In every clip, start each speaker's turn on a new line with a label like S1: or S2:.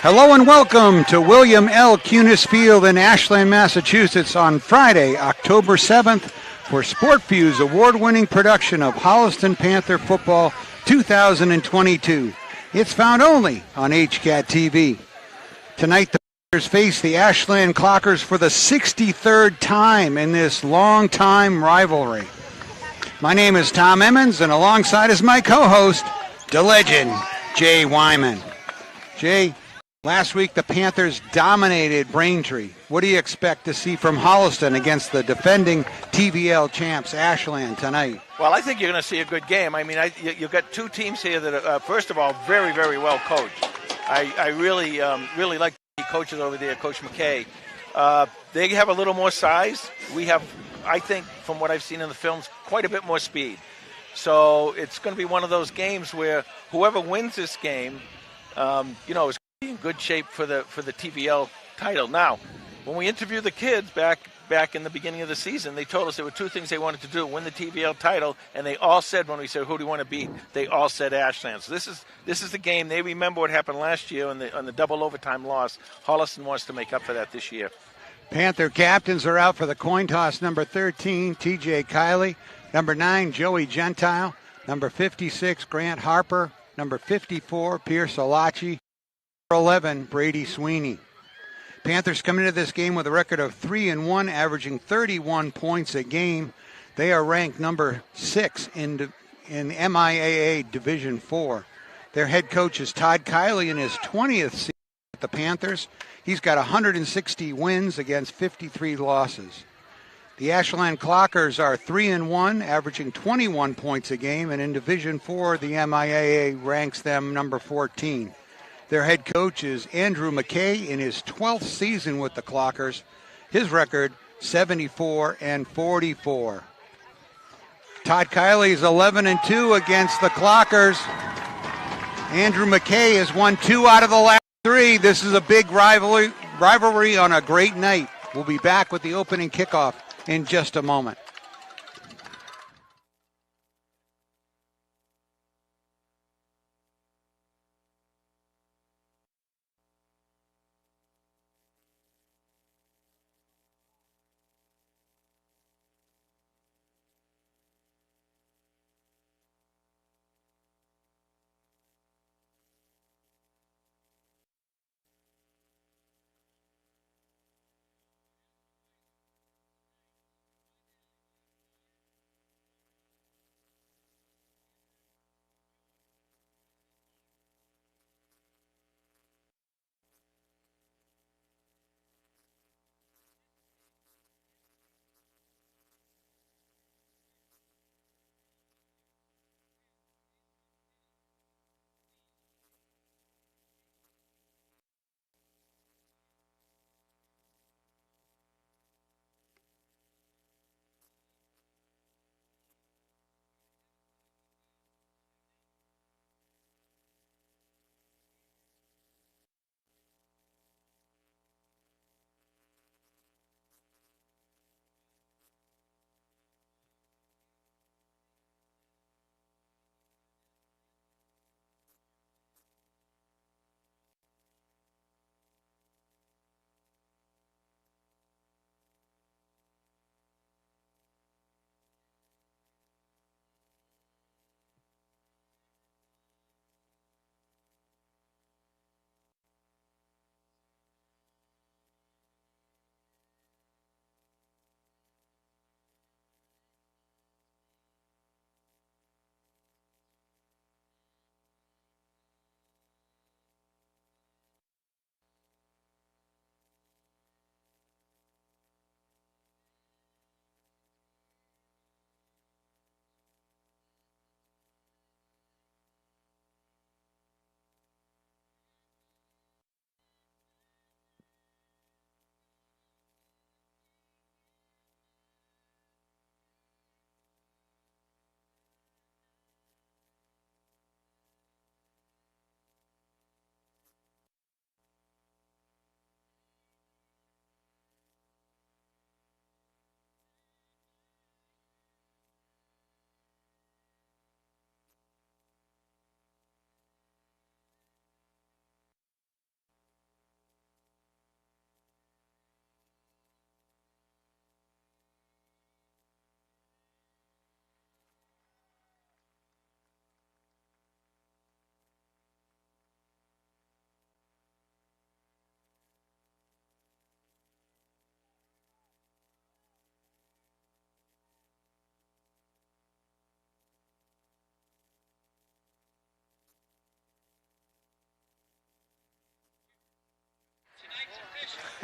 S1: Hello and welcome to William L. Cunis Field in Ashland, Massachusetts on Friday, October 7th for SportView's award-winning production of Holliston Panther Football 2022. It's found only on HCAT TV. Tonight the Panthers face the Ashland Clockers for the 63rd time in this long-time rivalry. My name is Tom Emmons, and alongside is my co-host, the legend, Jay Wyman. Jay, last week the Panthers dominated Braintree. What do you expect to see from Holliston against the defending TVL champs Ashland tonight?
S2: Well, I think you're going to see a good game. I mean, you've got two teams here that are, first of all, very, very well coached. I really like the coaches over there, Coach McKay. They have a little more size. We have, I think, from what I've seen in the films, quite a bit more speed. So it's going to be one of those games where whoever wins this game, is going to be in good shape for the TVL title. Now, when we interviewed the kids back in the beginning of the season, they told us there were two things they wanted to do: win the TVL title, and they all said, when we said, who do you want to beat, they all said Ashland. So this is the game. They remember what happened last year on the double overtime loss. Holliston wants to make up for that this year.
S1: Panther captains are out for the coin toss. Number 13, TJ Kiley. Number 9, Joey Gentile. Number 56, Grant Harper. Number 54, Pierce Alachi. Number 11, Brady Sweeney. Panthers come into this game with a record of 3-1, averaging 31 points a game. They are ranked number 6 in MIAA Division 4. Their head coach is Todd Kiley in his 20th season with the Panthers. He's got 160 wins against 53 losses. The Ashland Clockers are 3-1, averaging 21 points a game, and in Division 4, the MIAA ranks them number 14. Their head coach is Andrew McKay in his 12th season with the Clockers. His record, 74-44. Todd Kiley is 11-2 against the Clockers. Andrew McKay has won 2 out of the last 3. This is a big rivalry on a great night. We'll be back with the opening kickoff in just a moment.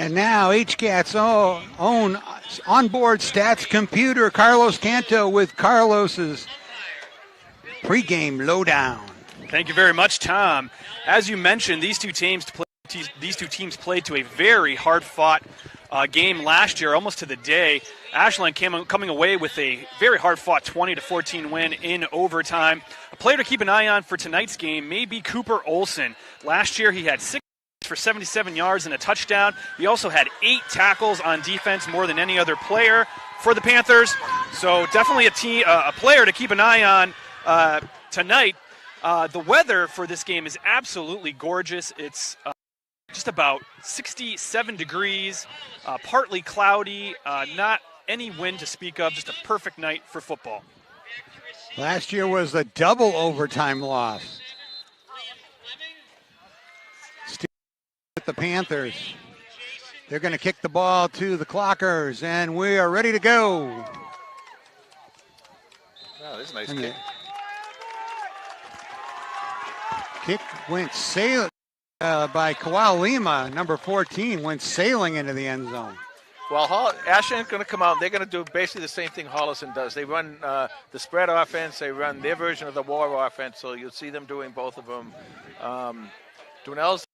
S1: And now HCAT's own onboard stats computer, Carlos Canto, with Carlos's pregame lowdown.
S3: Thank you very much, Tom. As you mentioned, these two teams played to a very hard-fought game last year, almost to the day. Ashland coming away with a very hard-fought 20-14 win in overtime. A player to keep an eye on for tonight's game may be Cooper Olson. Last year, he had 6 for 77 yards and a touchdown. He also had 8 tackles on defense, more than any other player for the Panthers. So definitely a player to keep an eye on tonight. The weather for this game is absolutely gorgeous. It's just about 67 degrees, partly cloudy, not any wind to speak of, just a perfect night for football.
S1: Last year was a double overtime loss. Still with the Panthers. They're going to kick the ball to the Clockers, and we are ready to go.
S2: Oh, this is a nice kick.
S1: Kick went sailing by Kawhi Lima, number 14, went sailing into the end zone.
S2: Well, Ashland's going to come out. They're going to do basically the same thing Holliston does. They run the spread offense. They run their version of the war offense, so you'll see them doing both of them. Dwinell's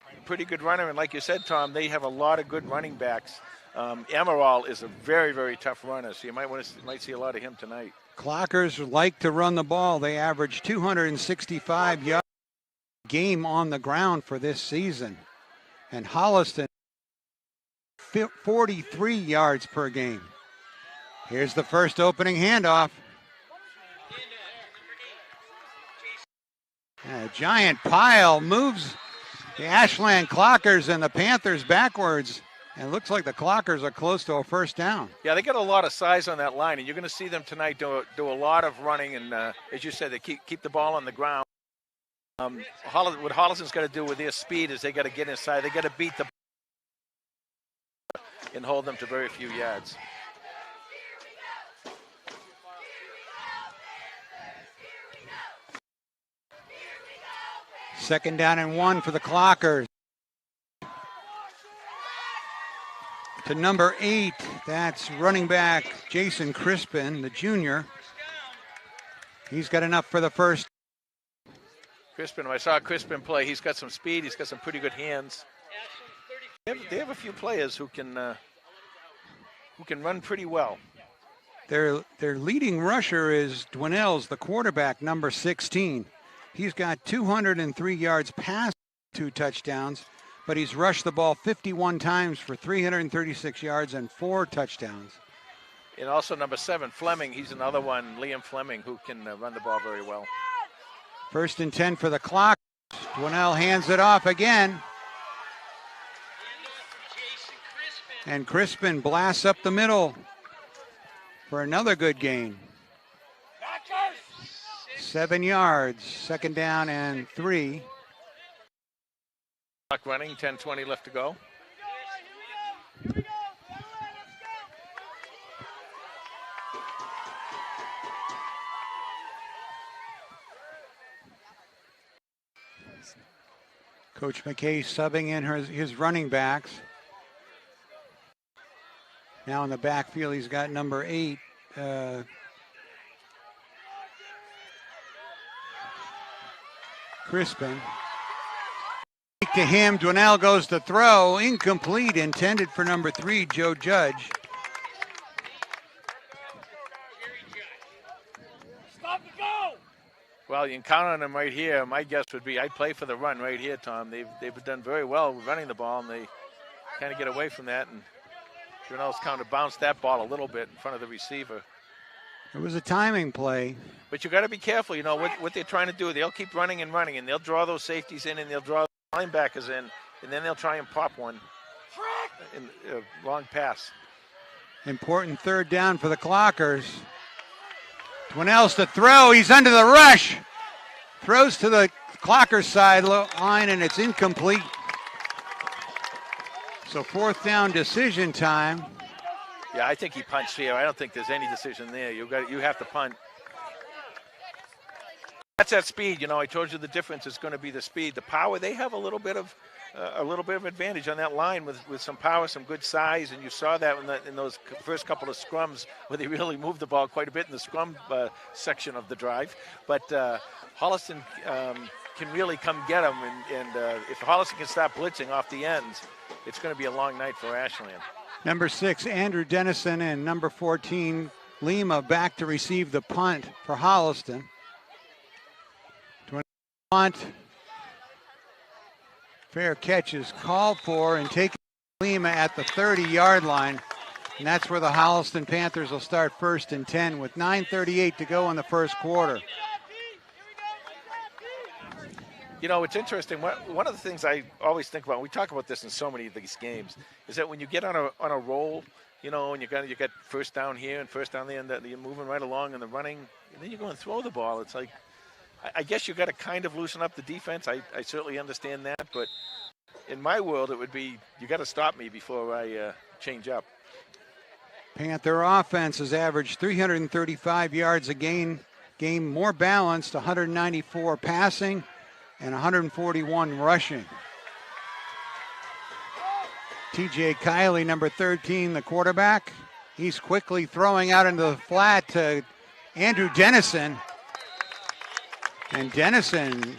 S2: a pretty good runner, and like you said, Tom, they have a lot of good running backs. Amaral is a very, very tough runner, so you might see a lot of him tonight.
S1: Clockers like to run the ball. They average 265 yards a game on the ground for this season. And Holliston, 43 yards per game. Here's the first opening handoff. A giant pile moves the Ashland Clockers and the Panthers backwards. And it looks like the Clockers are close to a first down.
S2: Yeah, they got a lot of size on that line, and you're going to see them tonight do a lot of running. And as you said, they keep the ball on the ground. What Holliston's got to do with their speed is they got to get inside. They got to beat the and hold them to very few yards.
S1: Second down and 1 for the Clockers. To number 8, that's running back Jason Crispin, the junior. He's got enough for the first.
S2: Crispin, when I saw Crispin play, he's got some speed. He's got some pretty good hands. They have a few players who can run pretty well.
S1: Their leading rusher is Dwinell's, the quarterback, number 16. He's got 203 yards passing, 2 touchdowns, but he's rushed the ball 51 times for 336 yards and 4 touchdowns.
S2: And also number 7, Fleming. He's another one, Liam Fleming, who can run the ball very well.
S1: First and 10 for the clock. Dwinell hands it off again. And Crispin blasts up the middle for another good gain. 7 yards, second down and 3.
S2: Clock running, 10:20 left to go.
S1: Coach McKay subbing in his running backs. Now in the backfield, he's got number 8. Crispin. To him, Dwinell goes to throw. Incomplete, intended for number 3, Joe Judge.
S2: Well, you can count on them right here. My guess would be I'd play for the run right here, Tom. They've done very well running the ball, and they kind of get away from that. And Dwinell's kind of bounced that ball a little bit in front of the receiver.
S1: It was a timing play.
S2: But you got to be careful. You know what they're trying to do. They'll keep running, and they'll draw those safeties in, and they'll draw the linebackers in, and then they'll try and pop one in a long pass.
S1: Important third down for the Clockers. Dwinell's to throw. He's under the rush. Throws to the Clockers side line, and it's incomplete. So fourth down decision time.
S2: Yeah, I think he punched here. I don't think there's any decision there. You have to punt. That's that speed. You know, I told you the difference is going to be the speed. The power, they have a little bit of advantage on that line with some power, some good size, and you saw that in those first couple of scrums where they really moved the ball quite a bit in the scrum section of the drive. But Holliston can really come get them, and if Holliston can stop blitzing off the ends, it's going to be a long night for Ashland.
S1: Number 6, Andrew Dennison, and number 14, Lima, back to receive the punt for Holliston. Punt. Fair catch is called for and taken Lima at the 30-yard line. And that's where the Holliston Panthers will start 1st and 10 with 9:38 to go in the first quarter.
S2: You know, it's interesting. One of the things I always think about, we talk about this in so many of these games, is that when you get on a roll, you know, and you got first down here and first down there, and you're moving right along and the running, and then you go and throw the ball. It's like, I guess you got to kind of loosen up the defense. I certainly understand that, but in my world, it would be you got to stop me before I change up.
S1: Panther offense has averaged 335 yards a game, more balanced, 194 passing and 141 rushing. TJ Kiley, number 13, the quarterback. He's quickly throwing out into the flat to Andrew Dennison. And Dennison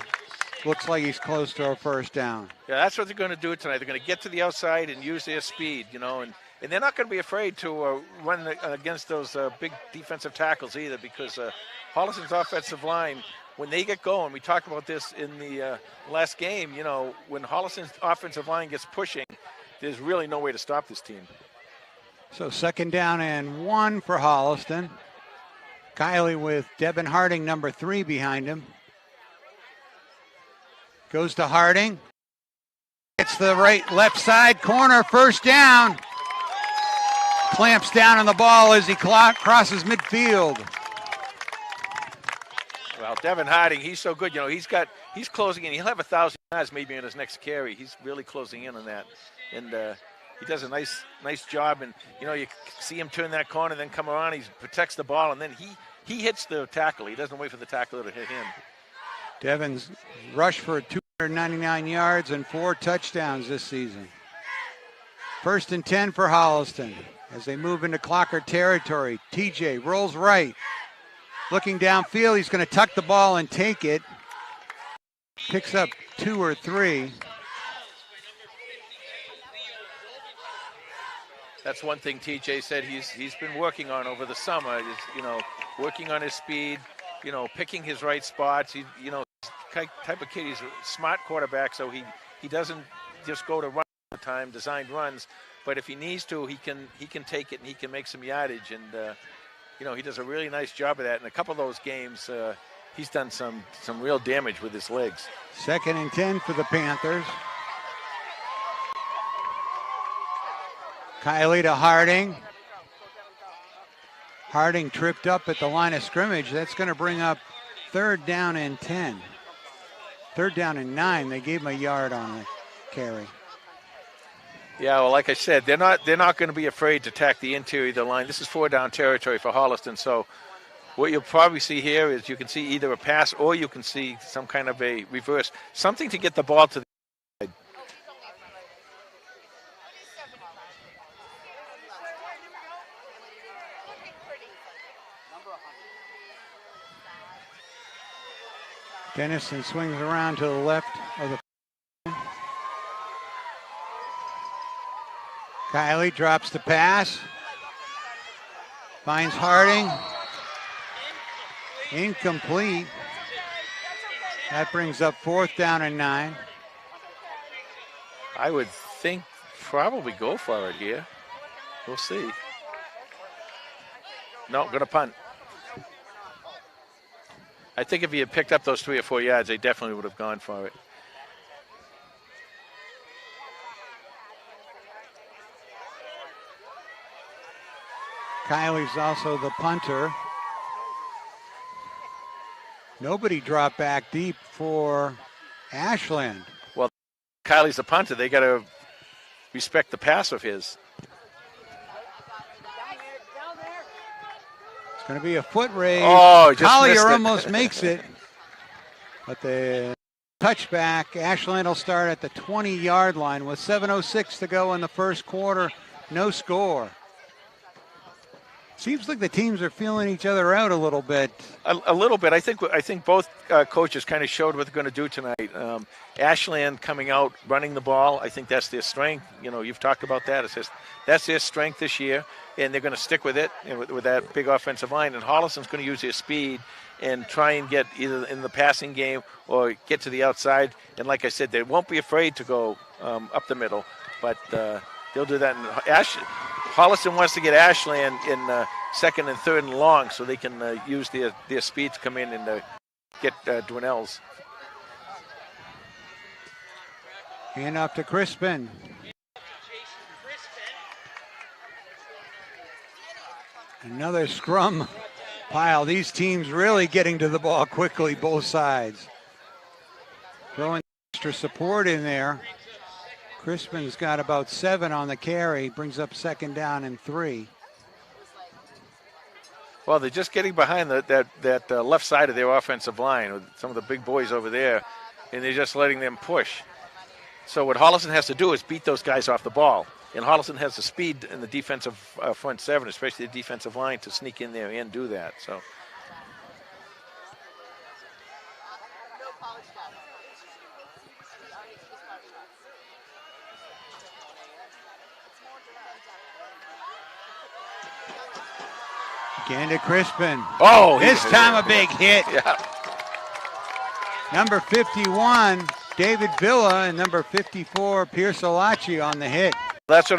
S1: looks like he's close to a first down.
S2: Yeah, that's what they're going to do tonight. They're going to get to the outside and use their speed, you know, and they're not going to be afraid to run against those big defensive tackles either, because Holliston's offensive line, when they get going, we talked about this in the last game, you know, when Holliston's offensive line gets pushing, there's really no way to stop this team.
S1: So 2nd down and 1 for Holliston. Kiley with Devin Harding, number 3, behind him. Goes to Harding. It's the left side corner, first down. Clamps down on the ball as he crosses midfield.
S2: Well, Devin Harding, he's so good. You know, he's closing in. He'll have 1,000 yards maybe in his next carry. He's really closing in on that, and he does a nice job. And you know, you see him turn that corner, then come around. He protects the ball, and then he hits the tackle. He doesn't wait for the tackler to hit him.
S1: Devin's rushed for 299 yards and 4 touchdowns this season. 1st and 10 for Holliston as they move into Clocker territory. TJ rolls right. Looking downfield, he's going to tuck the ball and take it. Picks up 2 or 3.
S2: That's one thing TJ said he's been working on over the summer. Is, you know, working on his speed, you know, picking his right spots. He, you know, type of kid. He's a smart quarterback, so he doesn't just go to run all the time, designed runs. But if he needs to, he can take it and he can make some yardage. And you know, he does a really nice job of that. In a couple of those games, he's done some real damage with his legs.
S1: 2nd and 10 for the Panthers. Kiley to Harding. Harding tripped up at the line of scrimmage. That's going to bring up 3rd down and 10. 3rd down and 9. They gave him a yard on the carry.
S2: Yeah, well, like I said, they're not going to be afraid to attack the interior of the line. This is 4-down territory for Holliston, so what you'll probably see here is you can see either a pass or you can see some kind of a reverse, something to get the ball to the side.
S1: Dennison swings around to the left of the. Kiley drops the pass. Finds Harding. Incomplete. That brings up 4th down and 9.
S2: I would think probably go for it here. We'll see. No, going to punt. I think if he had picked up those 3 or 4 yards, they definitely would have gone for it.
S1: Kiley's also the punter. Nobody dropped back deep for Ashland.
S2: Well, Kiley's the punter. They got to respect the pass of his.
S1: It's going to be a foot race.
S2: Oh, just
S1: Collier
S2: missed it.
S1: almost makes it. But the touchback, Ashland will start at the 20-yard line with 7:06 to go in the first quarter. No score. Seems like the teams are feeling each other out a little bit.
S2: A little bit. I think both coaches kind of showed what they're going to do tonight. Ashland coming out, running the ball. I think that's their strength. You know, you've talked about that. That's their strength this year, and they're going to stick with it, with that big offensive line. And Holliston's going to use their speed and try and get either in the passing game or get to the outside. And like I said, they won't be afraid to go up the middle, but they'll do that. Holliston wants to get Ashland in second and third and long so they can use their speed to come in and get Dwinell's.
S1: Hand off to Crispin. Another scrum pile. These teams really getting to the ball quickly, both sides. Throwing extra support in there. Crispin's got about 7 on the carry, brings up second down and 3.
S2: Well, they're just getting behind that left side of their offensive line with some of the big boys over there, and they're just letting them push. So what Holliston has to do is beat those guys off the ball. And Holliston has the speed in the defensive front 7, especially the defensive line, to sneak in there and do that. So.
S1: Again to Crispin.
S2: Oh,
S1: this time a big hit.
S2: Yeah.
S1: Number 51, David Villa, and number 54, Pierce Olachi on the hit.
S2: That's what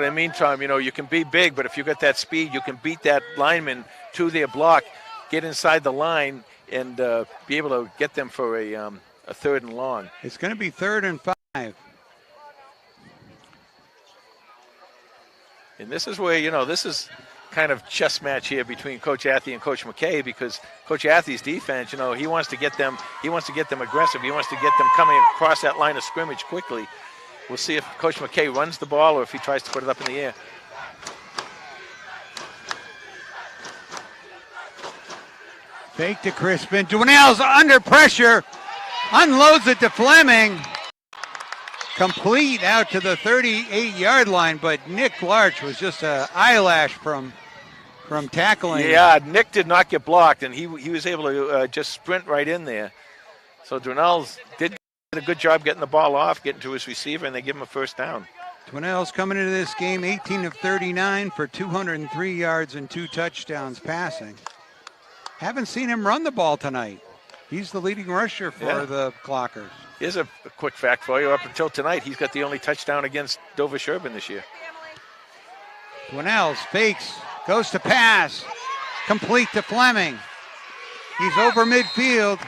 S2: I mean, Tom. You know, you can be big, but if you got that speed, you can beat that lineman to their block, get inside the line, and be able to get them for a third and long.
S1: It's going to be 3rd and 5.
S2: And this is where, you know, this is kind of chess match here between Coach Athey and Coach McKay, because Coach Athey's defense, you know, he wants to get them aggressive. He wants to get them coming across that line of scrimmage quickly. We'll see if Coach McKay runs the ball or if he tries to put it up in the air.
S1: Fake to Crispin. Dwinell's under pressure. Unloads it to Fleming. Complete out to the 38-yard line, but Nick Larch was just an eyelash from tackling.
S2: Yeah, Nick did not get blocked, and he was able to just sprint right in there. So Dwinell's did a good job getting the ball off, getting to his receiver, and they give him a first down.
S1: Dwinell's coming into this game 18 of 39 for 203 yards and 2 touchdowns passing. Haven't seen him run the ball tonight. He's the leading rusher for the Clockers.
S2: Here's a quick fact for you. Up until tonight, he's got the only touchdown against Dover Sherburne this year.
S1: Dwinell's fakes, goes to pass, complete to Fleming. He's over midfield.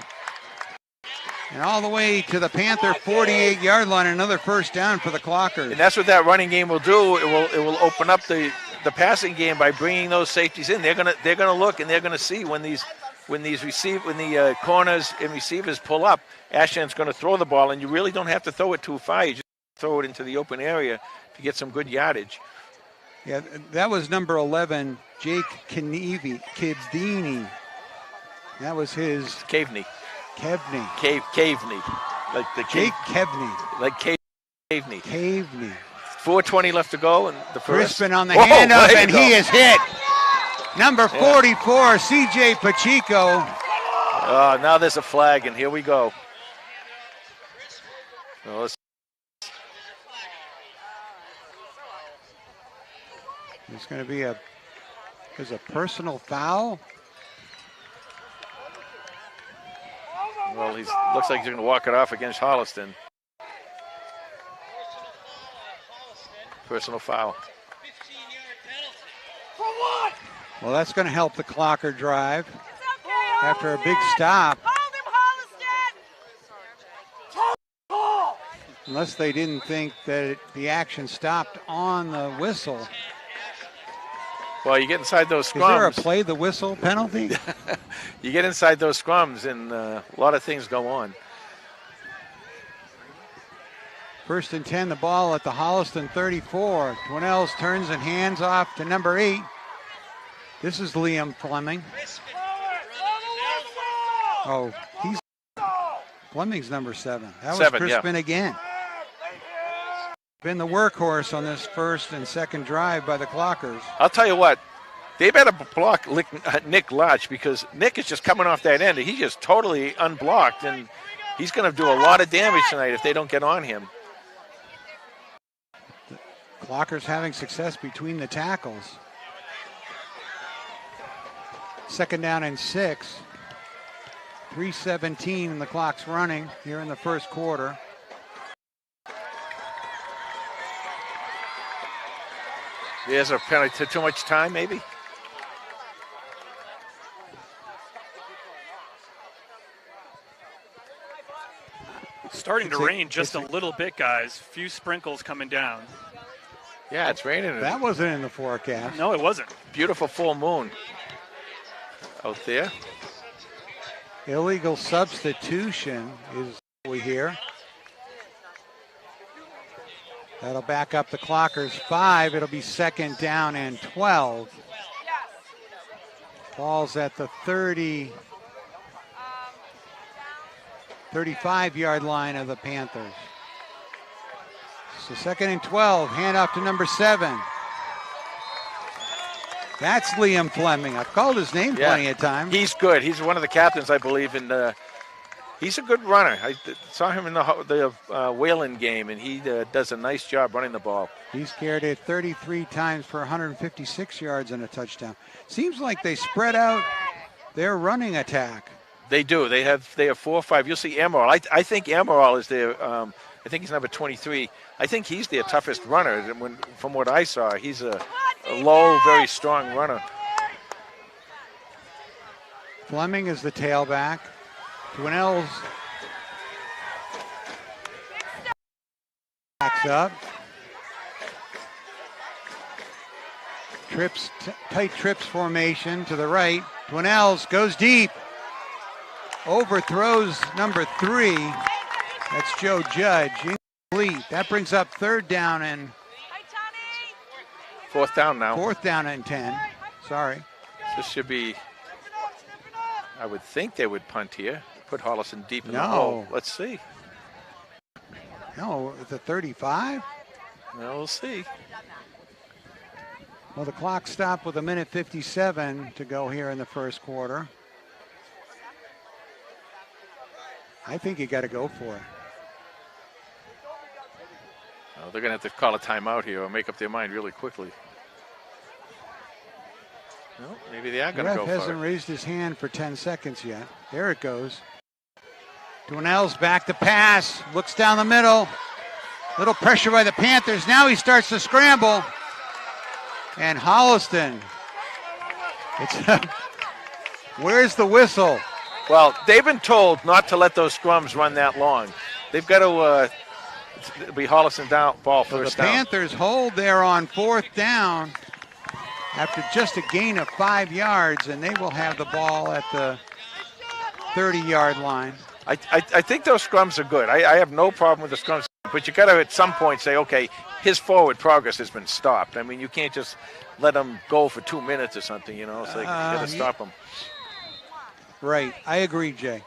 S1: And all the way to the Panther 48-yard line, another first down for the Clockers.
S2: And that's what that running game will do. It will open up the passing game by bringing those safeties in. They're gonna look and they're gonna see when the corners and receivers pull up, Ashland's going to throw the ball, and you really don't have to throw it too far. You just throw it into the open area to get some good yardage.
S1: Yeah, that was number 11, Jake Kivney. That was his.
S2: Kevney. Like the
S1: Jake Kevney.
S2: Like Kevney.
S1: 4:20
S2: left to go, and the first.
S1: Crispin on the handoff, and he is hit. Number 44, C.J. Pacheco.
S2: Now there's a flag, and here we go. Well,
S1: there's going to be a personal foul.
S2: Well, looks like he's going to walk it off against Holliston. Personal foul.
S1: Well, that's going to help the Clocker drive after a big stop. Unless they didn't think that the action stopped on the whistle.
S2: Well, you get inside those scrums.
S1: Is there a play the whistle penalty?
S2: You get inside those scrums, and a lot of things go on.
S1: 1st and 10, the ball at the Holliston 34. Dwinell's turns and hands off to number 8. This is Liam Fleming. Oh, Fleming's number 7. That was
S2: 7,
S1: Crispin again. Been the workhorse on this first and second drive by the Clockers.
S2: I'll tell you what, they better block Nick Lodge because Nick is just coming off that end. He's just totally unblocked, and he's going to do a lot of damage tonight if they don't get on him.
S1: The Clockers having success between the tackles. 2nd down and 6. 3:17 and the clock's running here in the first quarter.
S2: There's a penalty, too much time maybe?
S3: Starting to rain just a little bit, guys. Few sprinkles coming down.
S2: Yeah, it's raining.
S1: That wasn't in the forecast.
S3: No, it wasn't.
S2: Beautiful full moon out there.
S1: Illegal substitution is what we hear. That'll back up the Clockers 5. It'll be 2nd down and 12. Ball's at the 35-yard line of the Panthers. So 2nd and 12, hand off to number 7. That's Liam Fleming. I've called his name plenty of times.
S2: He's good. He's one of the captains, I believe, and he's a good runner. I saw him in the Wayland game, and he does a nice job running the ball.
S1: He's carried it 33 times for 156 yards and a touchdown. Seems like they spread out their running attack.
S2: They do. They have 4 or 5. You'll see Amaral. I think Amaral is their. I think he's number 23. I think he's their toughest runner. From what I saw, he's a low, very strong runner.
S1: Fleming is the tailback. Dwinell's backs up. Tight trips formation to the right. Dwinell's goes deep. Overthrows number 3. That's Joe Judge. Incomplete. That brings up 3rd down and
S2: 4th down now.
S1: 4th down and 10. Sorry.
S2: This should be, I would think they would punt here. Put Holliston deep in the hole. Let's see.
S1: No, it's a 35.
S2: Well, we'll see.
S1: Well, the clock stopped with 1:57 to go here in the first quarter. I think you got to go for it.
S2: Well, they're going to have to call a timeout here or make up their mind really quickly. Well, maybe they are going to go for it.
S1: Ref hasn't raised his hand for 10 seconds yet. There it goes. Dwinell's back to pass. Looks down the middle. Little pressure by the Panthers. Now he starts to scramble. And Holliston. Where's the whistle?
S2: Well, they've been told not to let those scrums run that long. They've got to be Holliston down ball first down.
S1: The Panthers hold there on 4th down after just a gain of 5 yards, and they will have the ball at the 30-yard line.
S2: I think those scrums are good. I have no problem with the scrums, but you got to at some point say, okay, his forward progress has been stopped. I mean, you can't just let him go for 2 minutes or something, you know. It's like you got to stop him.
S1: Right, I agree, Jay.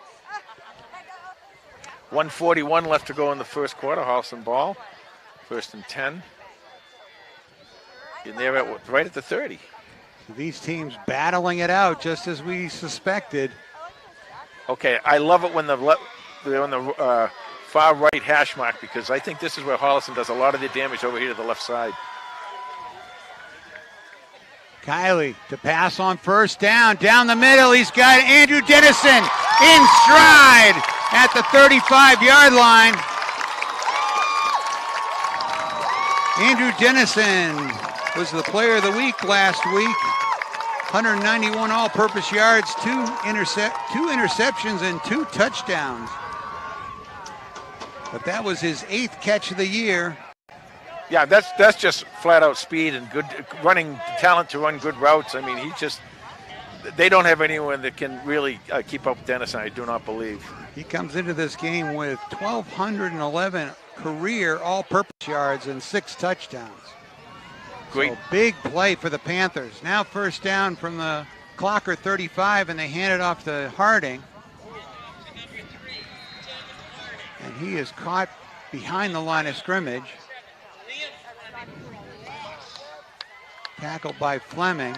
S2: 1:41 left to go in the first quarter. Holliston ball, 1st and 10. And they're right at the 30.
S1: So these teams battling it out just as we suspected.
S2: Okay, I love it when they're on the far right hash mark because I think this is where Holliston does a lot of their damage over here to the left side.
S1: Kiley to pass on 1st down. Down the middle, he's got Andrew Dennison in stride at the 35-yard line. Andrew Dennison was the player of the week last week. 191 all-purpose yards, 2 interceptions, and 2 touchdowns. But that was his 8th catch of the year.
S2: Yeah, that's just flat-out speed and good running talent to run good routes. I mean, they don't have anyone that can really keep up with Dennison, I do not believe.
S1: He comes into this game with 1,211 career all-purpose yards and 6 touchdowns.
S2: Great.
S1: So big play for the Panthers. Now 1st down from the Clocker 35, and they hand it off to Harding. he is caught behind the line of scrimmage. Tackled by Fleming.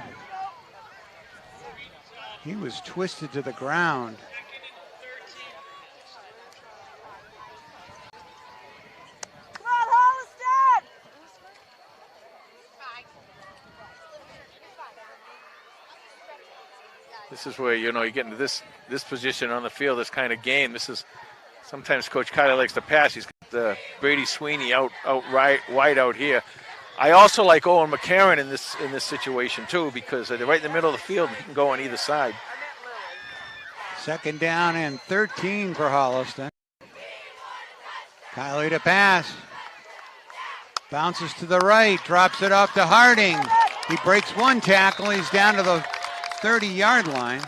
S1: He was twisted to the ground.
S2: This is where, you get into this position on the field, this kind of game. This is sometimes Coach Kylie likes to pass. He's got Brady Sweeney out wide out here. I also like Owen McCarron in this situation too, because they're right in the middle of the field. He can go on either side.
S1: 2nd down and 13 for Holliston. Kylie to pass. Bounces to the right, drops it off to Harding. He breaks one tackle. He's down to the 30-yard line.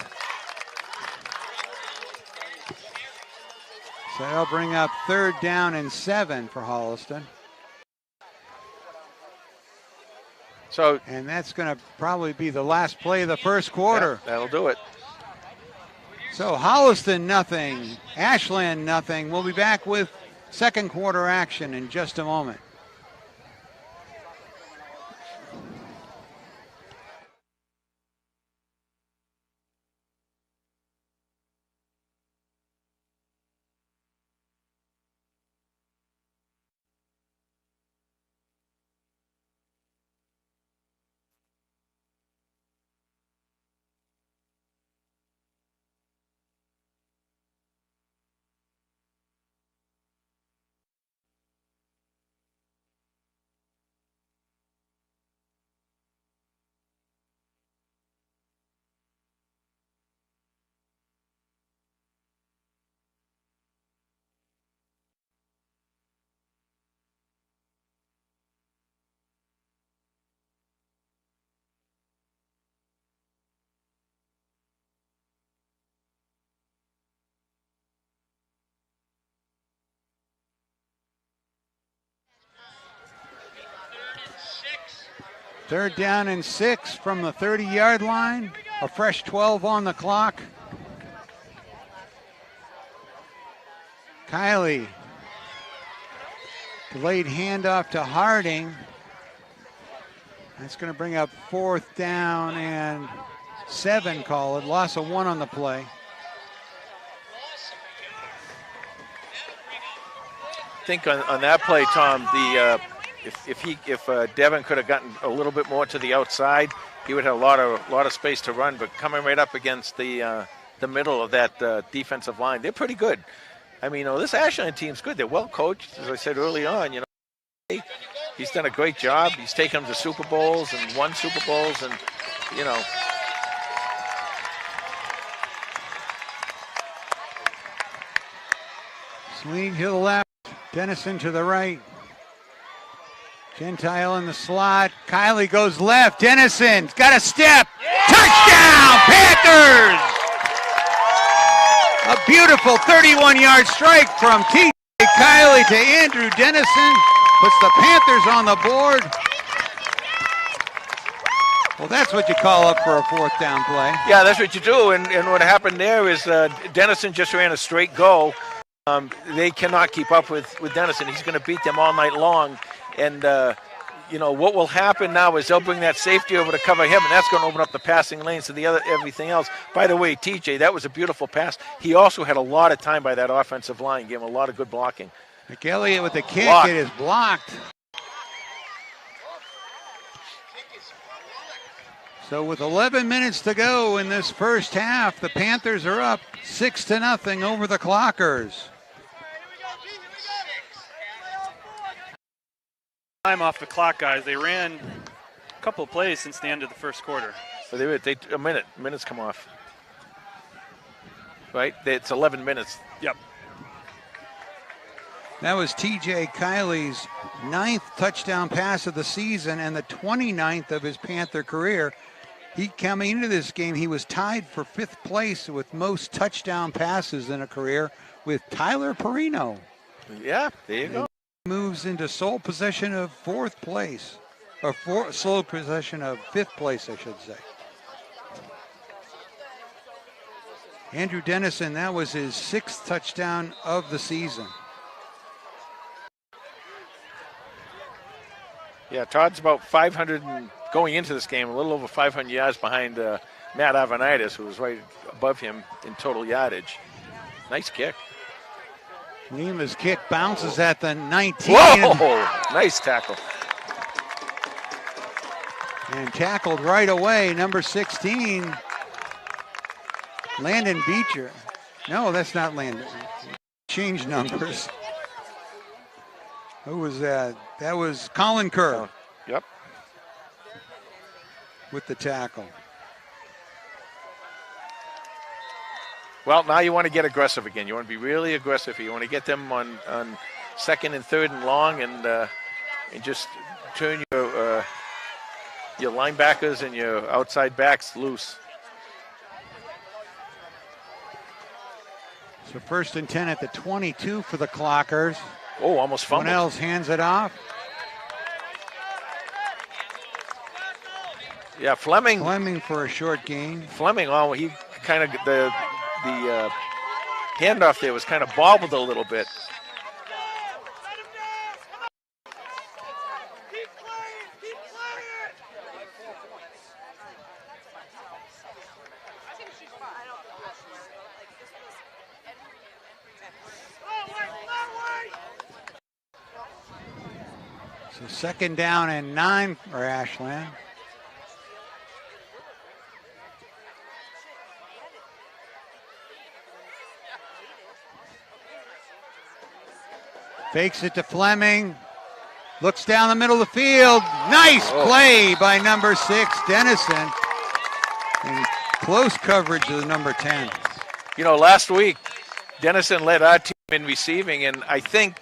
S1: So that'll bring up 3rd down and 7 for Holliston. And that's going to probably be the last play of the first quarter.
S2: Yeah, that'll do it.
S1: So Holliston nothing, Ashland nothing. We'll be back with second quarter action in just a moment. Third down and 6 from the 30-yard line. A fresh 12 on the clock. Kylie. Delayed handoff to Harding. That's going to bring up 4th down and 7, call it. Loss of 1 on the play.
S2: I think on that play, Tom, if Devin could have gotten a little bit more to the outside, he would have a lot of space to run. But coming right up against the middle of that defensive line, they're pretty good. I mean, this Ashland team's good. They're well coached, as I said early on. He's done a great job. He's taken them to Super Bowls and won Super Bowls, and
S1: Swing to the left, Dennison to the right. Gentile in the slot. Kylie goes left. Dennison's got a step. Touchdown, Panthers! A beautiful 31-yard strike from T.J. Kylie to Andrew Dennison. Puts the Panthers on the board. Well, that's what you call up for a 4th down play.
S2: Yeah, that's what you do. And what happened there is Dennison just ran a straight go. They cannot keep up with Dennison. He's going to beat them all night long. And, what will happen now is they'll bring that safety over to cover him, and that's going to open up the passing lanes to everything else. By the way, TJ, that was a beautiful pass. He also had a lot of time by that offensive line, gave him a lot of good blocking.
S1: McElliott with the kick.
S2: Blocked.
S1: It is blocked. So with 11 minutes to go in this first half, the Panthers are up 6-0 over the Clockers.
S3: Time off the clock, guys. They ran a couple of plays since the end of the first quarter.
S2: So a minutes come off. Right? It's 11 minutes.
S3: Yep.
S1: That was T.J. Kylie's 9th touchdown pass of the season and the 29th of his Panther career. Coming into this game, he was tied for 5th place with most touchdown passes in a career with Tyler Perino.
S2: Yeah, there you go.
S1: Moves into sole possession of 4th place, or sole possession of 5th place, I should say. Andrew Dennison, that was his 6th touchdown of the season.
S2: Yeah, Todd's about 500 going into this game, a little over 500 yards behind Matt Avanitis, who was right above him in total yardage. Nice kick.
S1: Lima's kick bounces at the 19.
S2: Whoa! Nice tackle.
S1: And tackled right away, number 16, Landon Beecher. No, that's not Landon. Change numbers. Who was that? That was Colin Kerr.
S2: Yep.
S1: With the tackle.
S2: Well, now you want to get aggressive again. You want to be really aggressive. You want to get them on second and third and long, and just turn your linebackers and your outside backs loose.
S1: So 1st and 10 at the 22 for the Clockers.
S2: Oh, almost fumbled.
S1: Cornell's hands it off.
S2: Yeah, Fleming.
S1: Fleming for a short gain.
S2: Fleming, he kind of the handoff there was kind of bobbled a little bit.
S1: So 2nd down and 9 for Ashland. Fakes it to Fleming. Looks down the middle of the field. Nice play by number 6, Dennison. And close coverage of the number 10.
S2: You know, last week, Dennison led our team in receiving, and I think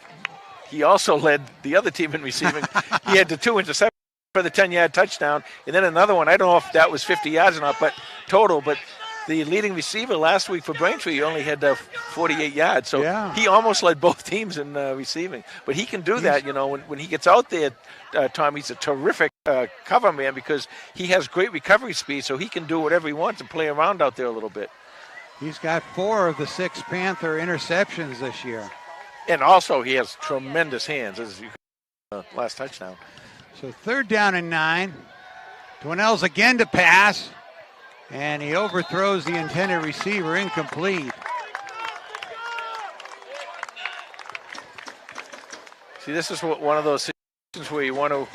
S2: he also led the other team in receiving. He had the 2 interceptions for the 10-yard touchdown, and then another one. I don't know if that was 50 yards or not, but total. But the leading receiver last week for Braintree only had 48 yards. So he almost led both teams in receiving. But he can do that, you know, when he gets out there, Tom, he's a terrific cover man because he has great recovery speed, so he can do whatever he wants and play around out there a little bit.
S1: He's got 4 of the 6 Panther interceptions this year.
S2: And also he has tremendous hands, as you last touchdown.
S1: So 3rd down and 9. Dwinell's again to pass. And he overthrows the intended receiver, incomplete.
S2: See, this is one of those situations where you want to,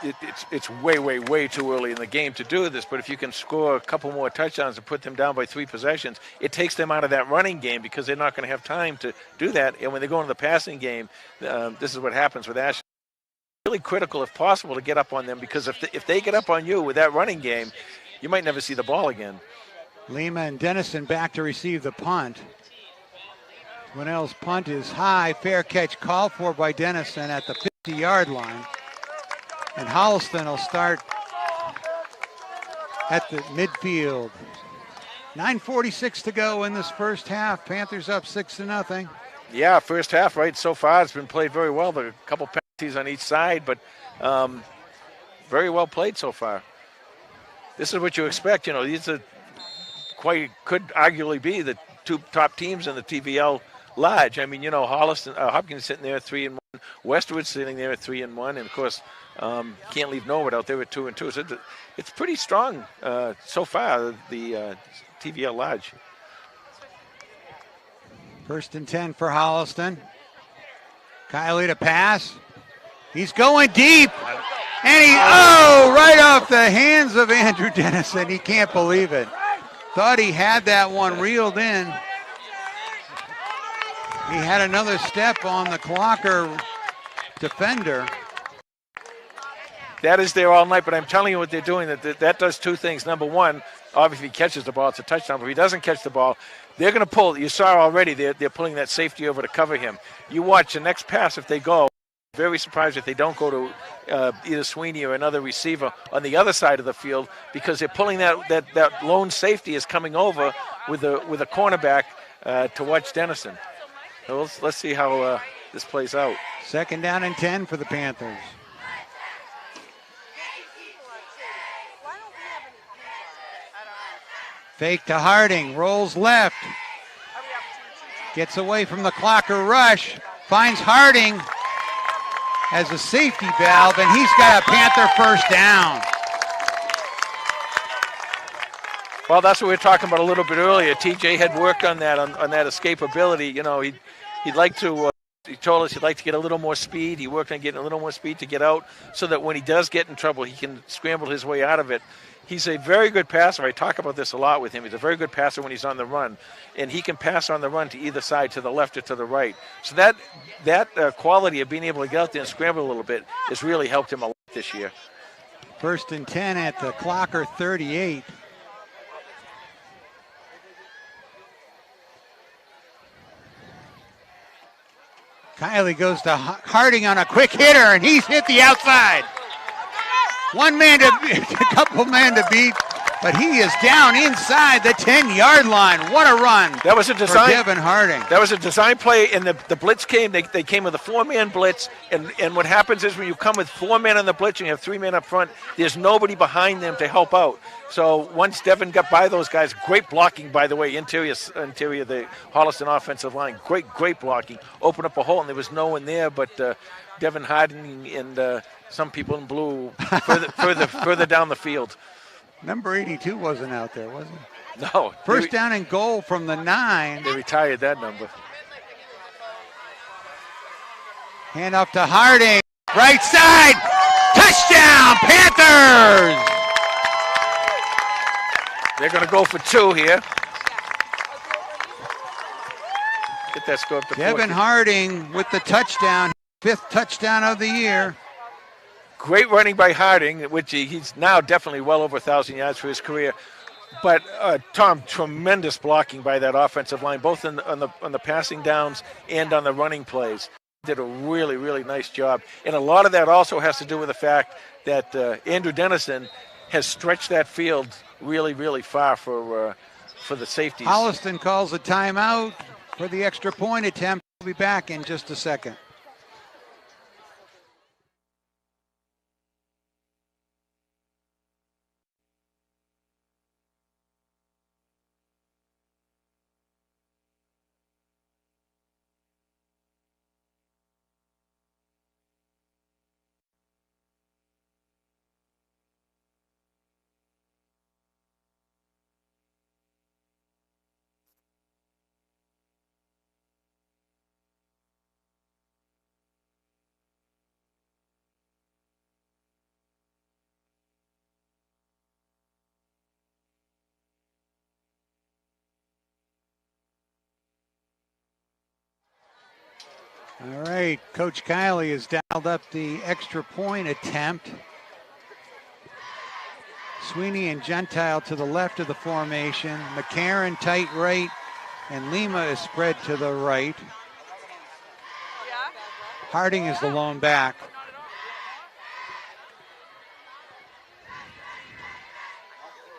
S2: it's way too early in the game to do this, but if you can score a couple more touchdowns and put them down by 3 possessions, it takes them out of that running game because they're not going to have time to do that. And when they go into the passing game, this is what happens with Ashland. Really critical, if possible, to get up on them because if they get up on you with that running game, you might never see the ball again.
S1: Lima and Dennison back to receive the punt. Dwinell's punt is high. Fair catch called for by Dennison at the 50-yard line. And Holliston will start at the midfield. 9:46 to go in this first half. Panthers up 6-0.
S2: Yeah, first half, right, so far it's been played very well. There are a couple penalties on each side, but very well played so far. This is what you expect. You know, these are could arguably be the 2 top teams in the TVL Lodge. I mean, you know, Hopkins sitting there at 3-1, Westwood sitting there at 3-1, and of course, can't leave Norwood out there at 2-2. So it's pretty strong so far, the TVL Lodge.
S1: 1st and 10 for Holliston. Kiley to pass. He's going deep. And right off the hands of Andrew Dennison. He can't believe it. Thought he had that one reeled in. He had another step on the Clocker defender.
S2: That is there all night, but I'm telling you what they're doing. That does 2 things. Number one, obviously he catches the ball, it's a touchdown. But if he doesn't catch the ball, they're going to pull. You saw already they're pulling that safety over to cover him. You watch the next pass if they go. Very surprised if they don't go to either Sweeney or another receiver on the other side of the field because they're pulling that lone safety is coming over with a cornerback to watch Dennison. So let's see how this plays out.
S1: 2nd down and 10 for the Panthers. Fake to Harding, rolls left. Gets away from the Clocker rush, finds Harding. as a safety valve, and he's got a Panther first down.
S2: Well, that's what we were talking about a little bit earlier. TJ had worked on that escapability. You know, he'd like to. He told us he'd like to get a little more speed. He worked on getting a little more speed to get out, so that when he does get in trouble, he can scramble his way out of it. He's a very good passer. I talk about this a lot with him. He's a very good passer when he's on the run, and he can pass on the run to either side, to the left or to the right. So that quality of being able to get out there and scramble a little bit has really helped him a lot this year.
S1: 1st and 10 at the Clocker 38. Kiley goes to Harding on a quick hitter, and he's hit the outside. A couple men to beat, but he is down inside the 10-yard line. What a run!
S2: That was a design
S1: for Devin Harding.
S2: That was a design play, and the blitz came. They came with a 4-man blitz, and what happens is when you come with 4 men on the blitz and you have 3 men up front, there's nobody behind them to help out. So once Devin got by those guys, great blocking, by the way, interior the Holliston offensive line, great blocking, opened up a hole, and there was no one there but Devin Harding and some people in blue further down the field.
S1: Number 82 wasn't out there, was he?
S2: No.
S1: First down and goal from the 9.
S2: They retired that number.
S1: Hand off to Harding. Right side. Touchdown, Panthers!
S2: They're going to go for 2 here. Get that score up to 14.
S1: Devin Harding with the touchdown. 5th touchdown of the year.
S2: Great running by Harding, which he's now definitely well over 1,000 yards for his career. But Tom, tremendous blocking by that offensive line, both on the passing downs and on the running plays. Did a really, really nice job. And a lot of that also has to do with the fact that Andrew Dennison has stretched that field really, really far for the safeties.
S1: Holliston calls a timeout for the extra point attempt. We'll be back in just a second. All right, Coach Kiley has dialed up the extra point attempt. Sweeney and Gentile to the left of the formation. McCarron tight right, and Lima is spread to the right. Harding is the lone back.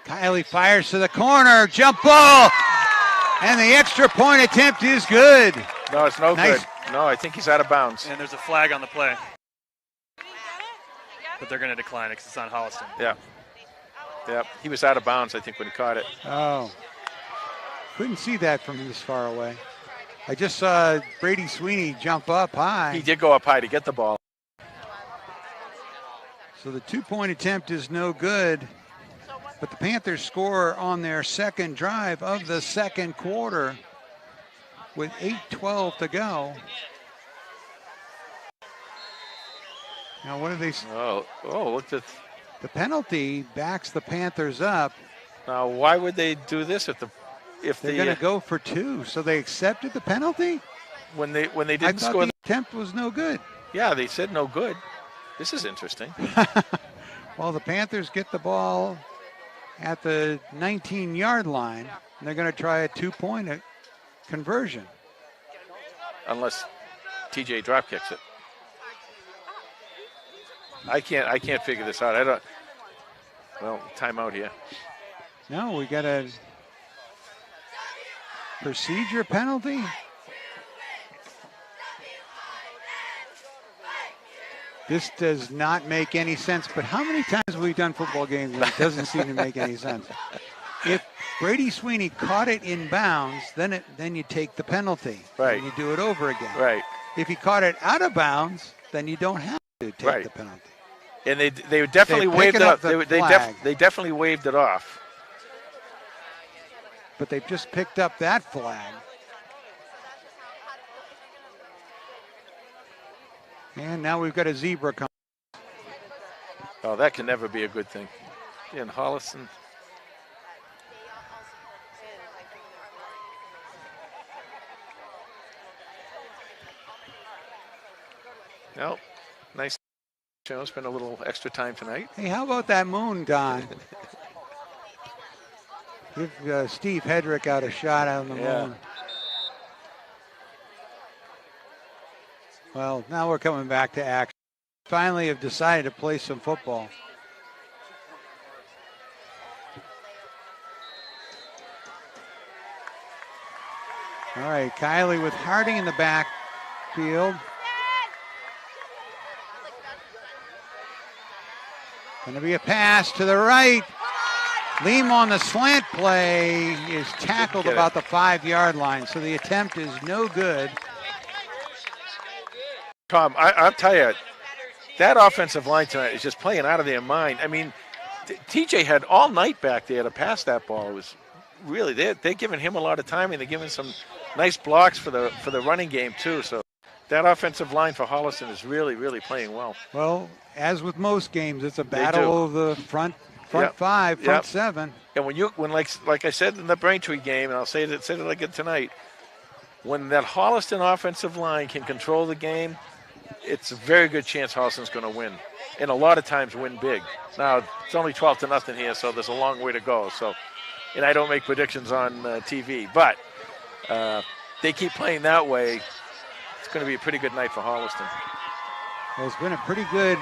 S1: Kiley fires to the corner, jump ball, and the extra point attempt is good.
S2: No, it's no
S1: Nice.
S2: good. No, I think he's out of bounds.
S3: And there's a flag on the play. But they're going to decline it because it's on Holliston.
S2: Yeah. Yeah, he was out of bounds, I think, when he caught it.
S1: Oh. Couldn't see that from this far away. I just saw Brady Sweeney jump up high.
S2: He did go up high to get the ball.
S1: So the 2-point attempt is no good. But the Panthers score on their second drive of the second quarter with 8:12 to go. Now what do they?
S2: Oh, look at
S1: The penalty backs the Panthers up.
S2: now. Why would they do this if
S1: They're going to go for 2, so they accepted the penalty.
S2: when they
S1: I
S2: didn't
S1: thought
S2: score?
S1: the attempt was no good.
S2: Yeah, they said no good. This is interesting.
S1: Well, the Panthers get the ball at the 19-yard line, and they're going to try a 2-point conversion.
S2: Unless TJ drop kicks it. I can't figure this out. I don't. Well, timeout here.
S1: No, we got a procedure penalty. This does not make any sense, but how many times have we done football games and it doesn't seem to make any sense? If Brady Sweeney caught it in bounds, then you take the penalty.
S2: Right.
S1: And you do it over again.
S2: Right.
S1: If he caught it out of bounds, then you don't have to take
S2: Right.
S1: the penalty.
S2: And they definitely
S1: They're
S2: waved
S1: picking
S2: it
S1: up
S2: off.
S1: the
S2: They
S1: flag.
S2: definitely waved it off.
S1: But they've just picked up that flag. And now we've got a zebra coming.
S2: Oh, that can never be a good thing. And Holliston. No, nice. Spend a little extra time tonight.
S1: Hey, how about that moon, Don? Give Steve Hedrick out a shot on the moon. Well, now we're coming back to action. Finally have decided to play some football. All right, Kylie with Harding in the backfield. Going to be a pass to the right. Leam on the slant play is tackled about the 5-yard line, so the attempt is no good.
S2: Tom, I'll tell you, that offensive line tonight is just playing out of their mind. I mean, TJ had all night back there to pass that ball. It was really, they're giving him a lot of time, and they're giving some nice blocks for the running game too. So that offensive line for Holliston is really, really playing well.
S1: Well, as with most games, it's a battle of the front five, front seven.
S2: And when like I said in the Braintree game, and I'll say it again tonight, when that Holliston offensive line can control the game, it's a very good chance Holliston's going to win, and a lot of times win big. Now it's only 12-0 here, so there's a long way to go. So, and I don't make predictions on TV, but they keep playing that way. It's going to be a pretty good night for Holliston.
S1: Well, it's been a pretty good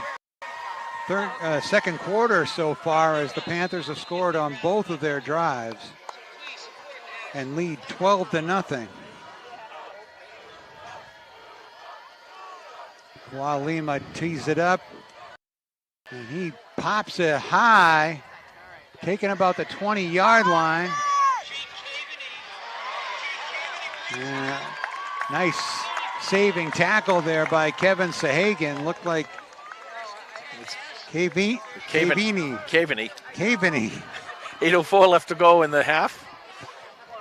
S1: second quarter so far, as the Panthers have scored on both of their drives and lead 12-0. While Lima tees it up, and he pops it high, taking about the 20-yard line. Nice saving tackle there by Kevin Sahagan. Looked like Caveney.
S2: 8:04 left to go in the half.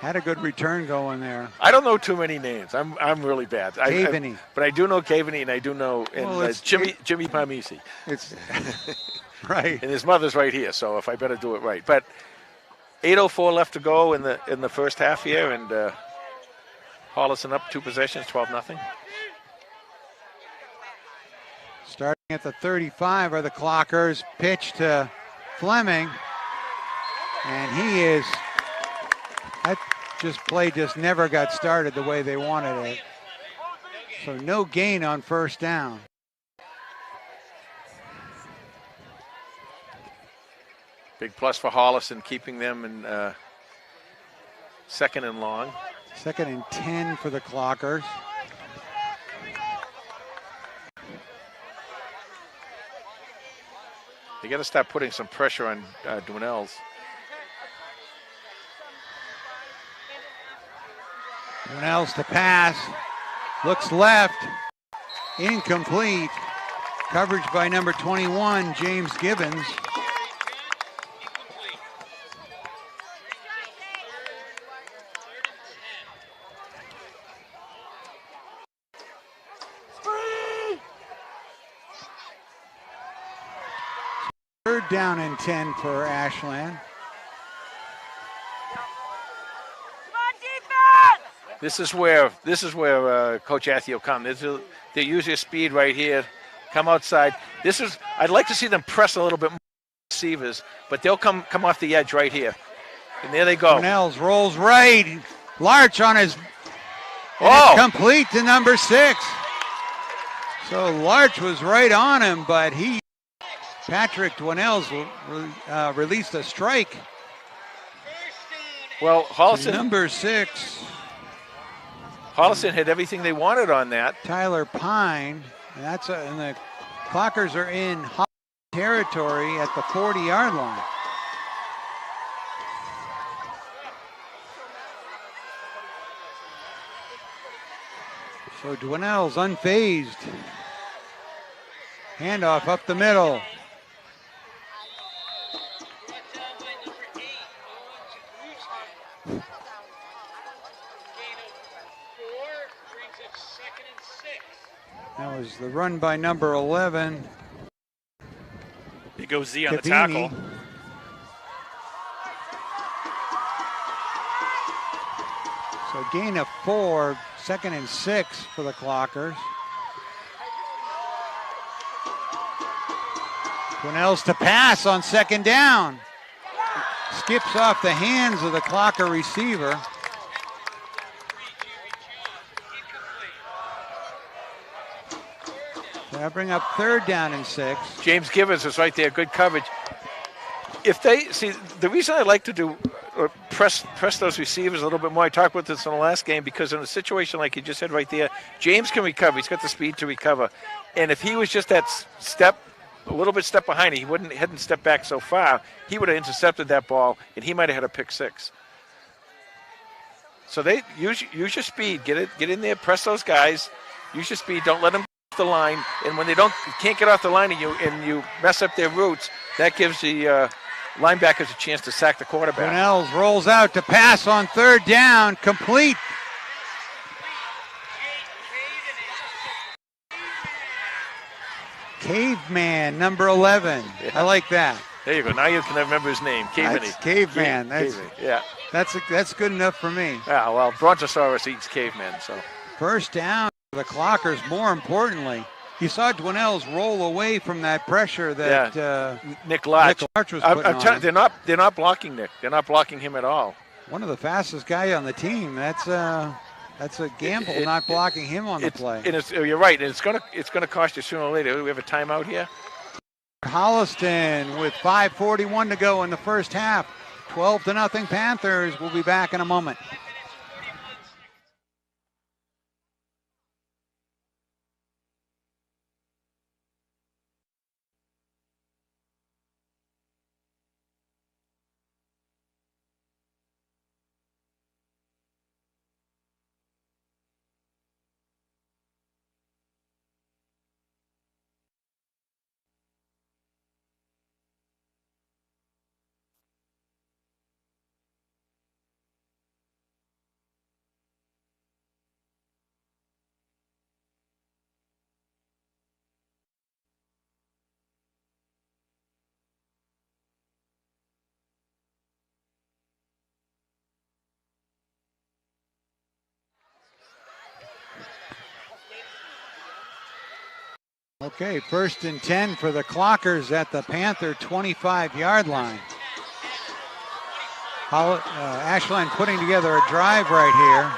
S1: Had a good return going there.
S2: I don't know too many names. I'm really bad.
S1: Caveney.
S2: But I do know Caveney, and I do know Jimmy Palmisi.
S1: It's right.
S2: And his mother's right here, so if I better do it right. But 8:04 left to go in the first half here, and Holliston up 2 possessions, 12-0.
S1: Starting at the 35 are the Clockers. Pitch to Fleming, and he is. That play just never got started the way they wanted it. So no gain on first down.
S2: Big plus for Holliston, keeping them in second and long.
S1: 2nd and 10 for the Clockers.
S2: They got to start putting some pressure on Dwinells.
S1: Dwinells to pass. Looks left. Incomplete. Coverage by number 21, James Gibbons. Third down and 10 for Ashland.
S2: This is where Coach Athy will come. They use their speed right here, come outside. I'd like to see them press a little bit more receivers, but they'll come off the edge right here. And there they go.
S1: Cornells rolls right. Larch on his. It's complete to number 6. So Larch was right on him, but Patrick Dwinells released a strike.
S2: Well, Holliston.
S1: Number 6.
S2: Holliston had everything they wanted on that.
S1: Tyler Pine, and the Clockers are in territory at the 40-yard line. So Dwinells unfazed. Handoff up the middle. That was the run by number 11.
S3: Big OZ on the
S1: Capini.
S3: tackle.
S1: So gain of 4, 2nd and 6 for the Clockers. Quinnell's to pass on 2nd down. Skips off the hands of the Clocker receiver. That'll bring up 3rd down and 6.
S2: James Givens is right there, good coverage. If they see, the reason I like to do press those receivers a little bit more, I talked about this in the last game, because in a situation like you just said right there, James can recover. He's got the speed to recover. And if he was just that a little bit step behind, he hadn't stepped back so far, he would have intercepted that ball, and he might have had a pick 6. So they use your speed, get in there, press those guys, use your speed, don't let them the line, and when they can't get off the line and you mess up their routes, that gives the linebackers a chance to sack the quarterback.
S1: Quinnell's rolls out to pass on 3rd down, complete. Caveman, number 11.
S2: Yeah.
S1: I like that.
S2: There you go. Now you can remember his name.
S1: That's Caveman.
S2: Yeah.
S1: That's good enough for me.
S2: Yeah. Well, Brontosaurus eats cavemen. So
S1: 1st down for the Clockers. More importantly, you saw Dwinell's roll away from that pressure that
S2: Nick Larch
S1: was putting on.
S2: They're not blocking Nick. They're not blocking him at all.
S1: One of the fastest guys on the team. That's a gamble not blocking him on the play.
S2: And you're right. And it's gonna cost you sooner or later. We have a timeout here.
S1: Holliston with 5:41 to go in the first half. 12-0 Panthers. We'll be back in a moment. Okay, 1st and 10 for the Clockers at the Panther 25-yard line. Ashland putting together a drive right here.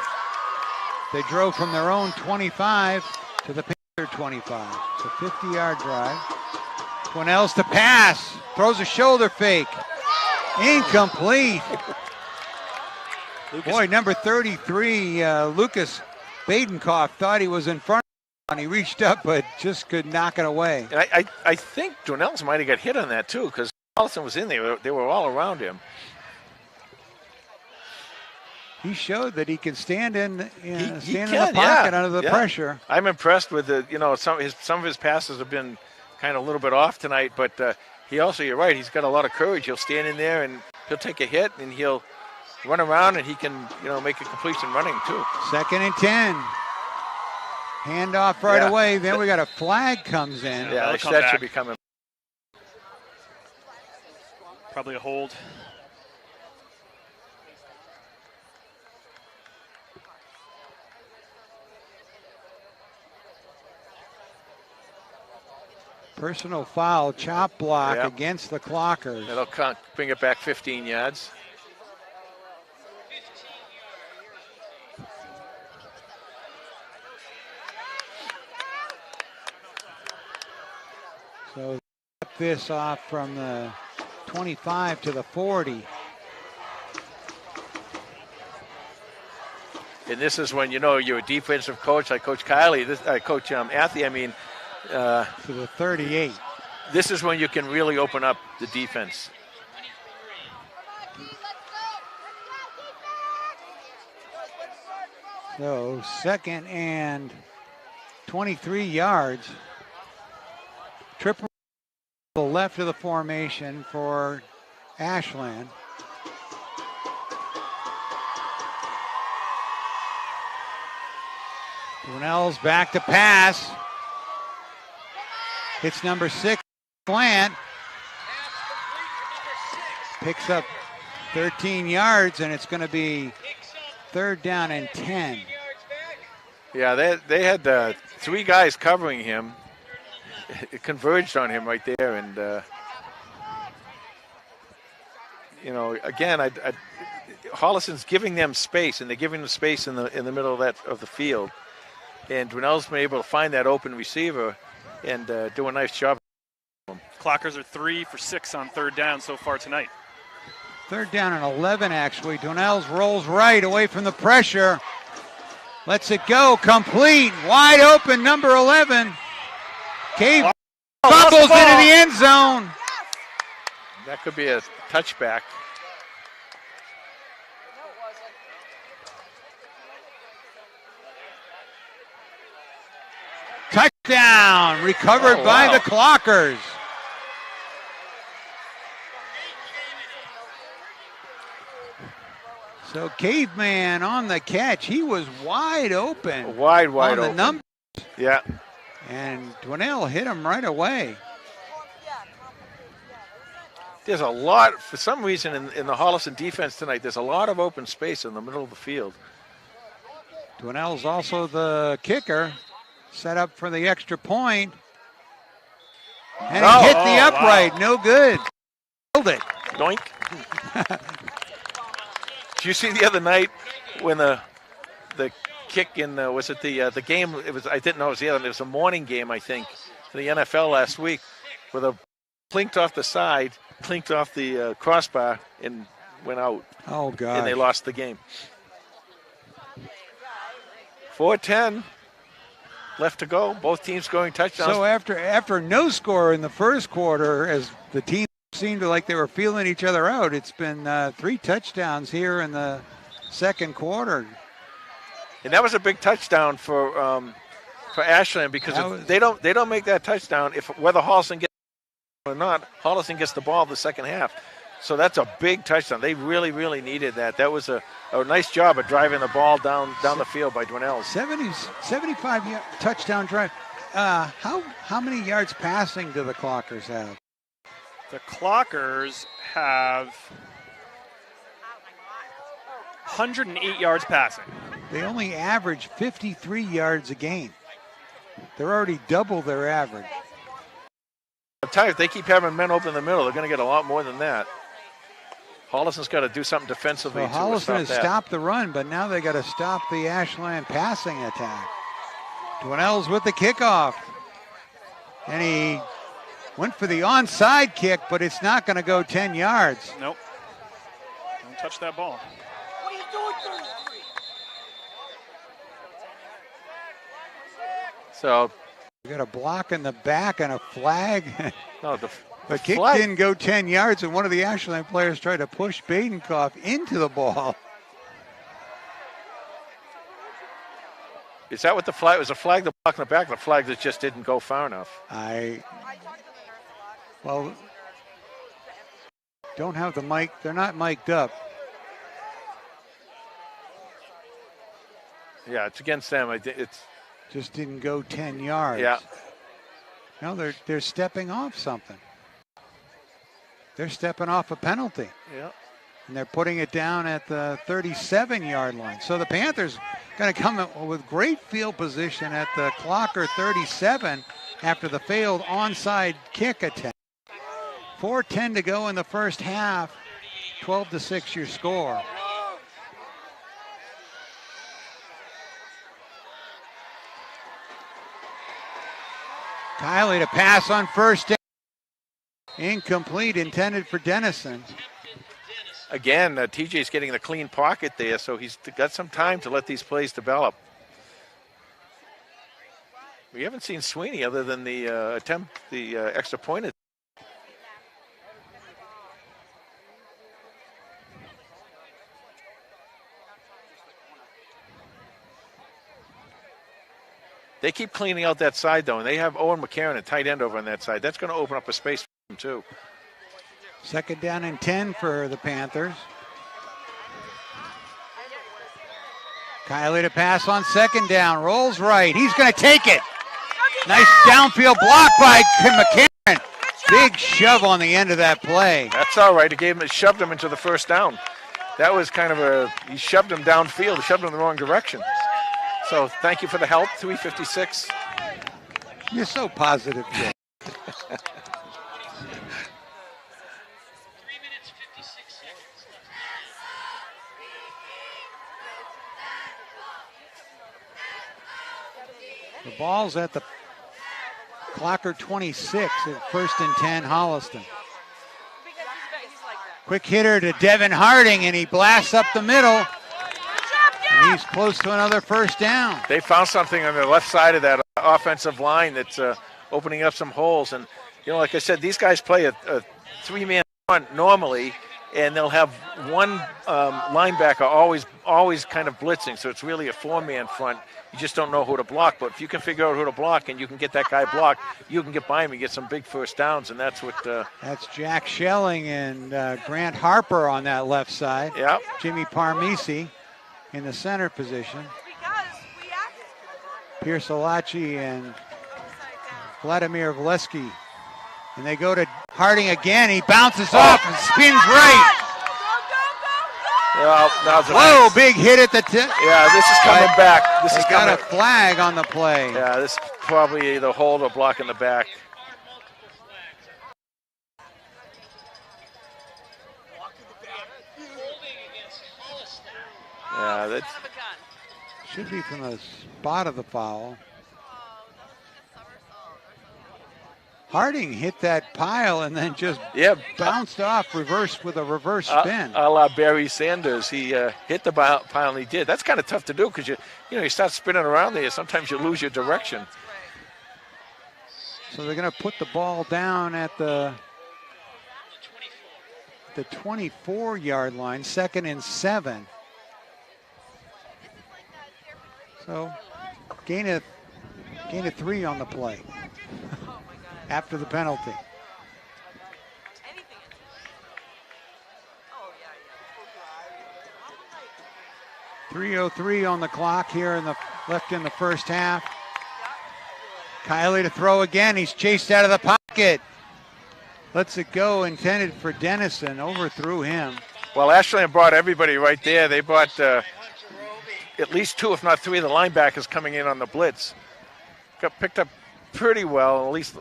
S1: They drove from their own 25 to the Panther 25. It's a 50-yard drive. Quinnell's to pass. Throws a shoulder fake. Incomplete. Boy, number 33, Lucas Badenkoff, thought he was in front. And he reached up, but just could knock it away.
S2: And I think Dwinell's might have got hit on that too, because Allison was in there. They were all around him.
S1: He showed that he can stand in the pocket
S2: yeah,
S1: under the pressure.
S2: I'm impressed with some of his passes have been kind of a little bit off tonight, but he also, you're right, he's got a lot of courage. He'll stand in there and he'll take a hit and he'll run around and he can make a completion running too.
S1: 2nd and 10. Handoff right away. Then we got a flag comes in.
S2: Yeah, that should be coming.
S3: Probably a hold.
S1: Personal foul, chop block against the Clockers.
S2: That'll bring it back 15 yards.
S1: So this off from the 25 to the 40.
S2: And this is when you're a defensive coach like Coach Kiley, Coach Athey.
S1: To the 38.
S2: This is when you can really open up the defense.
S1: So 2nd and 23 yards. Triple the left of the formation for Ashland. Dwinell's back to pass. Hits number 6, slant. Picks up 13 yards, and it's going to be 3rd down and 10.
S2: Yeah, they had 3 guys covering him. It converged on him right there, and again, Holliston's giving them space, and they're giving them space in the middle of the field. And Dwinell's been able to find that open receiver and do a nice job.
S3: Clockers are 3 for 6 on 3rd down so far tonight.
S1: 3rd down and 11, actually. Dwinell's rolls right away from the pressure. Lets it go, complete, wide open, number 11. Cave fumbles into the end zone.
S2: That could be a touchback.
S1: Touchdown, recovered by the Clockers. So Caveman on the catch. He was wide open.
S2: Wide
S1: on
S2: open.
S1: The numbers.
S2: Yeah.
S1: And Dwinell hit him right away.
S2: There's a lot, for some reason, in the Holliston defense tonight, there's a lot of open space in the middle of the field.
S1: Dwinell's also the kicker. Set up for the extra point. And he hit the upright. Wow. No good. Killed it.
S2: Doink. Did you see the other night when the kick in was it the game? It was, I didn't know it was the other. It was a morning game, I think, for the NFL last week, where the clinked off the side, clinked off the crossbar, and went out.
S1: Oh God!
S2: And they lost the game. 4:10 left to go. Both teams scoring touchdowns.
S1: So after no score in the first quarter, as the team seemed like they were feeling each other out, it's been 3 touchdowns here in the second quarter.
S2: And that was a big touchdown for Ashland, because if they don't make that touchdown, if whether Holliston gets or not, Holliston gets the ball in the second half. So that's a big touchdown. They really, really needed that. That was a nice job of driving the ball down the field by Dwinell.
S1: 75 touchdown drive. How many yards passing do the Clockers have?
S3: The Clockers have 108 yards passing.
S1: They only average 53 yards a game. They're already double their average.
S2: I'm telling you, if they keep having men open in the middle, they're going to get a lot more than that. Holliston's got to do something defensively.
S1: Well, Holliston has stopped the run, but now they got to stop the Ashland passing attack. Dwinell's with the kickoff. And he went for the onside kick, but it's not going to go 10 yards.
S3: Nope. Don't touch that ball.
S4: What are you doing?
S2: So
S1: we got a block in the back and a flag.
S2: No,
S1: the kick didn't go 10 yards, and one of the Ashland players tried to push Badenkopf into the ball.
S2: Is that what the flag was? A flag the block in the back, the flag that just didn't go far enough.
S1: Well, don't have the mic. They're not mic'd up.
S2: Yeah, it's against them. It's
S1: just didn't go 10 yards.
S2: Yeah.
S1: No, they're stepping off something. They're stepping off a penalty.
S2: Yeah.
S1: And they're putting it down at the 37-yard line. So the Panthers going to come with great field position at the Clocker 37 after the failed onside kick attempt. 4:10 to go in the first half. 12-6 your score. Kiley to pass on first down. Incomplete, intended for Dennison.
S2: Again, TJ's getting the clean pocket there, so he's got some time to let these plays develop. We haven't seen Sweeney other than the extra point. They keep cleaning out that side, though, and they have Owen McCarron, a tight end, over on that side. That's going to open up a space for him, too.
S1: 2nd down and 10 for the Panthers. Kiley to pass on 2nd down. Rolls right. He's going to take it. Nice downfield block by McCarron. Big shove on the end of that play.
S2: That's all right. It shoved him into the 1st down. That was kind of he shoved him downfield. He shoved him in the wrong direction. So thank you for the help, 3:56.
S1: You're so positive, Joe. The ball's at the Clocker 26 at 1st and 10, Holliston. Quick hitter to Devin Harding, and he blasts up the middle. And he's close to another 1st down.
S2: They found something on the left side of that offensive line that's opening up some holes. And, like I said, these guys play a 3-man front normally, and they'll have one linebacker always kind of blitzing. So it's really a 4-man front. You just don't know who to block. But if you can figure out who to block and you can get that guy blocked, you can get by him and get some big 1st downs. And that's what.
S1: That's Jack Schelling and Grant Harper on that left side.
S2: Yep.
S1: Jimmy Parmisi in the center position. Pierce Alachi and Vladimir Vleski. And they go to Harding again. He bounces off and spins right.
S2: Well,
S1: whoa, big hit at the tip.
S2: Yeah, this is coming back. This is
S1: got a flag on the play.
S2: Yeah, this is probably either hold or block in the back. Yeah, that
S1: should be from the spot of the foul. Harding hit that pile and then just bounced off, reversed with a reverse spin.
S2: A la Barry Sanders. He hit the pile and he did. That's kind of tough to do because you start spinning around there. Sometimes you lose your direction.
S1: So they're going to put the ball down at the 24-yard line, 2nd and 7. So gain of 3 on the play. After the penalty. 3:03 on the clock here left in the 1st half. Kiley to throw again. He's chased out of the pocket. Lets it go, intended for Dennison. Overthrew him.
S2: Well, Ashland brought everybody right there. They brought at least 2, if not 3, of the linebackers coming in on the blitz. Got picked up pretty well, at least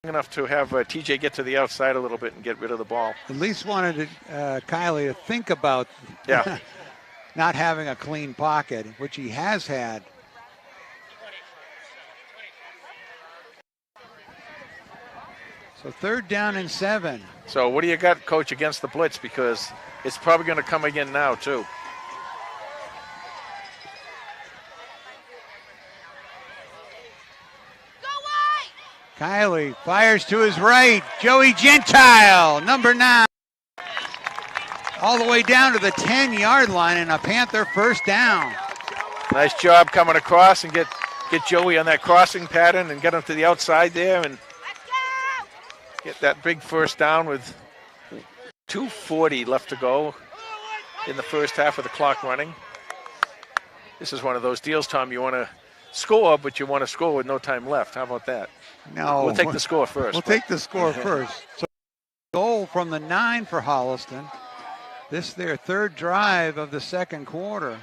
S2: enough to have TJ get to the outside a little bit and get rid of the ball.
S1: At least wanted Kiley to think about not having a clean pocket, which he has had. So 3rd down and 7.
S2: So what do you got, Coach, against the blitz? Because it's probably going to come again now, too.
S1: Kiley fires to his right. Joey Gentile, number 9. All the way down to the 10-yard line and a Panther 1st down.
S2: Nice job coming across and get Joey on that crossing pattern and get him to the outside there and get that big 1st down with 2:40 left to go in the 1st half of the clock running. This is one of those deals, Tom, you want to score, but you want to score with no time left. How about that?
S1: No.
S2: We'll take the score first.
S1: We'll take the score first. So goal from the 9 for Holliston. This is their 3rd drive of the 2nd quarter.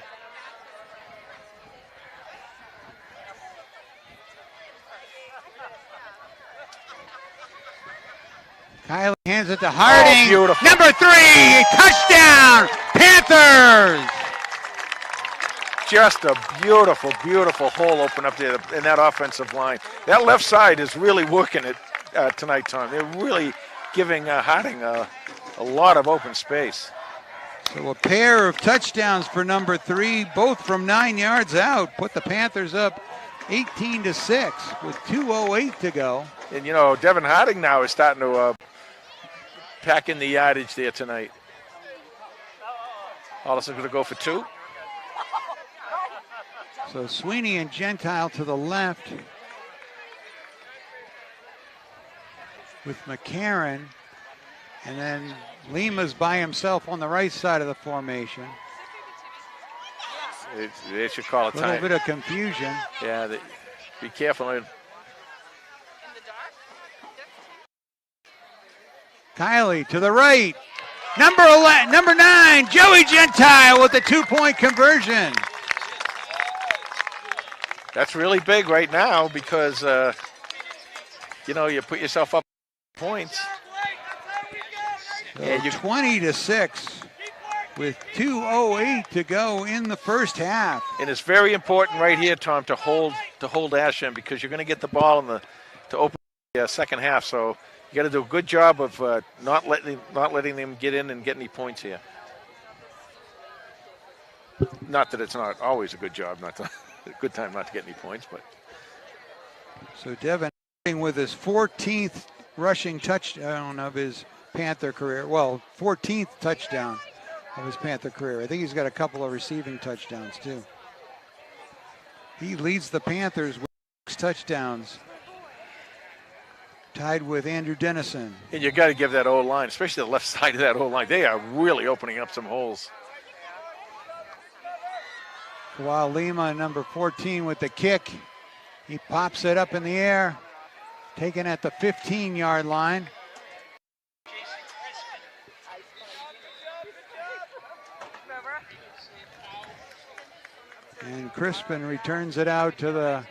S1: Kiley hands it to Harding.
S2: Oh, beautiful.
S1: Number 3, touchdown, Panthers!
S2: Just a beautiful, beautiful hole open up there in that offensive line. That left side is really working it tonight, Tom. They're really giving Harding a lot of open space.
S1: So a pair of touchdowns for number 3, both from 9 yards out, put the Panthers up 18-6 with 2:08 to go.
S2: And, Devin Harding now is starting to pack in the yardage there tonight. Holliston's going to go for 2.
S1: So Sweeney and Gentile to the left with McCarron. And then Lima's by himself on the right side of the formation.
S2: They should call it
S1: A
S2: time.
S1: little bit of confusion.
S2: Yeah, be careful.
S1: Kylie to the right. Number 9, Joey Gentile with the 2-point conversion.
S2: That's really big right now because, you put yourself up points.
S1: So 20-6 with 2:08 to go in the first half.
S2: And it's very important right here, Tom, to hold Ashland because you're going to get the ball to open the second half. So you got to do a good job of not letting them get in and get any points here. Not that it's not always a good job, a good time not to get any points, but.
S1: So Devin with his 14th rushing touchdown of his Panther career. Well, 14th touchdown of his Panther career. I think he's got a couple of receiving touchdowns too. He leads the Panthers with 6 touchdowns, tied with Andrew Dennison.
S2: And you got to give that O-line, especially the left side of that O-line. They are really opening up some holes.
S1: While Lima, number 14, with the kick. He pops it up in the air, taken at the 15-yard line. And Crispin returns it out to the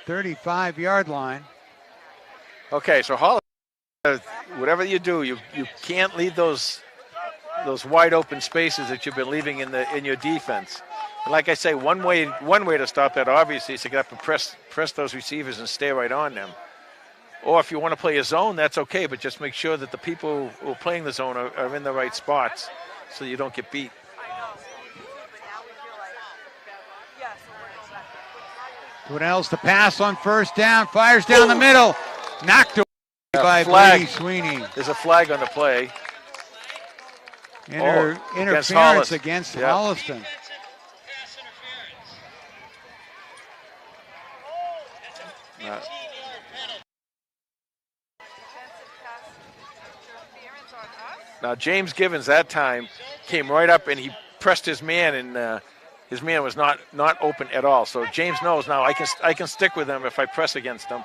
S1: 35-yard line.
S2: Okay, so Holliston, whatever you do, you can't leave those wide open spaces that you've been leaving in your defense. And like I say, one way to stop that obviously is to get up and press those receivers and stay right on them. Or if you want to play a zone, that's okay, but just make sure that the people who are playing the zone are in the right spots so you don't get beat.
S1: Dwinell's to pass on first down, fires down the middle, knocked away by Brady Sweeney.
S2: There's a flag on the play.
S1: Interference against Holliston. Now James Givens that time came right up and he pressed his man, and his man was not open at all. So James knows now I can stick with him if I press against him,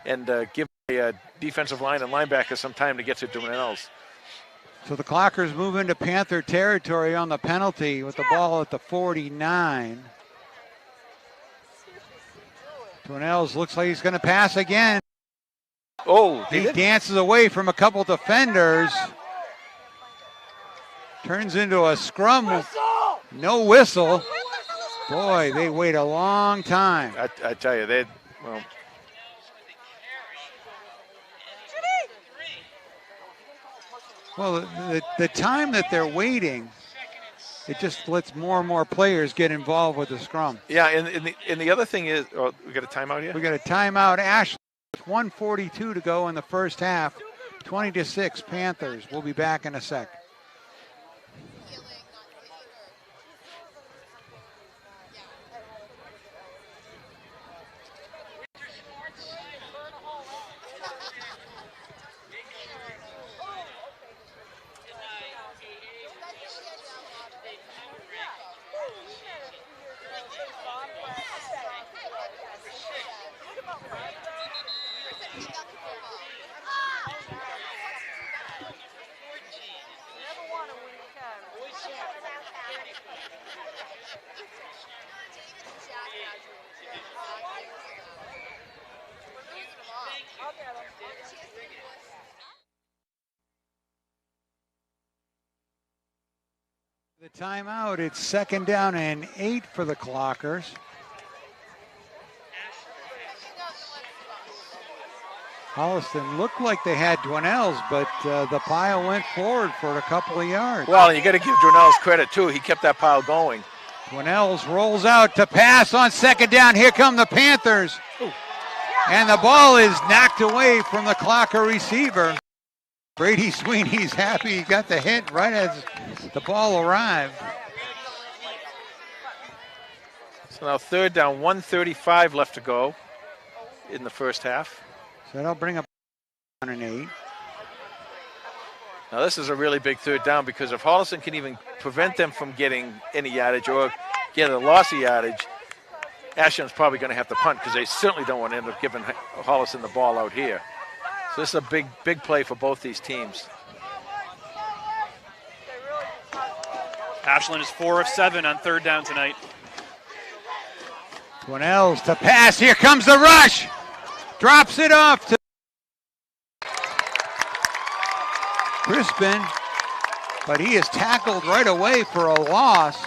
S1: and give a defensive line and linebacker some time to get to Dwinell's. So the Clockers move into Panther territory on the penalty with the ball at the 49. Dwinell's looks like he's going to pass again.
S2: Oh,
S1: he dances away from a couple defenders. Turns into a scrum with no whistle. Boy, they wait a long time.
S2: I tell you,
S1: Well, the time that they're waiting, it just lets more and more players get involved with the scrum.
S2: Yeah, and the other thing is, we got a timeout here?
S1: We got a timeout. Ashland with 1:42 to go in the first half. 20-6 Panthers. We'll be back in a sec. The timeout, it's 2nd down and 8 for the Clockers. Holliston looked like they had Dwinell's, but the pile went forward for a couple of yards.
S2: Well, you got to give Dwinell's credit, too. He kept that pile going.
S1: Dwinell's rolls out to pass on 2nd down. Here come the Panthers. Ooh. And the ball is knocked away from the Clocker receiver. Brady Sweeney's happy he got the hit right as the ball arrived.
S2: So now third down, 1:35 left to go in the first half.
S1: So that'll bring up on an 8.
S2: Now this is a really big third down because if Holliston can even prevent them from getting any yardage or get a loss of yardage, Ashland's probably going to have to punt because they certainly don't want to end up giving Holliston the ball out here. So this is a big play for both these teams.
S3: Ashland is 4 of 7 on third down tonight.
S1: Twinells to pass. Here comes the rush. Drops it off to Crispin, but he is tackled right away for a loss.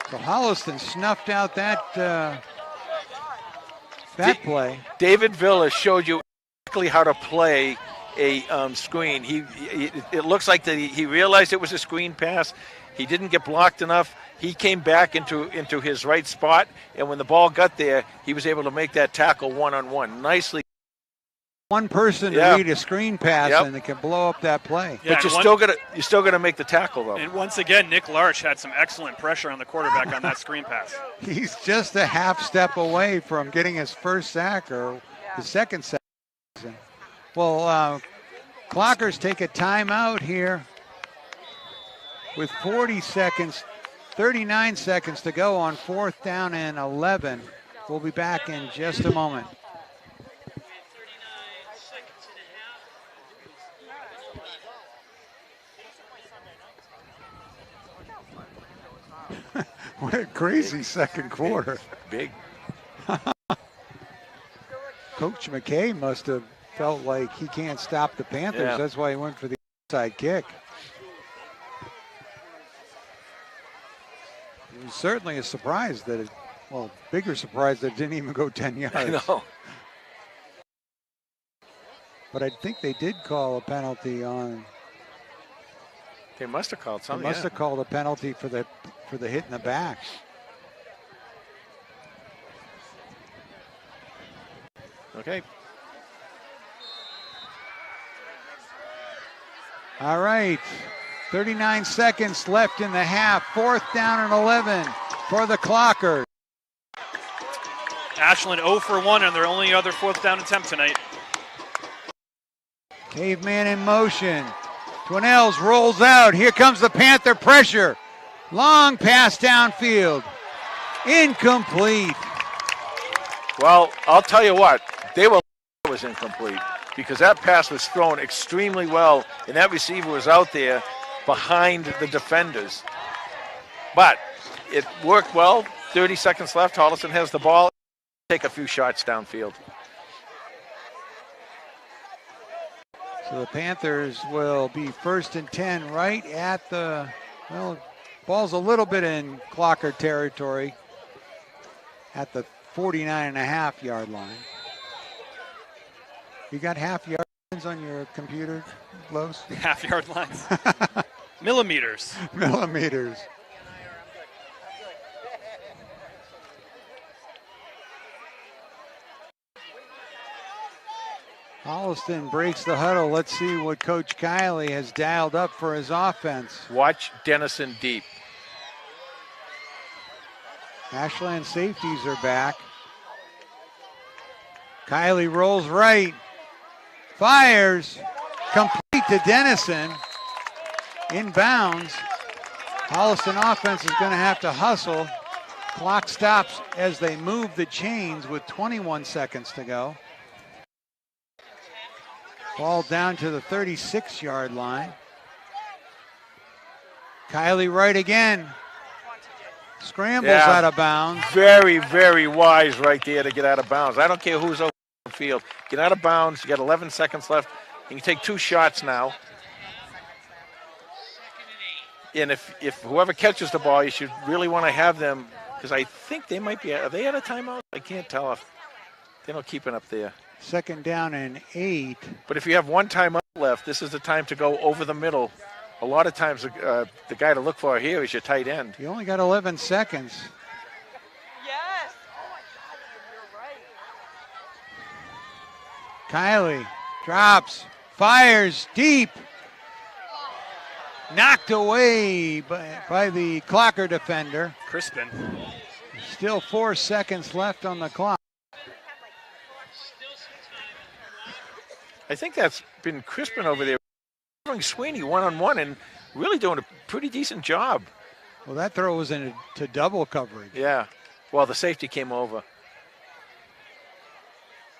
S1: So Holliston snuffed out that play.
S2: David Villa showed you exactly how to play a screen. It looks like that he realized it was a screen pass. He didn't get blocked enough. He came back into his right spot, and when the ball got there, he was able to make that tackle one-on-one. Nicely.
S1: One person to read a screen pass, and it can blow up that play.
S2: Yeah, but you're still gonna make the tackle though.
S3: And once again, Nick Larch had some excellent pressure on the quarterback on that screen pass.
S1: He's just a half step away from getting his first sack or his second sack. Well, Clockers take a timeout here with 39 seconds to go on 4th down and 11. We'll be back in just a moment. What a crazy second quarter.
S2: Big.
S1: Coach McKay must have felt like he can't stop the Panthers.
S2: Yeah.
S1: That's why he went for the inside kick. It was certainly a surprise that bigger surprise that it didn't even go 10 yards.
S2: I know.
S1: But I think they did call a penalty on.
S2: They must have called something.
S1: They must have called a penalty for the hit in the back.
S2: Okay.
S1: All right. 39 seconds left in the half. 4th down and 11 for the Clockers.
S3: Ashland 0 for 1 on their only other 4th down attempt tonight.
S1: Caveman in motion. Twinells rolls out. Here comes the Panther pressure. Long pass downfield. Incomplete.
S2: Well, I'll tell you what. It was incomplete because that pass was thrown extremely well, and that receiver was out there behind the defenders. But it worked well. 30 seconds left. Holliston has the ball. Take a few shots downfield.
S1: So the Panthers will be 1st and 10 right at the, ball's a little bit in Clocker territory at the 49.5 yard line. You got half yard lines on your computer, Los?
S3: Half yard lines. Millimeters.
S1: Millimeters. Holliston breaks the huddle. Let's see what Coach Kiley has dialed up for his offense.
S2: Watch Dennison deep.
S1: Ashland safeties are back. Kiley rolls right. Fires. Complete to Dennison. Inbounds. Holliston offense is going to have to hustle. Clock stops as they move the chains with 21 seconds to go. Ball down to the 36-yard line. Kiley right again. Scrambles out of bounds.
S2: Very, very wise right there to get out of bounds. I don't care who's over the field. Get out of bounds. You got 11 seconds left. You can take 2 shots now. And if whoever catches the ball, you should really want to have them, because I think they might be. Are they at a timeout? I can't tell if they don't keep it up there.
S1: 2nd down and 8.
S2: But if you have 1 timeout left, this is the time to go over the middle. A lot of times the guy to look for here is your tight end.
S1: You only got 11 seconds.
S4: Yes. Oh my God, you're right.
S1: Kiley drops, fires deep. Knocked away by the Clocker defender.
S3: Crispin.
S1: Still 4 seconds left on the clock.
S2: I think that's been Crispin over there. Sweeney one-on-one and really doing a pretty decent job.
S1: Well, that throw was into double coverage.
S2: Yeah. Well, the safety came over.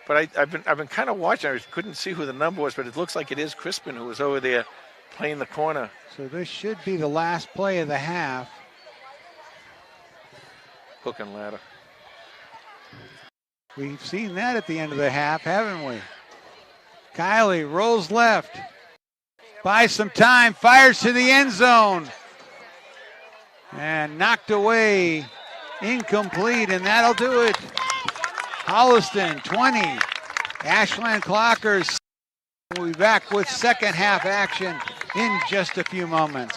S2: But I've been kind of watching. I couldn't see who the number was, but it looks like it is Crispin who was over there playing the corner.
S1: So this should be the last play of the half.
S2: Hook and ladder.
S1: We've seen that at the end of the half, haven't we? Kylie rolls left. Buys some time, fires to the end zone. And knocked away, incomplete, and that'll do it. Holliston 20, Ashland Clockers. We'll be back with second half action in just a few moments.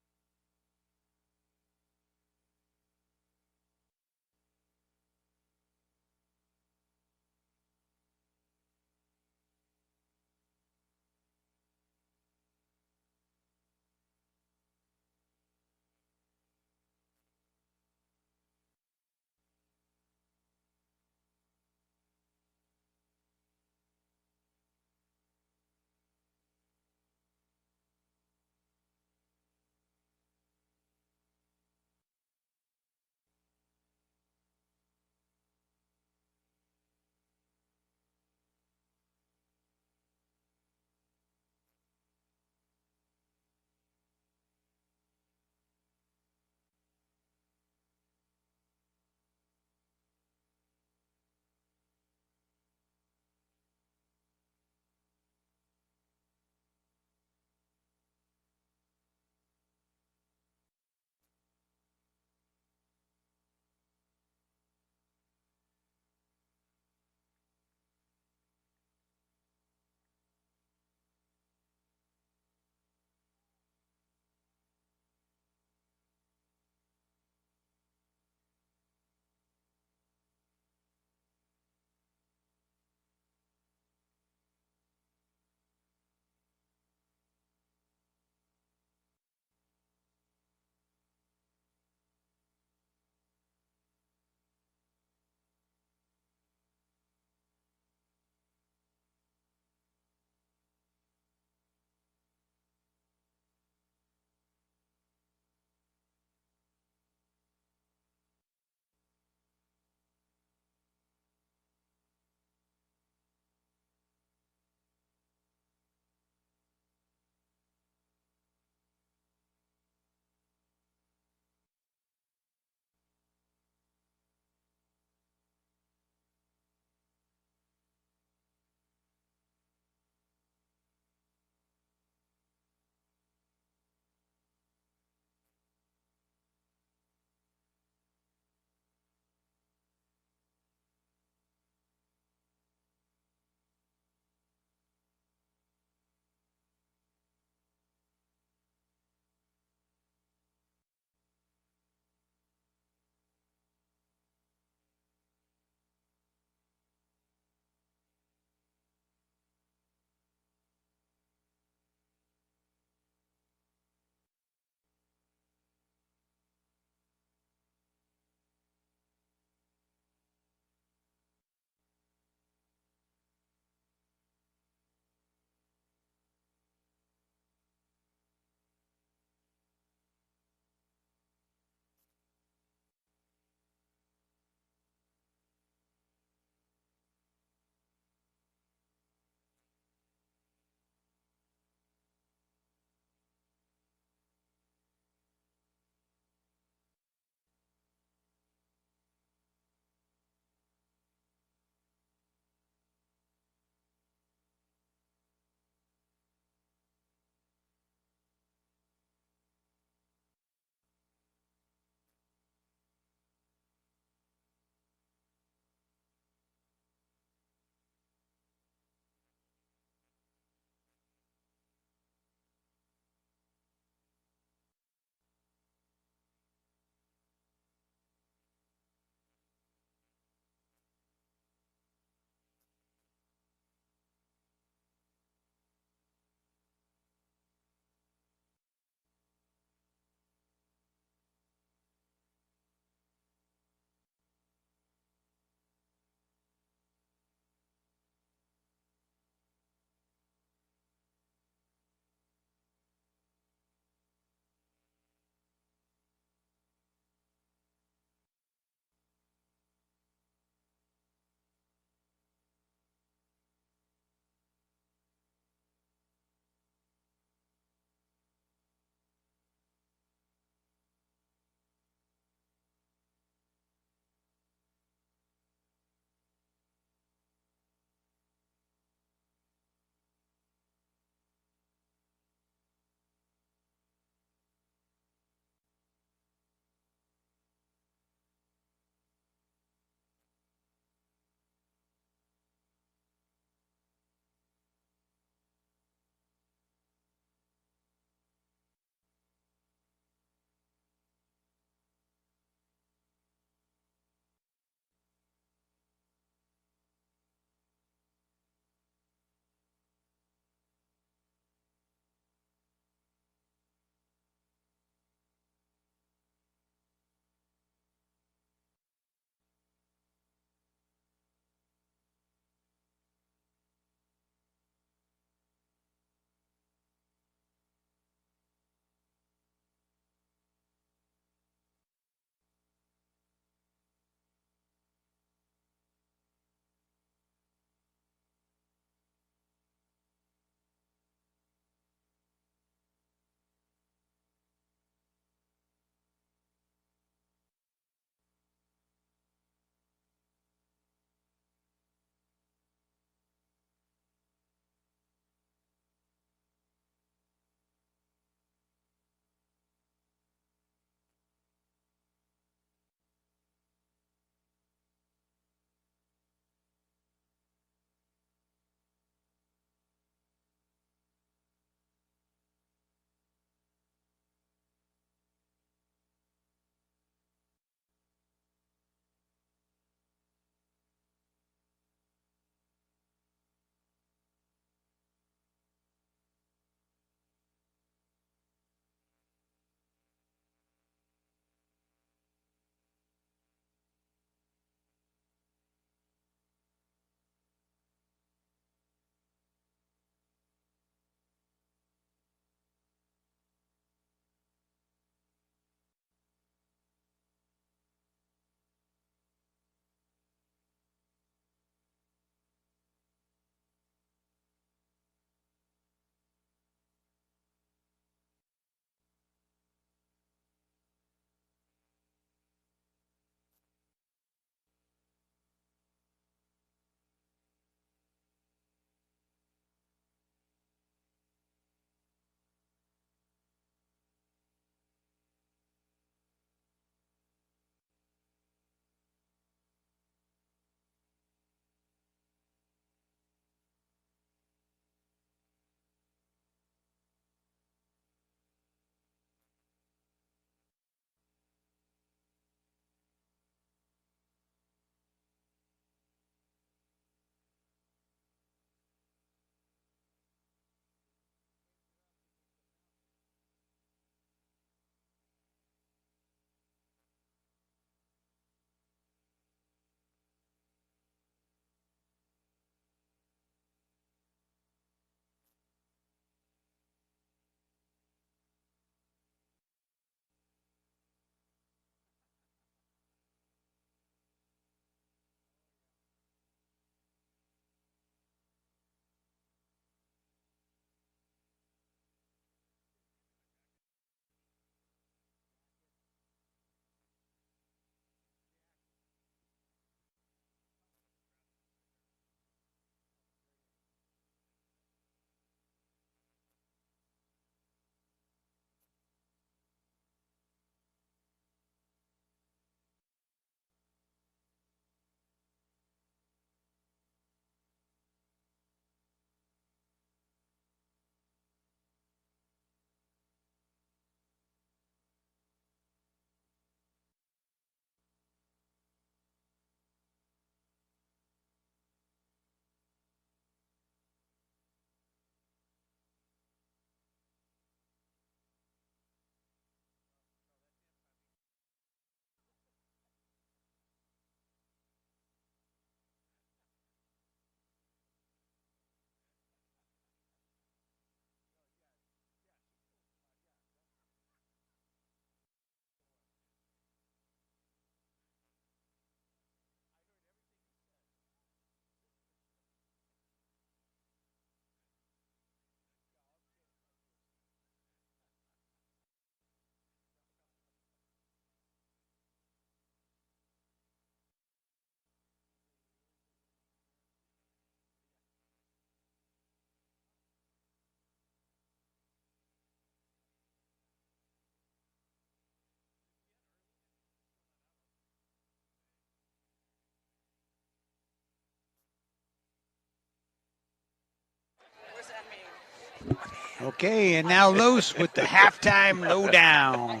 S1: Okay, and now Los with the halftime lowdown.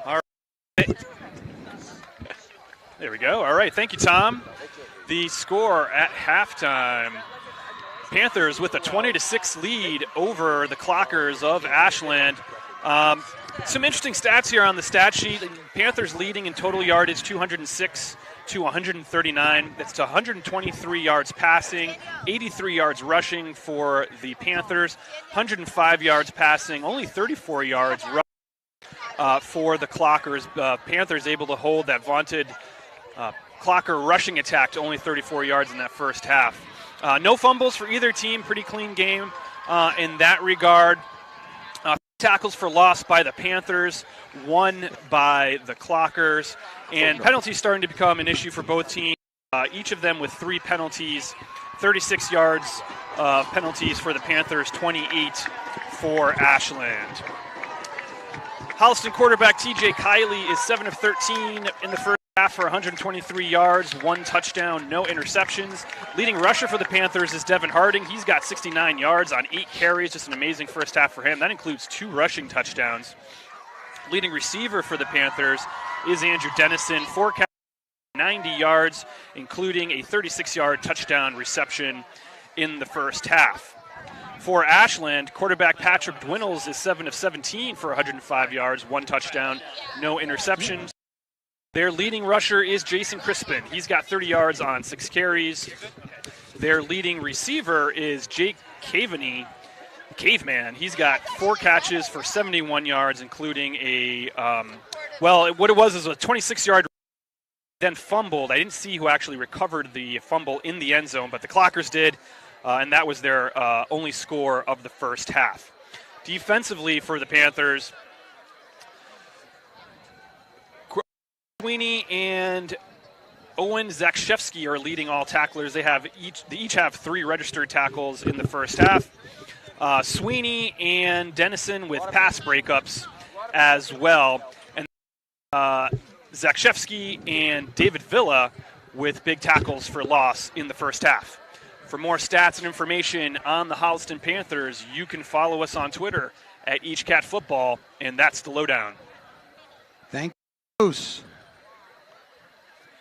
S3: All right. There we go. All right, thank you, Tom. The score at halftime. Panthers with a 20-6 lead over the Clockers of Ashland. Some interesting stats here on the stat sheet. Panthers leading in total yardage 206 to 139. That's to 123 yards passing, 83 yards rushing for the Panthers, 105 yards passing, only 34 yards rushing for the Clockers. Panthers able to hold that vaunted Clocker rushing attack to only 34 yards in that first half. No fumbles for either team. Pretty clean game in that regard. Tackles for loss by the Panthers, 1 by the Clockers, and penalties starting to become an issue for both teams. Each of them with 3 penalties, 36 yards penalties for the Panthers, 28 for Ashland. Holliston quarterback TJ Kiley is 7 of 13 in the first half for 123 yards, 1 touchdown, no interceptions. Leading rusher for the Panthers is Devin Harding. He's got 69 yards on 8 carries, just an amazing first half for him. That includes 2 rushing touchdowns. Leading receiver for the Panthers is Andrew Dennison, 4 catches, 90 yards, including a 36-yard touchdown reception in the first half. For Ashland, quarterback Patrick Dwinnels is 7 of 17 for 105 yards, 1 touchdown, no interceptions. Their leading rusher is Jason Crispin. He's got 30 yards on 6 carries. Their leading receiver is Jake Caveman. He's got 4 catches for 71 yards, including what it was is a 26-yard then fumbled. I didn't see who actually recovered the fumble in the end zone, but the Clockers did, and that was their only score of the first half. Defensively for the Panthers, Sweeney and Owen Zakshevsky are leading all tacklers. They each have 3 registered tackles in the first half. Sweeney and Dennison with pass breakups as well. And Zakshevsky and David Villa with big tackles for loss in the first half. For more stats and information on the Holliston Panthers, you can follow us on Twitter at EachCatFootball, and that's the lowdown.
S1: Thank you.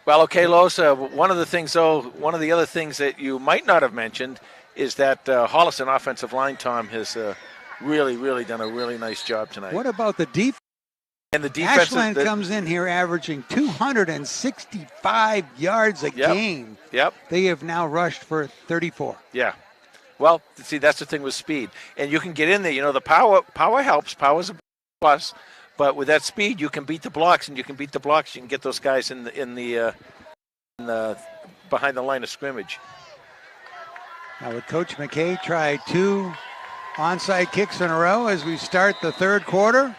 S2: Well, okay, Los, one of the other things that you might not have mentioned is that Holliston offensive line, Tom, has really done a really nice job tonight.
S1: What about the defense?
S2: And the defense
S1: Ashland comes in here averaging 265 yards a game.
S2: Yep.
S1: They have now rushed for 34.
S2: Yeah. Well, see, that's the thing with speed. And you can get in there. You know, the power helps. Power's a plus. But with that speed, you can beat the blocks, and you can get those guys in the behind the line of scrimmage.
S1: Now would Coach McKay try 2 onside kicks in a row as we start the third quarter?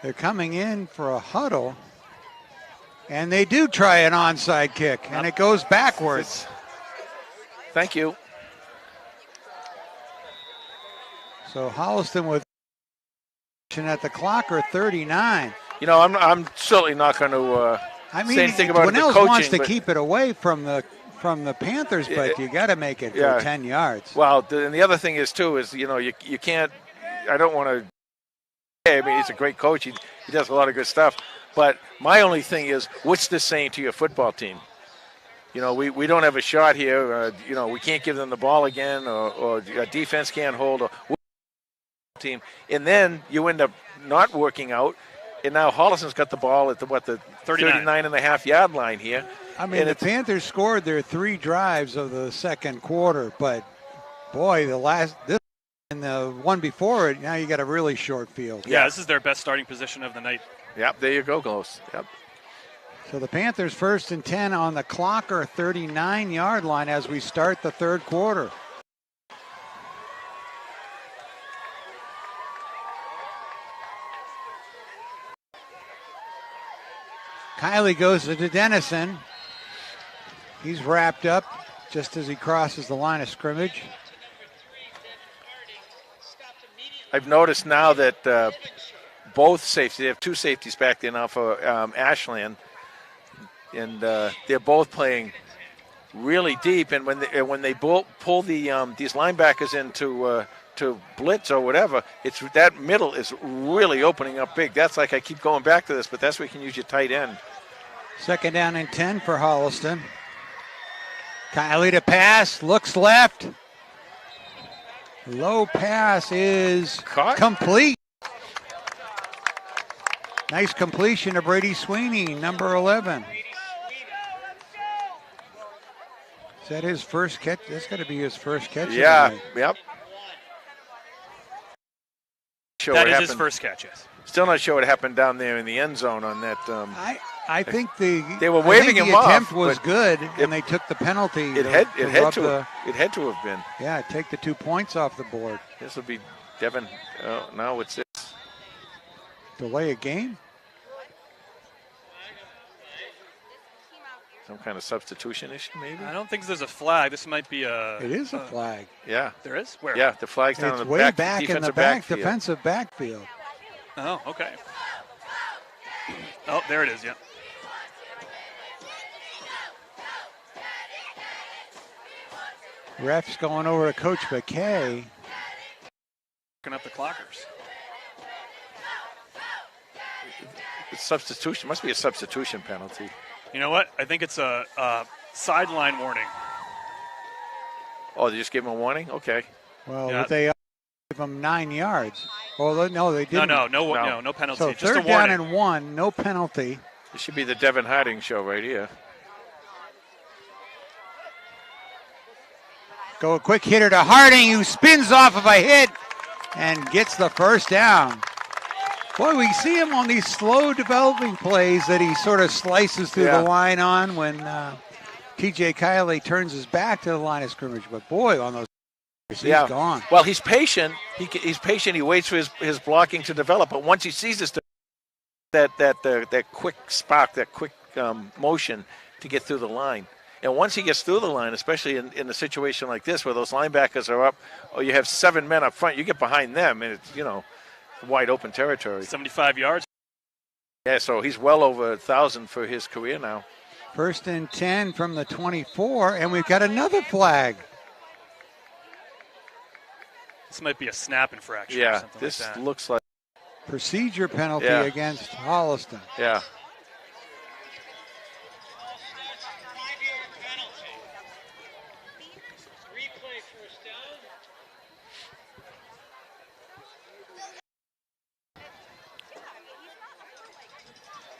S1: They're coming in for a huddle, and they do try an onside kick, and it goes backwards.
S2: Thank you.
S1: So Holliston with at the Clocker 39.
S2: You know, I'm certainly not going to say anything about the coaching.
S1: Wants to keep it away from the Panthers, but you got to make it for 10 yards.
S2: Well, and the other thing is too is you can't. I don't want to. I mean, he's a great coach. He does a lot of good stuff. But my only thing is, what's this saying to your football team? You know, we don't have a shot here. We can't give them the ball again, or defense can't hold. Team, and then you end up not working out, and now Holliston's got the ball at the 39.5-yard line here.
S1: I mean, the Panthers scored their 3 drives of the second quarter, but boy, this and the one before it, now you got a really short field.
S3: Yeah, this is their best starting position of the night.
S2: Yep, there you go, Close. Yep.
S1: So the Panthers 1st and 10 on the Clocker 39-yard line as we start the third quarter. Kiley goes to Dennison. He's wrapped up just as he crosses the line of scrimmage.
S2: I've noticed now that both safeties, they have 2 safeties back there now for Ashland. and they're both playing really deep. And when they both pull these linebackers into to blitz or whatever, it's that middle is really opening up big. That's like I keep going back to this, but that's where you can use your tight end.
S1: 2nd down and 10 for Holliston. Kiley to pass, looks left. Low pass is complete. Nice completion to Brady Sweeney, number 11. Is that his first catch? That's got to be his first catch.
S2: Yeah, yep. Sure,
S3: that is his first catch, yes.
S2: Still not sure what happened down there in the end zone on that.
S1: I think they
S2: were waving him off.
S1: The attempt was good, and they took the penalty.
S2: It had to have been.
S1: Yeah, take the 2 points off the board.
S2: This will be Devin. Oh, now it's this.
S1: Delay a game?
S2: Some kind of substitution issue, maybe?
S3: I don't think there's a flag. This might be a...
S1: It is a flag.
S2: Yeah.
S3: There is? Where?
S2: Yeah, the flag's down
S1: it's
S2: in the
S1: way back in the
S2: backfield.
S1: defensive backfield.
S3: Oh, okay. Oh, there it is, yeah.
S1: Ref's going over to Coach McKay.
S3: Looking up the clockers.
S2: It's substitution. Must be a substitution penalty.
S3: You know what? I think it's a sideline warning.
S2: Oh, they just gave him a warning? Okay.
S1: Well,
S3: yeah.
S1: They gave him 9 yards. Well, no, they didn't.
S3: No penalty.
S1: So
S3: just
S1: 3rd down and 1, no penalty.
S2: This should be the Devin Harding show right here.
S1: Go a quick hitter to Harding, who spins off of a hit and gets the 1st down. Boy, we see him on these slow developing plays that he sort of slices through the line on when TJ Kiley turns his back to the line of scrimmage. But boy, on those he's gone.
S2: Well, he's patient. He's patient. He waits for his blocking to develop. But once he sees this, that quick spark, that quick motion to get through the line. And once he gets through the line, especially in a situation like this where those linebackers are up, or you have 7 men up front, you get behind them, and it's, wide open territory.
S3: 75 yards.
S2: Yeah, so he's well over 1,000 for his career now.
S1: 1st and 10 from the 24, and we've got another flag.
S3: This might be a snap infraction.
S2: Yeah,
S3: or something
S2: this
S3: like that.
S2: looks like
S1: Procedure penalty against Holliston.
S2: Yeah.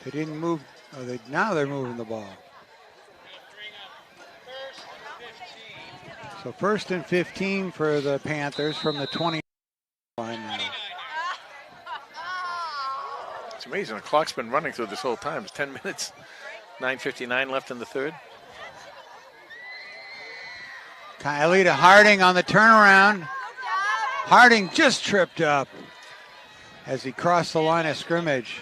S1: They didn't move. Now they're moving the ball. So 1st and 15 for the Panthers from the 20 line now.
S2: It's amazing. The clock's been running through this whole time. It's 10 minutes. 9:59 left in the 3rd.
S1: Kiley to Harding on the turnaround. Harding just tripped up as he crossed the line of scrimmage.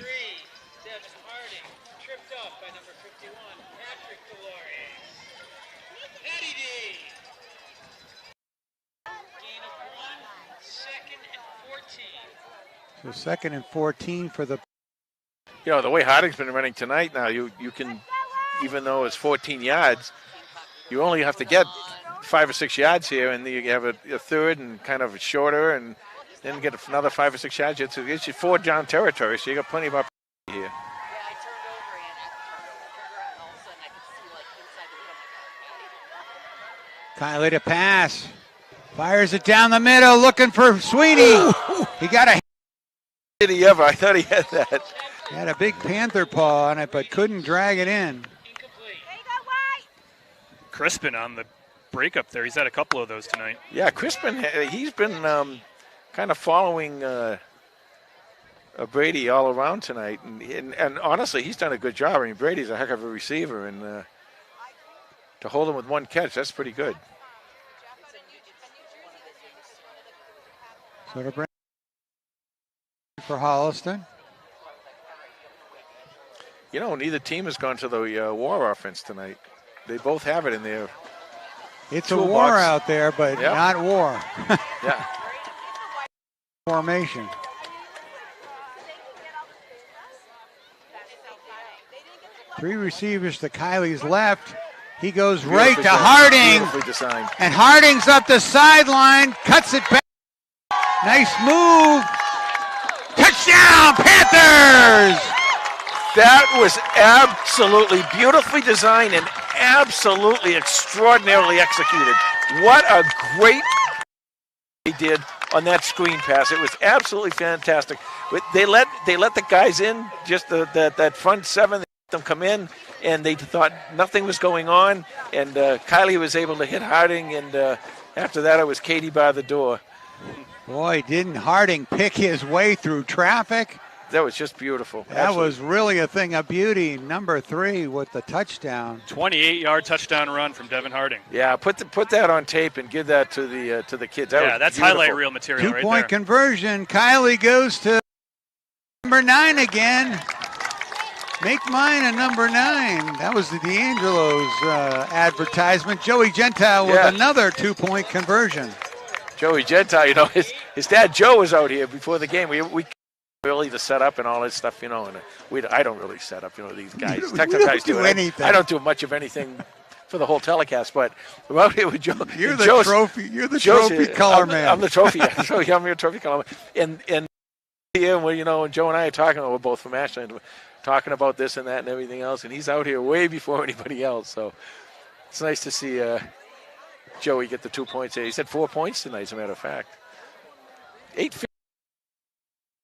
S1: So 2nd and 14 for the...
S2: The way Harding's been running tonight now, you can, even though it's 14 yards, you only have to get 5 or 6 yards here, and you have a 3rd and kind of shorter, and then get another 5 or 6 yards. It's your 4-down territory, so you got plenty of opportunity here.
S1: Kiley to pass. Fires it down the middle, looking for Sweeney. He got a...
S2: Did he ever? I thought he had that.
S1: He had a big Panther paw on it, but couldn't drag it in.
S3: Crispin on the breakup there. He's had a couple of those tonight.
S2: Yeah, Crispin, he's been kind of following Brady all around tonight. And honestly, he's done a good job. I mean, Brady's a heck of a receiver. And to hold him with 1 catch, that's pretty good.
S1: So to bring for Holliston.
S2: Neither team has gone to the war offense tonight. They both have it in their
S1: It's a war out there, but not war.
S2: Yeah.
S1: 3 receivers to Kylie's left. He goes right to Harding.
S2: Beautifully designed.
S1: And Harding's up the sideline, cuts it back. Nice move. Touchdown, Panthers!
S2: That was absolutely beautifully designed and absolutely extraordinarily executed. What a great he did on that screen pass. It was absolutely fantastic. They let the guys in, just that front 7. They let them come in, and they thought nothing was going on. And Kylie was able to hit Harding, and after that it was Katie by the door.
S1: Boy, didn't Harding pick his way through traffic?
S2: That was just beautiful.
S1: That
S2: Absolutely.
S1: was really a thing of beauty. Number 3 with the touchdown.
S3: 28-yard touchdown run from Devin Harding.
S2: Yeah, put that on tape and give that to the kids.
S3: That's
S2: beautiful.
S3: highlight reel material right there.
S1: 2-point conversion. Kylie goes to number 9 again. Make mine a number 9. That was the D'Angelo's advertisement. Joey Gentile with another 2-point conversion.
S2: Joey Gentile, his dad Joe was out here before the game. We really to set up and all this stuff, and I don't really set up, these guys. Technical guys do anything. I don't do much of anything for the whole telecast, but we're out here with Joe.
S1: You're the trophy color man.
S2: I'm the trophy. I'm your trophy color man. And here, and Joe and I are talking. We're both from Ashland. We're talking about this and that and everything else, and he's out here way before anybody else. So it's nice to see Joey get the 2 points there. He said 4 points tonight, as a matter of fact. 8-5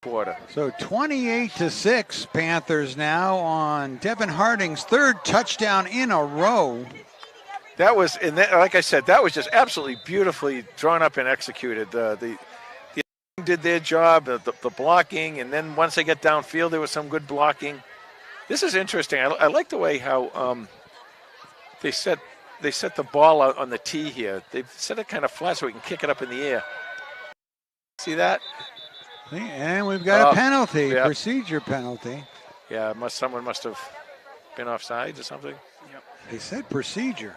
S2: quarter.
S1: So 28-6 Panthers now on Devin Harding's 3rd touchdown in a row.
S2: That was, like I said, that was just absolutely beautifully drawn up and executed. The did their job, the blocking, and then once they get downfield, there was some good blocking. This is interesting. I like the way how they set the ball out on the tee here. They set it kind of flat so we can kick it up in the air. See that?
S1: And we've got a penalty, procedure penalty.
S2: Yeah, someone must have been offsides or something.
S3: Yep.
S1: They said procedure.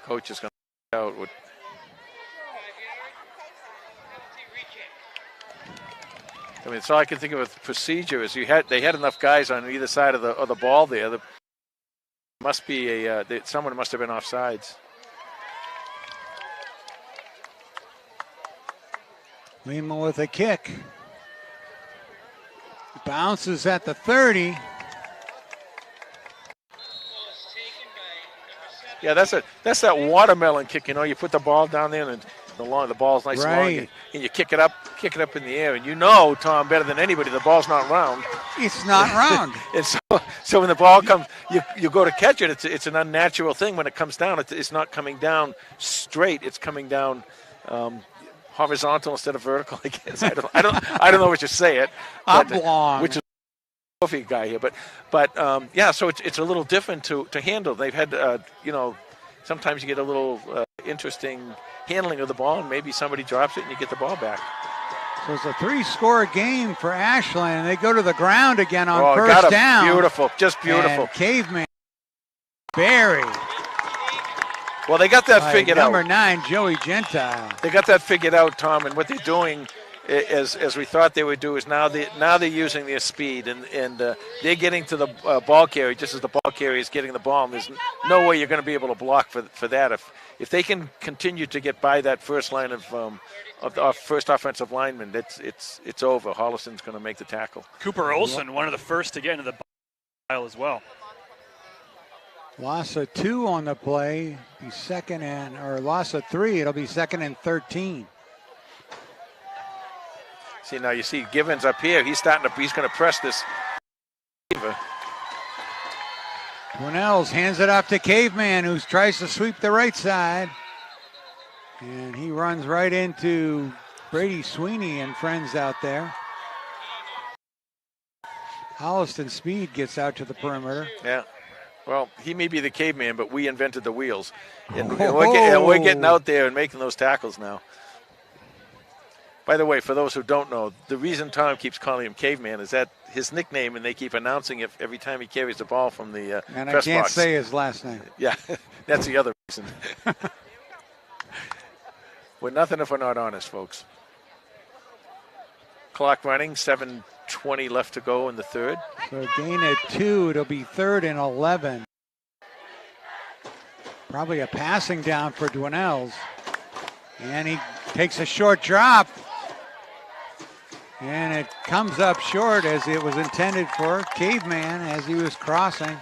S2: Coach is going to out with. I mean, it's all I can think of with procedure is they had enough guys on either side of the ball there. There must be someone must have been offsides.
S1: Lima with a kick. Bounces at the 30.
S2: Yeah, that's that watermelon kick. You put the ball down there and the ball's nice and long, and you kick it up in the air, and Tom, better than anybody, the ball's not round.
S1: It's not round.
S2: And so when the ball comes, you go to catch it. It's an unnatural thing when it comes down. It's not coming down straight. It's coming down horizontal instead of vertical. I guess I don't know what you say it.
S1: Oblong.
S2: Which is a trophy guy here, but yeah. So it's a little different to handle. They've had sometimes you get a little interesting handling of the ball, and maybe somebody drops it and you get the ball back.
S1: So it's a 3-score game for Ashland, and they go to the ground again on first down.
S2: Beautiful, just beautiful.
S1: And Caveman Barry.
S2: Well, they got that figured out.
S1: Number 9, Joey Gentile.
S2: They got that figured out, Tom, and what they're doing, as we thought they would do, is now they're using their speed, and they're getting to the ball carrier just as the ball carrier is getting the ball. And there's no way you're going to be able to block for that. If they can continue to get by that first line of our first offensive lineman, it's over. Holliston's going to make the tackle.
S3: Cooper Olsen, one of the first to get into the pile as well.
S1: Loss of 2 on the play. Be loss of 3. It'll be 2nd and 13.
S2: See, now you see Givens up here. He's going to press this.
S1: Winnells hands it off to Caveman, who tries to sweep the right side. And he runs right into Brady Sweeney and friends out there. Holliston Speed gets out to the perimeter.
S2: Yeah. Well, he may be the caveman, but we invented the wheels. And we're getting out there and making those tackles now. By the way, for those who don't know, the reason Tom keeps calling him Caveman is that his nickname, and they keep announcing it every time he carries the ball from the
S1: and
S2: press
S1: I can't
S2: box.
S1: say his last name.
S2: Yeah, that's the other reason. We're nothing if we're not honest, folks. Clock running, 7:20 left to go in the third.
S1: So gain of 2, it'll be 3rd and 11. Probably a passing down for Dwinells. And he takes a short drop. And it comes up short as it was intended for Caveman as he was crossing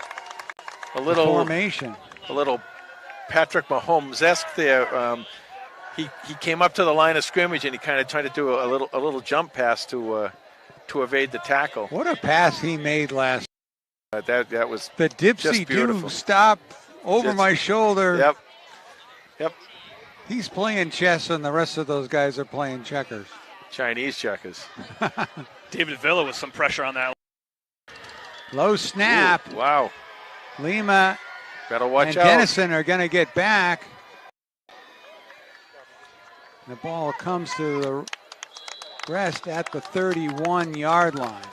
S1: the formation.
S2: A little Patrick Mahomes-esque there. He came up to the line of scrimmage and he kind of tried to do a little jump pass to evade the tackle.
S1: What a pass he made last.
S2: That was
S1: the dipsy do stop over my shoulder.
S2: Yep.
S1: He's playing chess and the rest of those guys are playing checkers.
S2: Chinese checkers.
S3: David Villa with some pressure on that.
S1: Low snap.
S2: Ooh, wow.
S1: Lima
S2: better watch
S1: and
S2: out.
S1: Dennison are going to get back. The ball comes to the rest at the 31-yard line.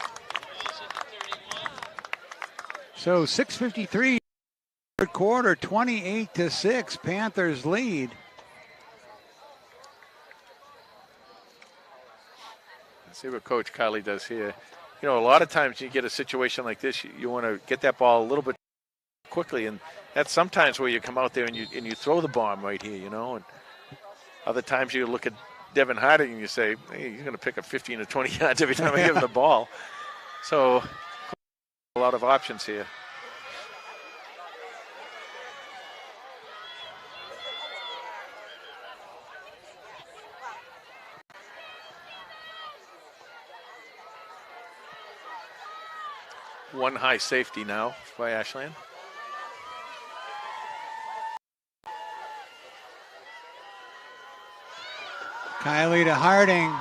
S1: So 6:53 third quarter, 28-6. Panthers lead.
S2: Let's see what Coach Kiley does here. You know, a lot of times you get a situation like this, you want to get that ball a little bit quickly, and that's sometimes where you come out there and you throw the bomb right here, you know. And other times you look at Devin Harding and you say, hey, you're going to pick up 15 or 20 yards every time I give him the ball. So a lot of options here. One high safety now by Ashland.
S1: Kiley to Harding.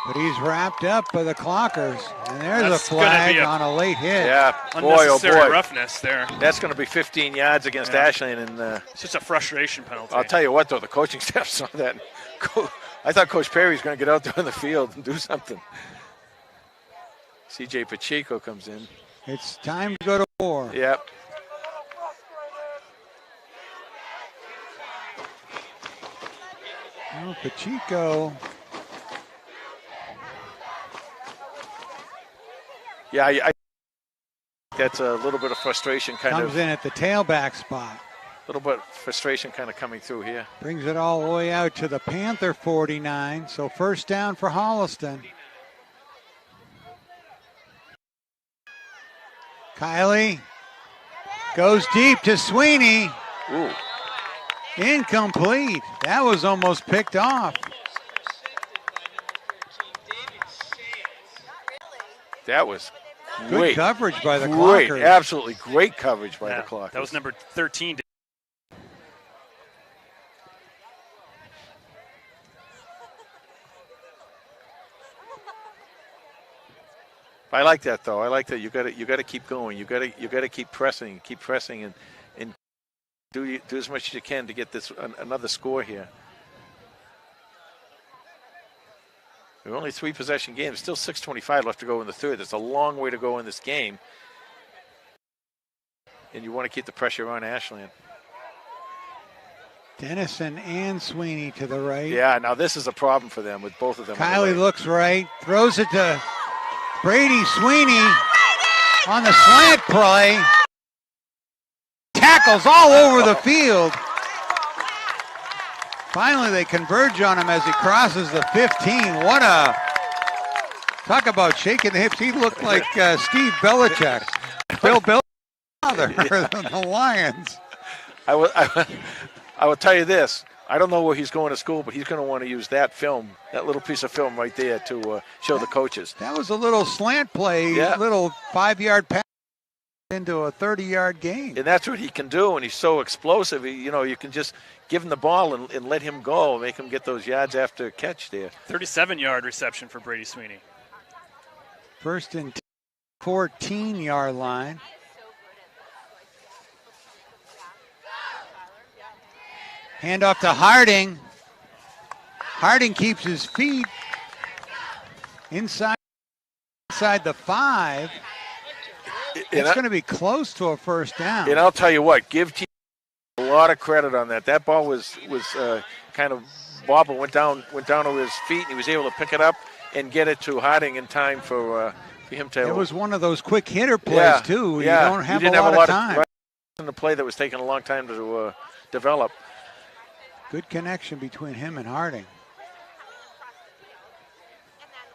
S1: But he's wrapped up by the Clockers. And there's a flag on a late hit.
S2: Yeah,
S3: unnecessary
S2: boy, oh boy.
S3: roughness there.
S2: That's going to be 15 yards against Ashland. And
S3: it's just a frustration penalty.
S2: I'll tell you what, though, the coaching staff saw that. I thought Coach Perry was going to get out there on the field and do something. C.J. Pacheco comes in.
S1: It's time to go to war.
S2: Yep.
S1: Oh, Pacheco.
S2: Yeah, I that's a little bit of frustration
S1: comes in at the tailback spot.
S2: A little bit of frustration kind of coming through here.
S1: Brings it all the way out to the Panther 49. So first down for Holliston. Kiley goes deep to Sweeney.
S2: Ooh.
S1: Incomplete. That was almost picked off.
S2: That was
S1: good coverage by the
S2: Clockers.
S1: Clockers.
S2: Absolutely great coverage by the Clockers.
S3: That was number 13.
S2: I like that though. I like that. You got to keep going. You got to keep pressing, and do as much as you can to get this another score here. We're only 3 possession games. Still 6:25 left to go in the third. There's a long way to go in this game, and you want to keep the pressure on Ashland.
S1: Dennison and Sweeney to the right.
S2: Yeah, now this is a problem for them with both of them.
S1: Kiley looks right, throws it to Brady Sweeney on the slant play. Tackles all over the field. Finally, they converge on him as he crosses the 15. Talk about shaking the hips. He looked like Steve Belichick. Bill Belichick's father, the Lions.
S2: I will tell you this. I don't know where he's going to school, but he's going to want to use that film, that little piece of film right there to show the coaches.
S1: That was a little slant play, little 5-yard pass into a 30-yard gain.
S2: And that's what he can do, and he's so explosive. You can just give him the ball and let him go, make him get those yards after catch there.
S3: 37-yard reception for Brady Sweeney.
S1: First and 14-yard line. Handoff to Harding. Harding keeps his feet inside the 5. It's going to be close to a first down.
S2: And I'll tell you what, give team one lot of credit on that. That ball was kind of bobble, went down to his feet, and he was able to pick it up and get it to Harding in time for him to.
S1: It was one of those quick hitter plays too.
S2: Yeah.
S1: You don't have a lot of time.
S2: In the play that was taking a long time to develop.
S1: Good connection between him and Harding.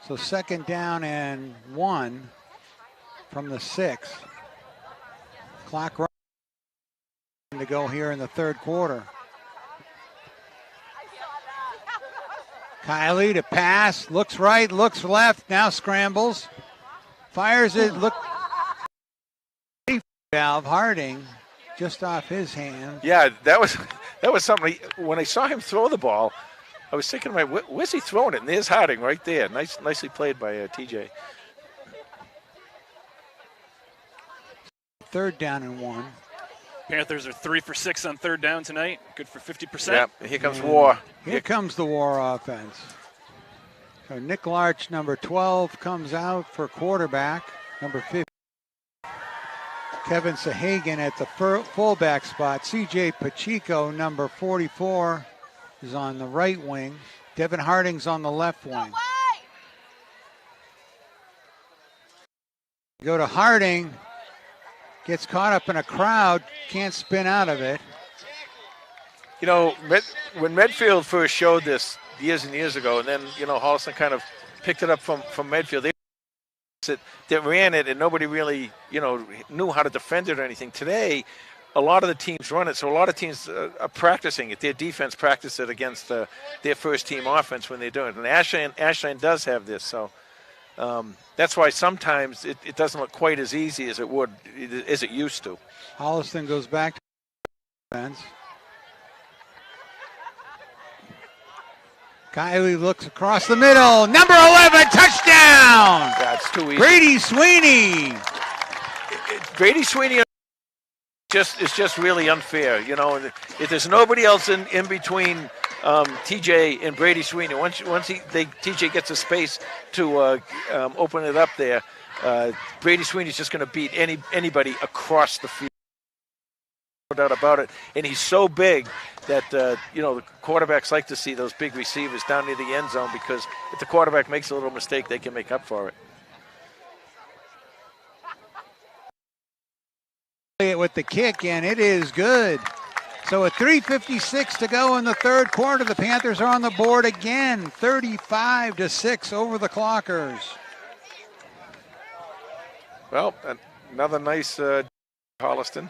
S1: So 2nd down and 1 from the 6. Clock running to go here in the 3rd quarter. Kiley to pass, looks right, looks left, now scrambles. Fires it, look. Valve Harding just off his hand.
S2: Yeah, that was something. When I saw him throw the ball, I was thinking, where's he throwing it? And there's Harding right there. Nicely played by TJ.
S1: 3rd down and 1.
S3: Panthers are 3 for 6 on 3rd down tonight. Good for 50%.
S2: Yeah, here comes War.
S1: Here comes the War offense. So Nick Larch, number 12, comes out for quarterback. Number 50. Kevin Sahagan at the fullback spot. C.J. Pacheco, number 44, is on the right wing. Devin Harding's on the left wing. Go to Harding. Gets caught up in a crowd. Can't spin out of it.
S2: You know, when Medfield first showed this years and years ago, and then, Holliston kind of picked it up from Medfield, they ran it, and nobody really, knew how to defend it or anything. Today, a lot of the teams run it, so a lot of teams are practicing it. Their defense practice it against their first-team offense when they do it. And Ashland does have this, so that's why sometimes it doesn't look quite as easy as it used to.
S1: Holliston goes back to defense. Kiley looks across the middle. Number 11, touchdown!
S2: That's too easy.
S1: Brady Sweeney.
S2: Brady Sweeney is just really unfair. If there's nobody else in between TJ and Brady Sweeney, once TJ gets a space to open it up there, Brady Sweeney's just going to beat anybody across the field. No doubt about it. And he's so big that, the quarterbacks like to see those big receivers down near the end zone, because if the quarterback makes a little mistake, they can make up for it.
S1: With the kick, and it is good. So with 3:56 to go in the 3rd quarter, the Panthers are on the board again, 35-6 over the Clockers.
S2: Well, another nice Holliston.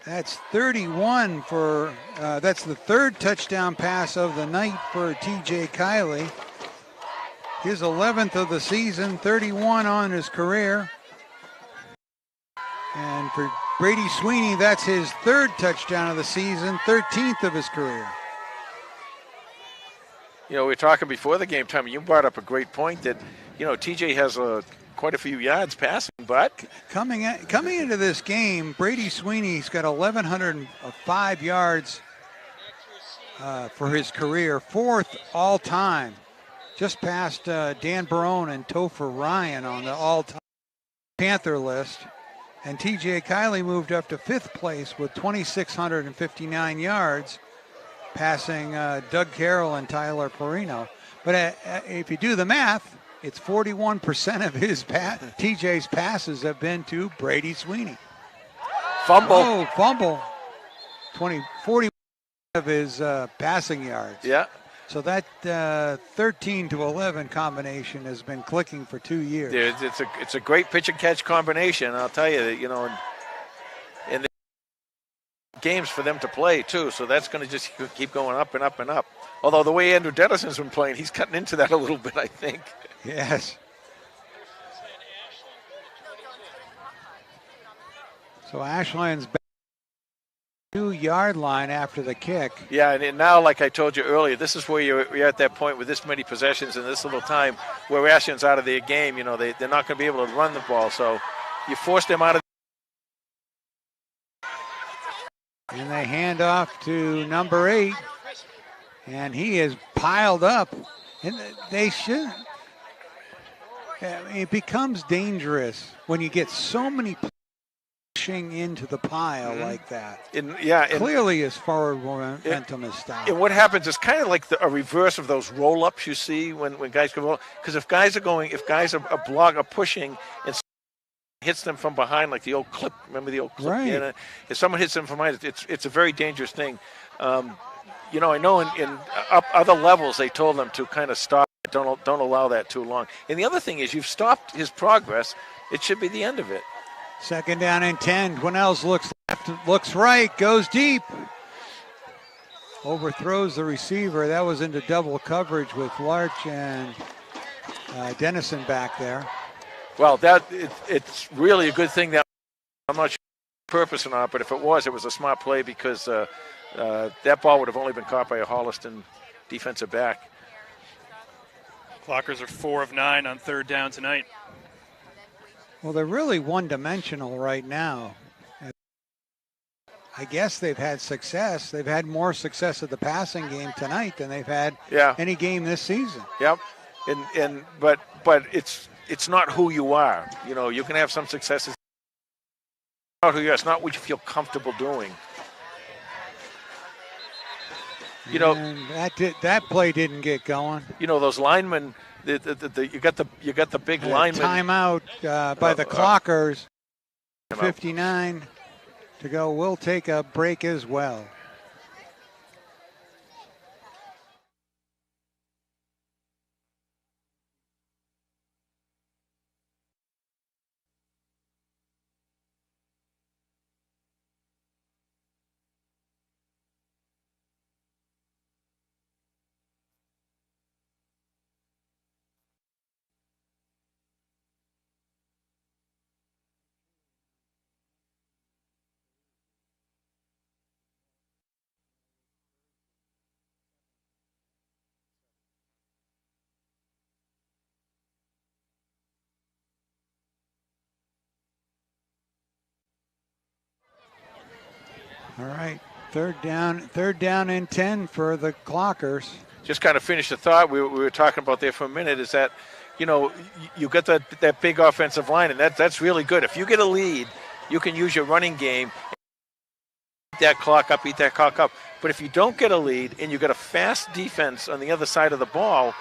S1: That's 31 for, that's the 3rd touchdown pass of the night for TJ Kiley. His 11th of the season, 31 on his career. And for Brady Sweeney, that's his 3rd touchdown of the season, 13th of his career.
S2: We were talking before the game time. You brought up a great point that, TJ has quite a few yards passing, but
S1: coming into this game, Brady Sweeney's got 1,105 yards for his career, 4th all time, just past Dan Barone and Topher Ryan on the all-time Panther list. And TJ Kiley moved up to 5th place with 2,659 yards, passing Doug Carroll and Tyler Perino. But if you do the math, it's 41% of his TJ's passes have been to Brady Sweeney.
S2: Fumble.
S1: Oh, fumble. 40 of his passing yards.
S2: Yeah.
S1: So that 13-11 combination has been clicking for 2 years.
S2: Yeah, it's a great pitch and catch combination. I'll tell you that, and the games for them to play too. So that's going to just keep going up and up and up. Although the way Andrew Dennison's been playing, he's cutting into that a little bit, I think.
S1: Yes. So Ashland's back 2-yard line after the kick.
S2: Yeah, and now, like I told you earlier, this is where you're at that point with this many possessions in this little time where Ashland's out of their game. They're not going to be able to run the ball, so you force them out of.
S1: And they hand off to number 8, and he is piled up. And they should. It becomes dangerous when you get so many rushing into the pile like that. Clearly his forward momentum is stopped.
S2: And what happens is kind of like a reverse of those roll-ups you see when guys go, because if guys are pushing and hits them from behind like the old clip, remember the old clip?
S1: Right.
S2: Yeah, if someone hits them from behind, it's a very dangerous thing. You know, I know in other levels they told them to kind of stop. Don't allow that too long. And the other thing is you've stopped his progress. It should be the end of it.
S1: 2nd down and 10. Dwinells looks left, looks right, goes deep. Overthrows the receiver. That was into double coverage with Larch and Dennison back there.
S2: Well, it's really a good thing that I'm not sure purpose or not, but if it was a smart play because that ball would have only been caught by a Holliston defensive back.
S3: Clockers are 4 of 9 on 3rd down tonight.
S1: Well, they're really one-dimensional right now. I guess they've had success. They've had more success at the passing game tonight than they've had any game this season.
S2: Yep. But it's not who you are. You know, you can have some successes. It's not who you are. It's not what you feel comfortable doing. You know,
S1: that play didn't get going.
S2: You know those linemen. You got the big linemen.
S1: Timeout by the Clockers. 59 to go. We'll take a break as well. All right, third down and 10 for the Clockers.
S2: Just kind of finish the thought we were talking about there for a minute is that, you know, you got that big offensive line, and that's really good. If you get a lead, you can use your running game, eat that clock up. But if you don't get a lead and you got a fast defense on the other side of the ball,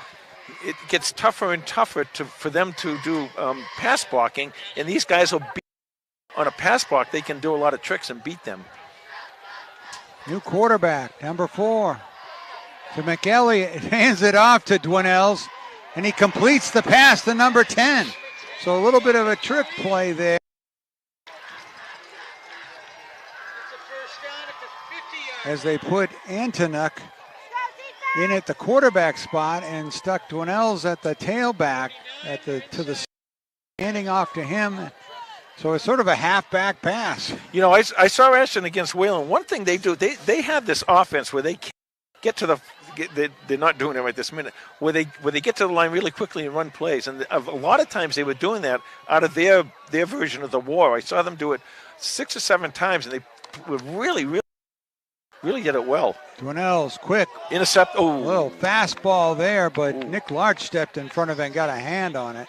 S2: it gets tougher and tougher for them to do pass blocking, and these guys will beat on a pass block. They can do a lot of tricks and beat them.
S1: New quarterback, number 4. So McElliott hands it off to Dwinells, and he completes the pass to number 10. So a little bit of a trick play there. As they put Antonuk in at the quarterback spot and stuck Dwinells at the tailback handing off to him. So it's sort of a halfback pass.
S2: You know, I saw Ashland against Wayland. One thing they do, they have this offense where they can't get to they're not doing it right this minute, where they get to the line really quickly and run plays. And a lot of times they were doing that out of their version of the war. I saw them do it 6 or 7 times, and they were really did it well.
S1: Dwinells, quick.
S2: Intercept. Oh.
S1: A little fastball there, but Nick Larch stepped in front of it and got a hand on it.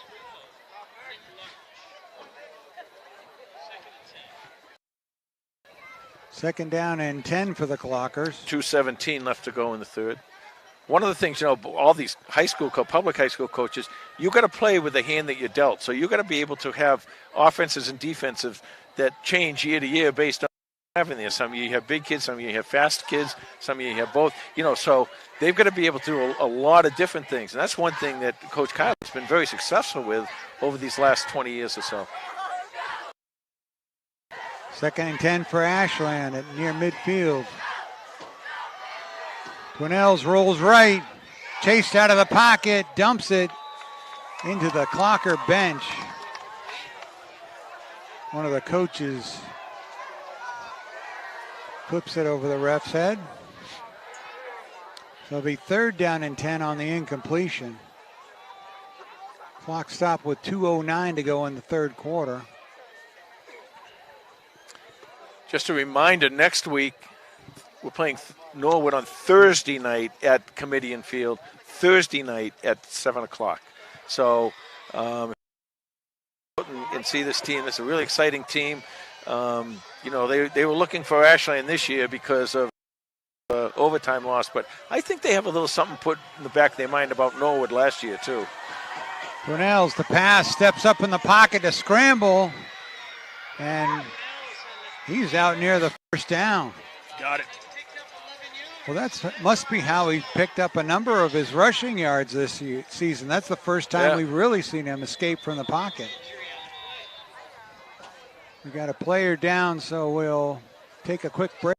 S1: Second down and 10 for the Clockers.
S2: 2:17 left to go in the third. One of the things, you know, all these public high school coaches, you got to play with the hand that you're dealt. So you got to be able to have offenses and defensive that change year to year based on having there. Some of you have big kids, some of you have fast kids, some of you have both. You know, so they've got to be able to do a lot of different things, and that's one thing that Coach Kyle has been very successful with over these last 20 years or so.
S1: Second and 10 for Ashland at near midfield. Dwinells rolls right, chased out of the pocket, dumps it into the Clocker bench. One of the coaches flips it over the ref's head. So it'll be third down and 10 on the incompletion. Clock stop with 2:09 to go in the third quarter.
S2: Just a reminder, next week we're playing Norwood on Thursday night at Comedian Field, Thursday night at 7 o'clock. So and see this team. It's a really exciting team. You know, they were looking for Ashland this year because of overtime loss, but I think they have a little something put in the back of their mind about Norwood last year too.
S1: Dwinell's the pass, steps up in the pocket to scramble, and he's out near the first down.
S3: Got it.
S1: Well, must be how he picked up a number of his rushing yards this season. That's the first time we've really seen him escape from the pocket. We got a player down, so we'll take a quick break.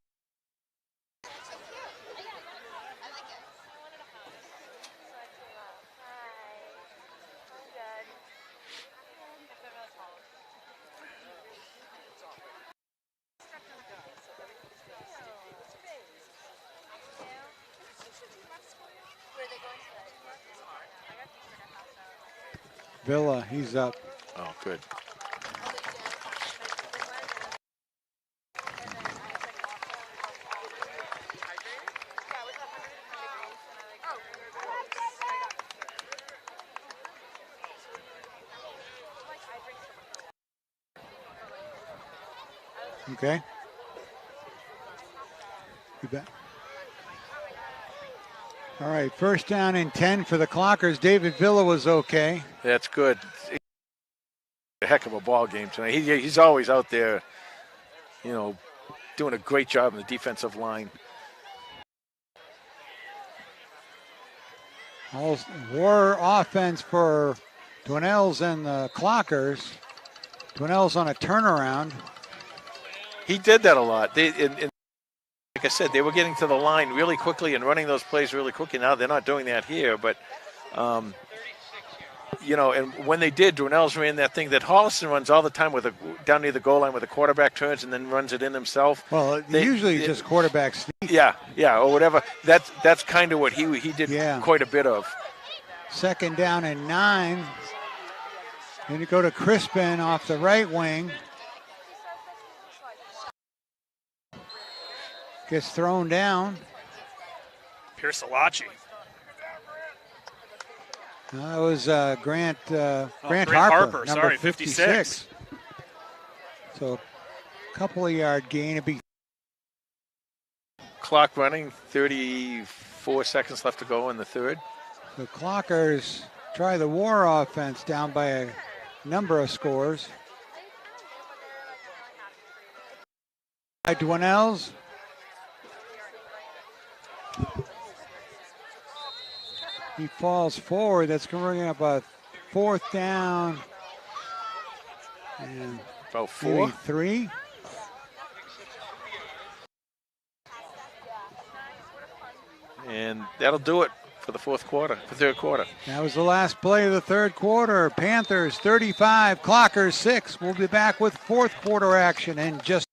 S1: Villa, he's up.
S2: Oh, good.
S1: Okay. You bet. All right, first down and 10 for the Clockers. David Villa was okay.
S2: That's good. A heck of a ball game tonight. He's always out there, you know, doing a great job in the defensive line.
S1: War offense for Dwinell's and the Clockers. Dwinell's on a turnaround.
S2: He did that a lot. Like I said, they were getting to the line really quickly and running those plays really quickly. Now they're not doing that here, but you know, and when they did, Dwinell's ran that thing that Holliston runs all the time down near the goal line, where the quarterback turns and then runs it in himself.
S1: Well, usually just quarterback sneak.
S2: Yeah, or whatever. That's kind of what he did quite a bit of.
S1: Second down and 9. Then you go to Crispin off the right wing. Gets thrown down.
S3: Pierce-Alachi.
S1: That was Grant Harper, number 56. So a couple of yard gain. It'd be
S2: clock running, 34 seconds left to go in the third.
S1: The Clockers try the War offense down by a number of scores. By Dwinell's. He falls forward. That's going to bring up a fourth down. And
S2: about 4?
S1: 3.
S2: And that'll do it for the third quarter.
S1: That was the last play of the third quarter. Panthers 35, Clockers 6. We'll be back with fourth quarter action in just.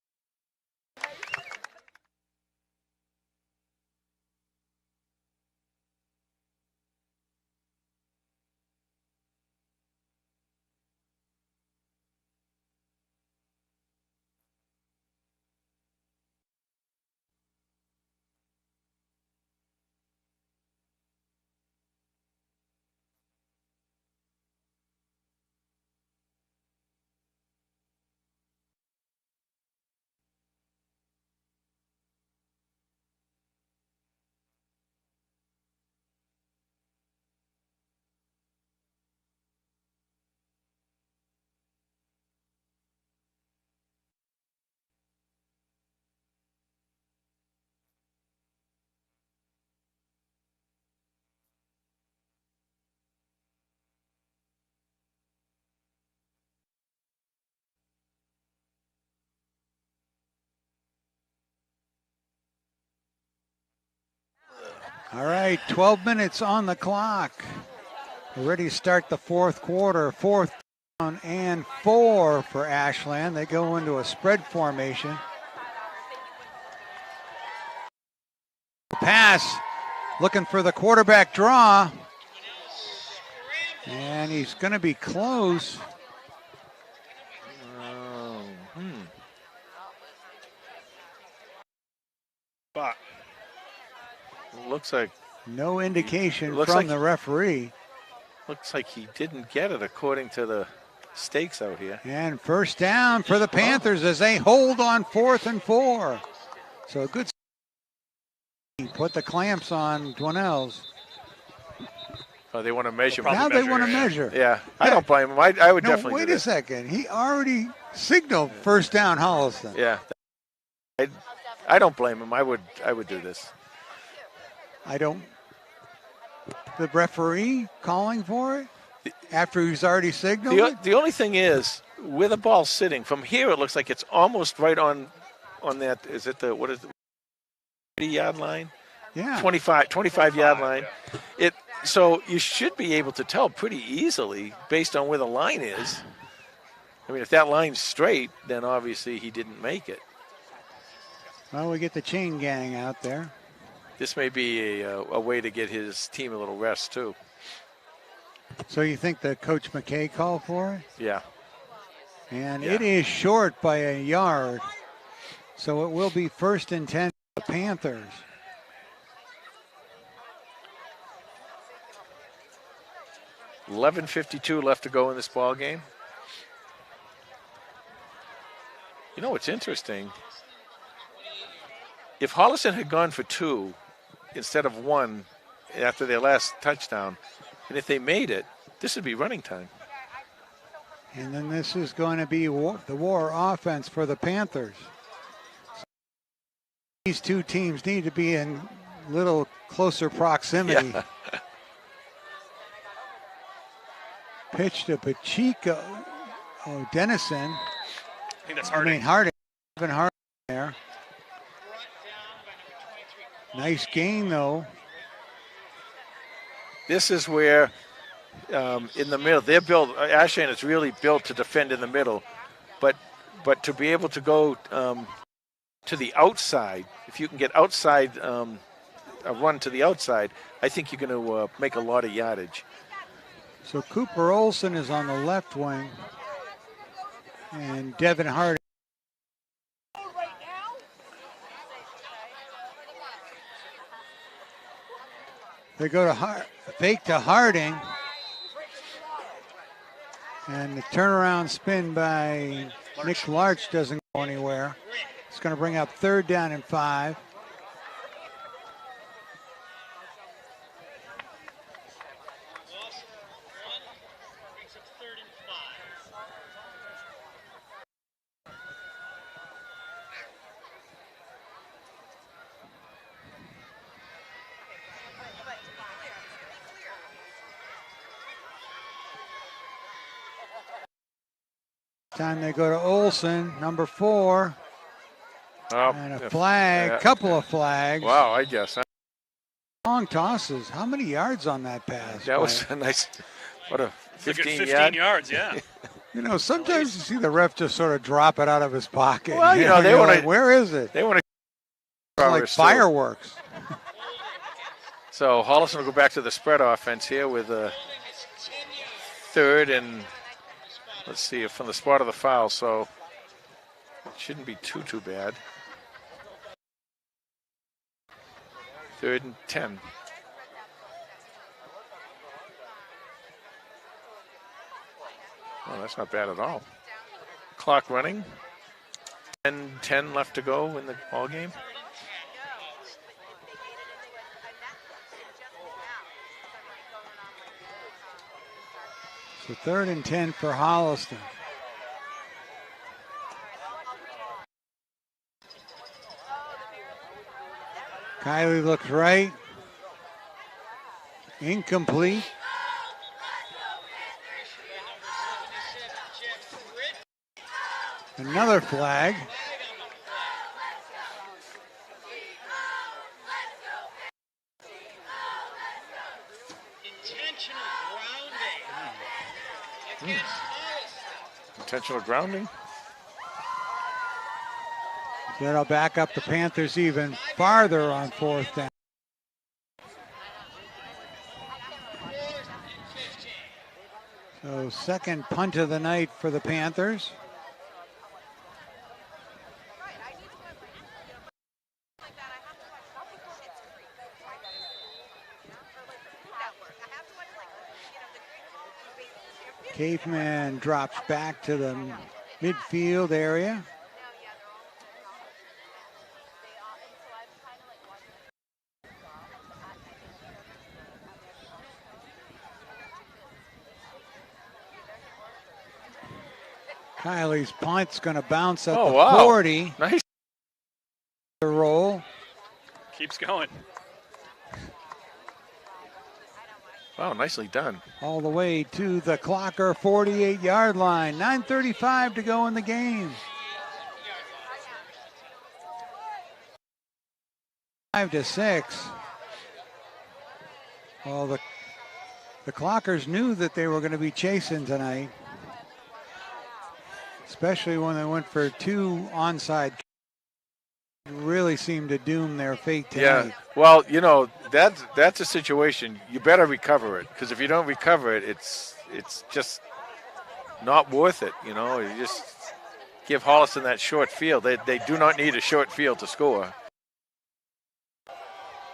S1: All right, 12 minutes on the clock. We're ready to start the fourth quarter. Fourth down and 4 for Ashland. They go into a spread formation. Pass, looking for the quarterback draw. And he's going to be close.
S2: But looks like
S1: no indication from the referee.
S2: Looks like he didn't get it according to the stakes out here.
S1: And first down for the Panthers as they hold on 4th and 4. So a good put the clamps on Dwinells.
S2: Oh, they want to measure.
S1: Now they want to measure.
S2: Yeah, I don't blame him. I would
S1: No,
S2: definitely
S1: wait
S2: do
S1: a
S2: that.
S1: second. He already signaled first down Holliston.
S2: Yeah. I don't blame him. I would do this.
S1: The referee calling for it after he's already signaled it?
S2: The only thing is, where the ball's sitting, from here it looks like it's almost right on that, is it the, what is it, 30-yard line?
S1: Yeah.
S2: 25-yard line. So you should be able to tell pretty easily based on where the line is. I mean, if that line's straight, then obviously he didn't make it.
S1: Well, we get the chain gang out there.
S2: This may be a way to get his team a little rest, too.
S1: So you think that Coach McKay called for it?
S2: Yeah.
S1: And it is short by a yard. So it will be 1st and 10 for the Panthers.
S2: $11:52 left to go in this ball game. You know what's interesting? If Holliston had gone for 2 instead of 1 after their last touchdown, and if they made it, this would be running time.
S1: And then this is going to be the war offense for the Panthers. These two teams need to be in little closer proximity.
S2: Yeah.
S1: Pitch to Pacheco. Oh, Dennison.
S3: I think that's Harding.
S1: Harding. Even Harding there. Nice gain, though.
S2: This is where, in the middle, they're built. Ashland is really built to defend in the middle, but to be able to go to the outside, if you can get outside, a run to the outside, I think you're going to make a lot of yardage.
S1: So Cooper Olson is on the left wing, and Devin Harding. They go to fake to Harding. And the turnaround spin by Nick Larch doesn't go anywhere. It's going to bring up 3rd down and 5. Time they go to Olson, number 4. And a flag, couple of flags.
S2: Wow, I guess. Huh?
S1: Long tosses. How many yards on that pass?
S2: That was a nice, what a 15
S3: yards, yeah.
S1: You know, sometimes you see the ref just sort of drop it out of his pocket.
S2: Well, you know, they want
S1: like, where is it?
S2: They want
S1: to like fireworks.
S2: So Holliston will go back to the spread offense here with a 3rd and, let's see, from the spot of the foul, so it shouldn't be too bad. 3rd and 10. Oh, that's not bad at all. Clock running. 10 left to go in the ball game.
S1: So 3rd and 10 for Holliston. Kylie looks right. Incomplete. Another flag.
S2: Intentional grounding.
S1: That'll back up the Panthers even farther on 4th down. So 2nd punt of the night for the Panthers. Caveman drops back to the midfield area. Kylie's punt's going to bounce at the 40.
S5: Nice.
S1: The roll.
S3: Keeps going.
S5: Wow, nicely done.
S1: All the way to the Clocker 48-yard line. 9:35 to go in the game. 5-6. Well, the Clockers knew that they were going to be chasing tonight, especially when they went for 2 onside. Really seemed to doom their fate tonight.
S5: Yeah, well, you know, that's a situation. You better recover it, because if you don't recover it, it's just not worth it. You know, you just give Holliston that short field. They do not need a short field to score.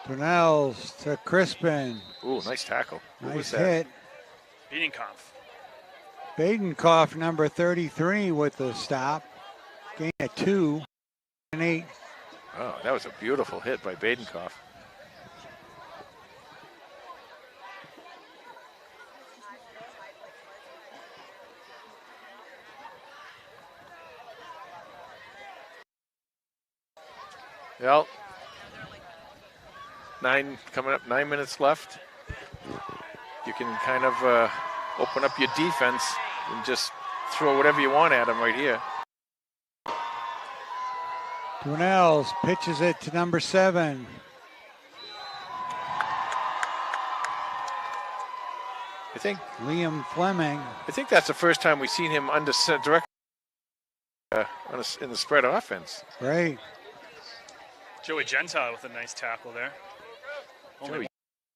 S1: Brunels to Crispin.
S5: Ooh, nice tackle. Who was
S1: Nice
S5: that?
S1: hit.
S3: Biedenkampf.
S1: Badenkoff, number 33, with the stop. Gain at 2 and 8.
S5: Oh, that was a beautiful hit by Badenkoff. Well, 9 minutes left. You can kind of open up your defense and just throw whatever you want at them right here.
S1: Brunels pitches it to number 7.
S5: I think
S1: Liam Fleming.
S5: that's the first time we've seen him under direct in the spread offense.
S1: Right.
S3: Joey Gentile with a nice tackle there. Only
S5: Joey-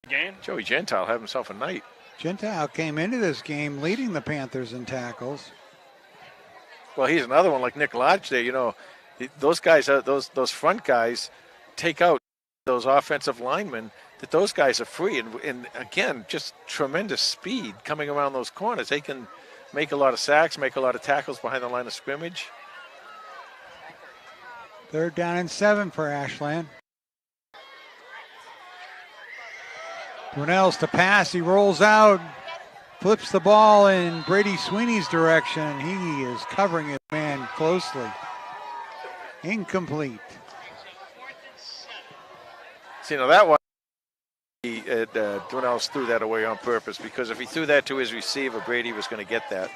S3: one gain.
S5: Joey Gentile had himself a night.
S1: Gentile came into this game leading the Panthers in tackles.
S5: Well, he's another one like Nick Lodge there. You know, those guys, those front guys, take out those offensive linemen. That those guys are free, and again, just tremendous speed coming around those corners. They can make a lot of sacks, make a lot of tackles behind the line of scrimmage.
S1: 3rd down and 7 for Ashland. Brunels to pass. He rolls out, flips the ball in Brady Sweeney's direction. He is covering his man closely. Incomplete.
S5: See, now that one, Brunels threw that away on purpose, because if he threw that to his receiver, Brady was going to get that.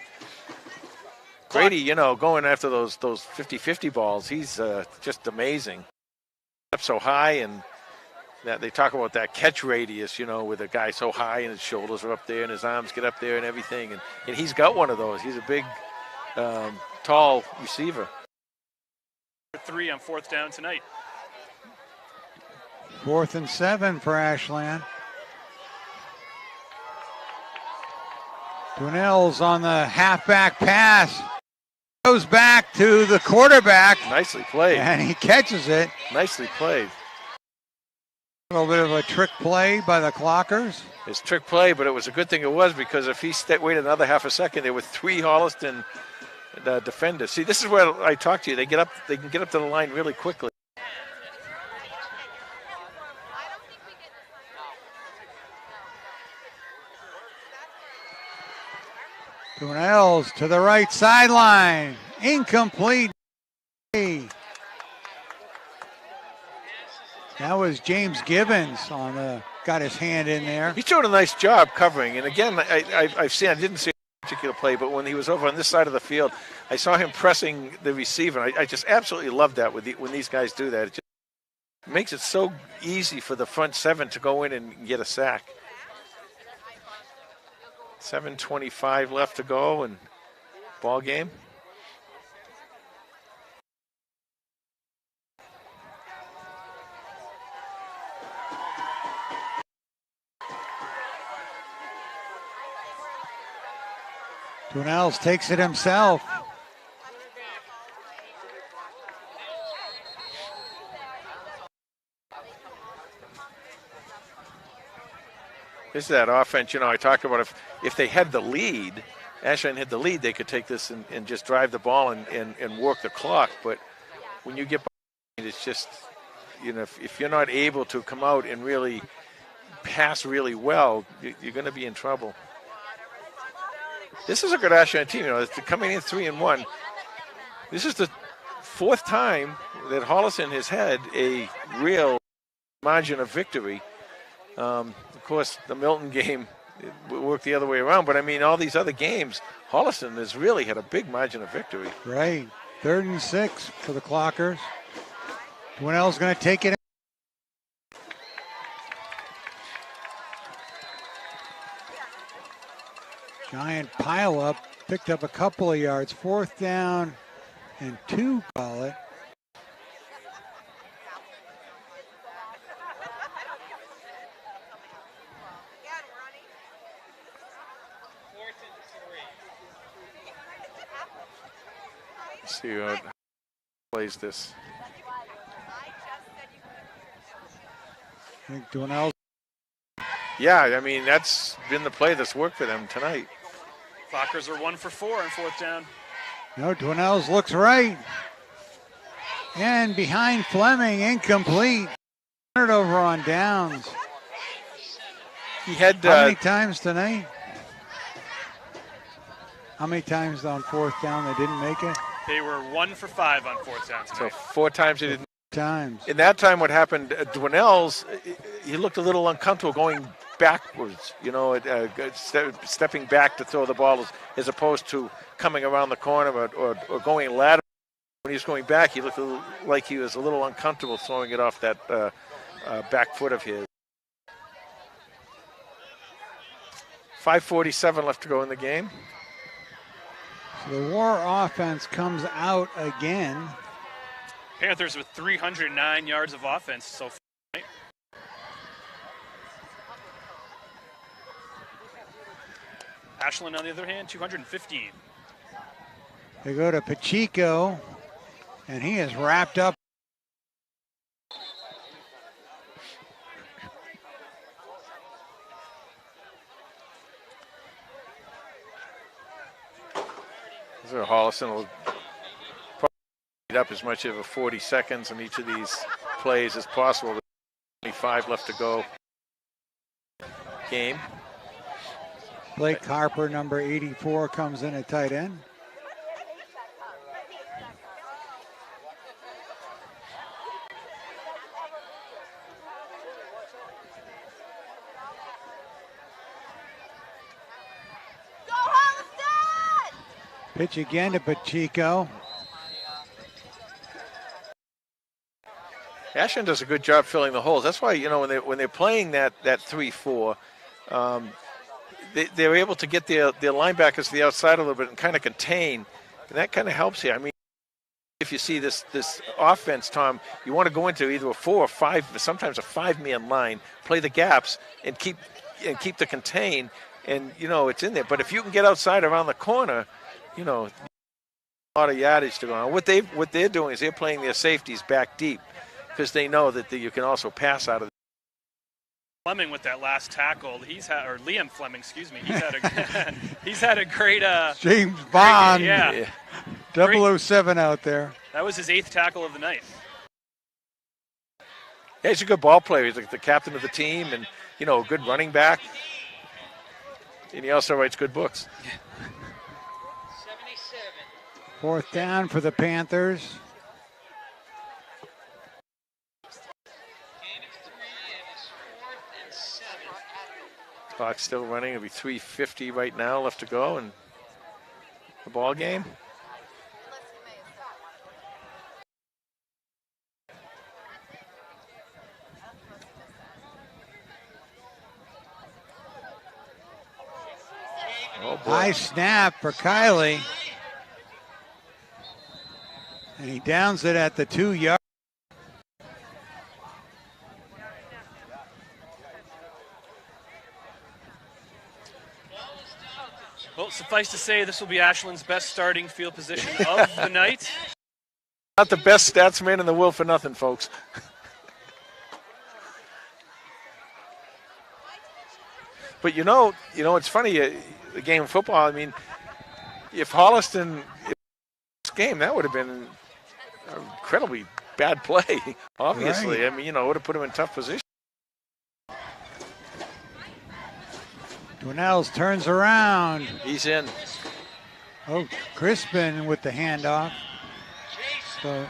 S5: Brady, you know, going after those 50-50 balls, he's just amazing. Up so high, and that they talk about that catch radius, you know, with a guy so high and his shoulders are up there and his arms get up there and everything. And he's got one of those. He's a big, tall receiver.
S3: 3 on 4th down tonight.
S1: 4th and 7 for Ashland. Brunels on the halfback pass. Goes back to the quarterback.
S5: Nicely played.
S1: And he catches it.
S5: Nicely played.
S1: A little bit of a trick play by the Clockers.
S5: It's trick play, but it was a good thing it was, because if he waited another half a second, there were 3 Holliston defenders. See, this is where I talk to you. They can get up to the line really quickly.
S1: Brunels to the right sideline. Incomplete. That was James Gibbons got his hand in there.
S5: He's doing a nice job covering. And again, I didn't see a particular play, but when he was over on this side of the field, I saw him pressing the receiver. I just absolutely love that when these guys do that. It just makes it so easy for the front 7 to go in and get a sack. 7:25 left to go, and ball game.
S1: Brunels takes it himself.
S5: This is that offense, you know, I talked about if they had the lead, Ashland had the lead, they could take this and just drive the ball and work the clock. But when you get behind, it's just, if you're not able to come out and really pass really well, you're going to be in trouble. This is a good Ashland team. It's coming in 3-1. This is the fourth time that Holliston has had a real margin of victory. Of course, the Milton game worked the other way around, but I mean, all these other games, Holliston has really had a big margin of victory.
S1: Right. 3rd and 6 for the Clockers. Dwinell's going to take it. Giant pile up, picked up a couple of yards. 4th down and 2, call it.
S5: Let's see who plays this.
S1: I think Dwinell.
S5: Yeah, I mean, that's been the play that's worked for them tonight.
S3: Clockers are 1 for 4 on 4th down.
S1: No, Dwinell's looks right. And behind Fleming, incomplete. Over on downs.
S5: He had
S1: how many times tonight? How many times on 4th down they didn't make it?
S3: They were 1 for 5 on 4th down tonight.
S5: So 4 times they didn't.
S1: Times.
S5: In that time, what happened, Dwinell's, he looked a little uncomfortable going backwards, stepping back to throw the ball as opposed to coming around the corner or going lateral. When he was going back, he looked like he was a little uncomfortable throwing it off that back foot of his. 5:47 left to go in the game.
S1: So the War offense comes out again.
S3: Panthers with 309 yards of offense so far tonight. Ashland, on the other hand, 215.
S1: They go to Pacheco, and he is wrapped up.
S5: So Holliston will probably up as much of 40 seconds in each of these plays as possible. 25 left to go. Game.
S1: Blake Harper, number 84, comes in at tight end. Pitch again to Pacheco.
S5: Ashland does a good job filling the holes. That's why, when they're playing that 3-4, they're able to get their linebackers to the outside a little bit and kind of contain, and that kind of helps here. I mean, if you see this offense, Tom, you want to go into either a 4 or 5, sometimes a 5-man line, play the gaps, and keep the contain, and it's in there. But if you can get outside around the corner, a lot of yardage to go on. What they're doing is they're playing their safeties back deep because they know that you can also pass out of.
S3: Fleming with that last tackle, Liam Fleming, excuse me. He's had a great.
S1: James Bond,
S3: yeah.
S1: 007 out there.
S3: That was his 8th tackle of the night.
S5: Yeah, he's a good ball player. He's like the captain of the team, and a good running back. And he also writes good books.
S1: 4th down for the Panthers.
S5: Clock's still running. It'll be 3:50 right now left to go in the ball game. Oh boy.
S1: High snap for Kiley. And he downs it at the 2-yard.
S3: Well, suffice to say, this will be Ashland's best starting field position of the night.
S5: Not the best stats man in the world for nothing, folks. But it's funny, the game of football, I mean, if Holliston this game, that would have been an incredibly bad play. Obviously,
S1: Right.
S5: I mean, it would have put him in tough position.
S1: Dwinells turns around.
S5: He's in.
S1: Oh, Crispin with the handoff. So